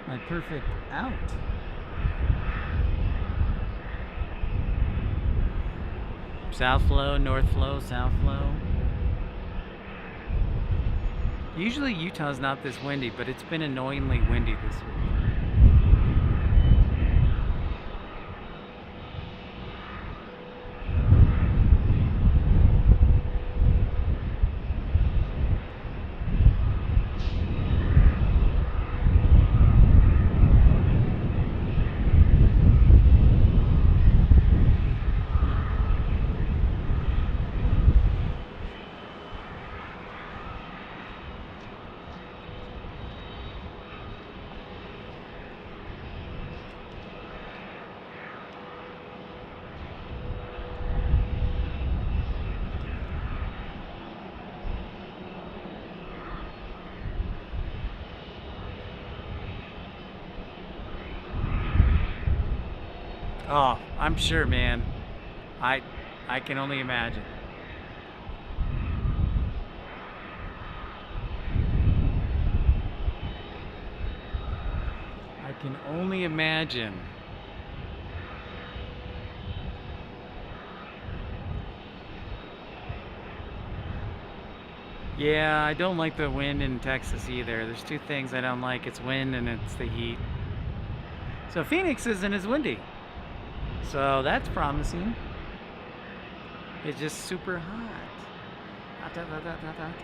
my perfect out. South flow, north flow, south flow. Usually Utah's not this windy, but it's been annoyingly windy this week. Oh, I'm sure, man. I can only imagine. I can only imagine. Yeah, I don't like the wind in Texas either. There's two things I don't like. It's wind and it's the heat. So Phoenix isn't as windy. So that's promising. It's just super hot. Hot.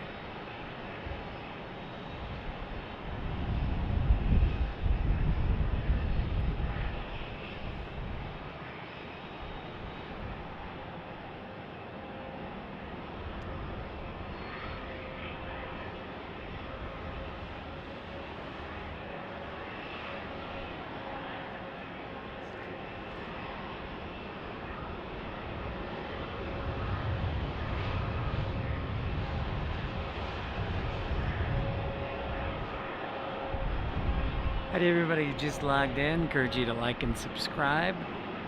Hi to everybody who just logged in. Encourage you to like and subscribe.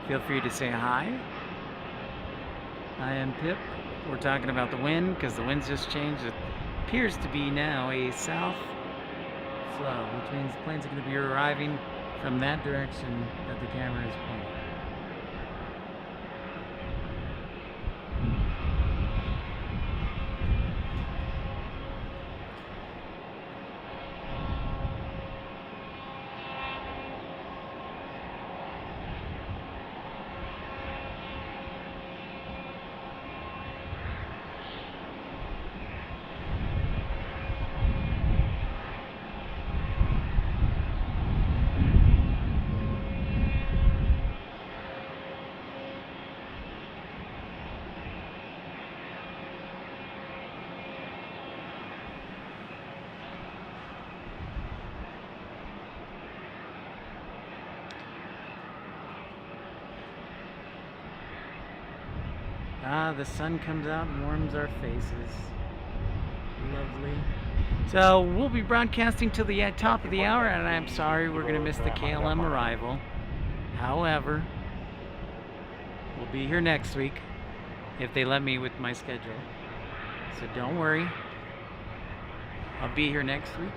Feel free to say hi. I am Pip. We're talking about the wind because the wind's just changed. It appears to be now a south flow, which means planes are going to be arriving from that direction that the camera is pointing. The sun comes out and warms our faces. Lovely. So we'll be broadcasting till the top of the hour, and I'm sorry we're going to miss the KLM arrival. However, we'll be here next week if they let me with my schedule. So don't worry. I'll be here next week.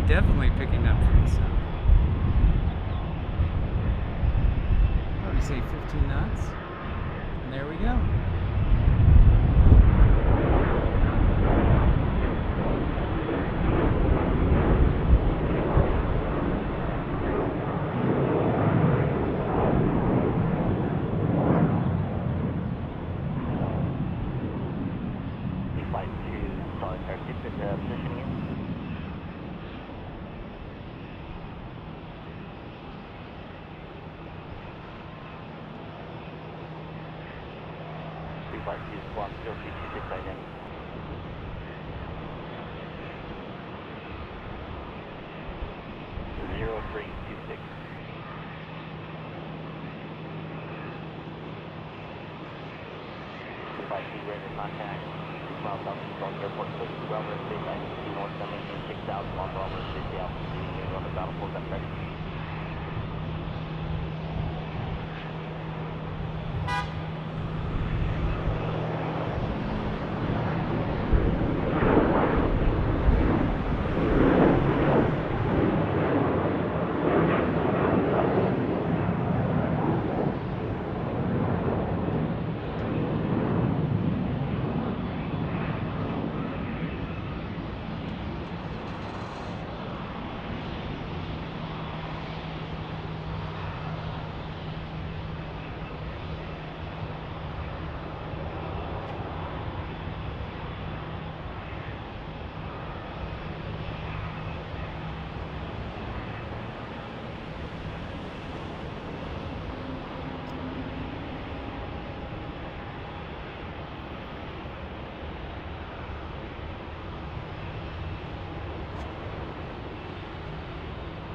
definitely picking up from the south. Probably say 15 knots. And there we go. Flight 2, stalling target, positioning in. Flight 2, squawk 0326 identity. Zero 0326. Flight 2, ready to contact. Miles south of Charles Airport, close to Wellmer Space ICC North, maintain 6,000 miles per hour, Space altitude, on the battlefield, that's ready.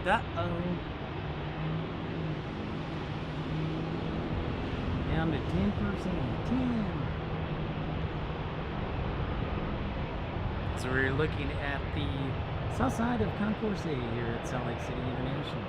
Uh-oh. Down to 10%. 10. So we're looking at the south side of Concourse A here at Salt Lake City International.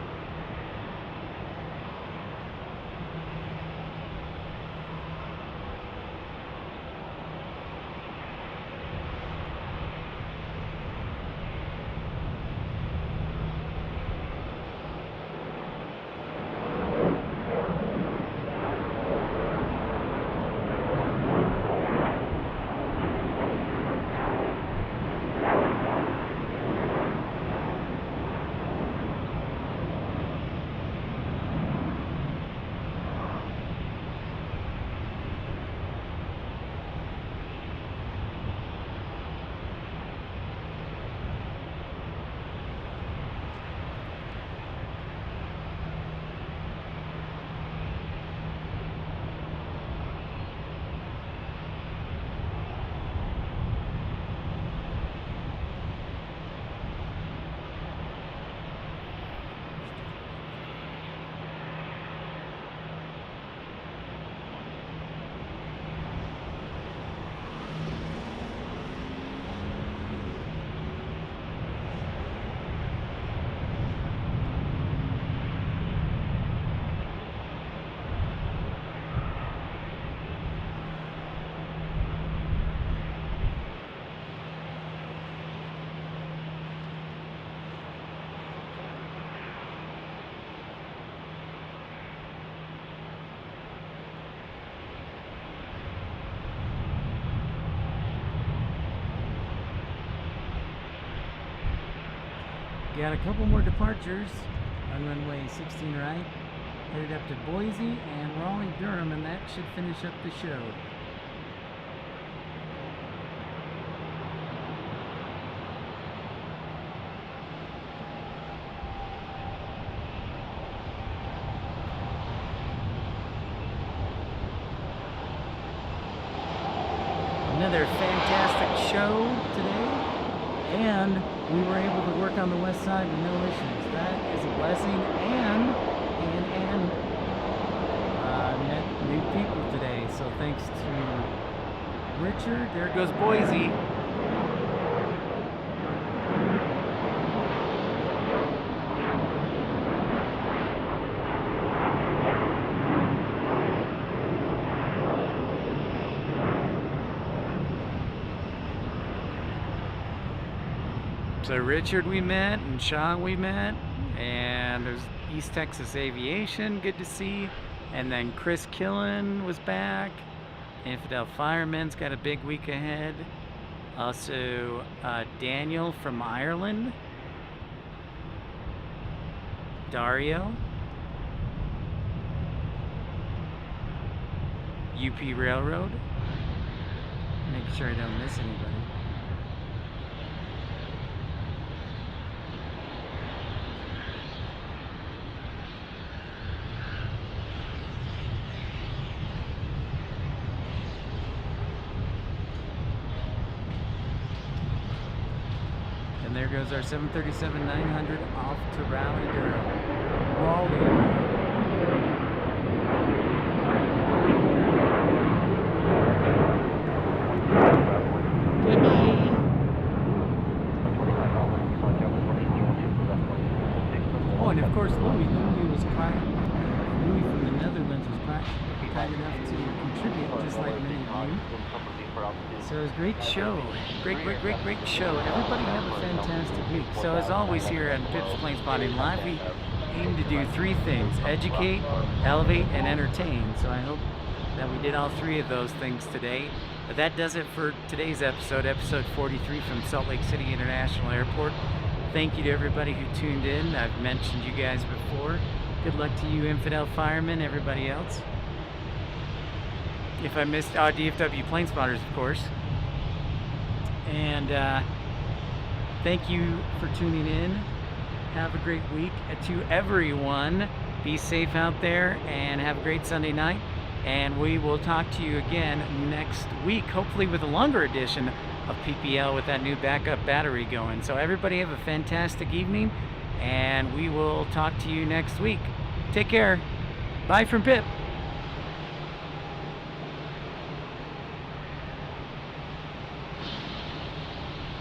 Got a couple more departures on runway 16 right, headed up to Boise and Raleigh, Durham, and that should finish up the show. Another fantastic show today, and we were able to work on the west side with no issues. That is a blessing, and met new people today. So thanks to Richard. There goes Boise. So Richard we met, and Sean we met, and there's East Texas Aviation, good to see. And then Chris Killen was back. Infidel Fireman's got a big week ahead. Also Daniel from Ireland. Dario. UP Railroad. Make sure I don't miss anybody. And there goes our 737-900 off to Raleigh, Durham. Oh, and of course, Louis was Louis from the Netherlands was kind enough to contribute, just like many of you. So it was a great show. Great show. Everybody have a fantastic week. So as always here on Pips Planespotting Live, we aim to do three things: educate, elevate, and entertain. So I hope that we did all three of those things today. But that does it for today's episode 43 from Salt Lake City International Airport. Thank you to everybody who tuned in. I've mentioned you guys before. Good luck to you, Infidel Firemen, everybody else. If I missed, DFW Planespotters, of course. And thank you for tuning in. Have a great week. To everyone, be safe out there and have a great Sunday night. And we will talk to you again next week, hopefully with a longer edition of PPL with that new backup battery going. So everybody have a fantastic evening, and we will talk to you next week. Take care. Bye from Pip.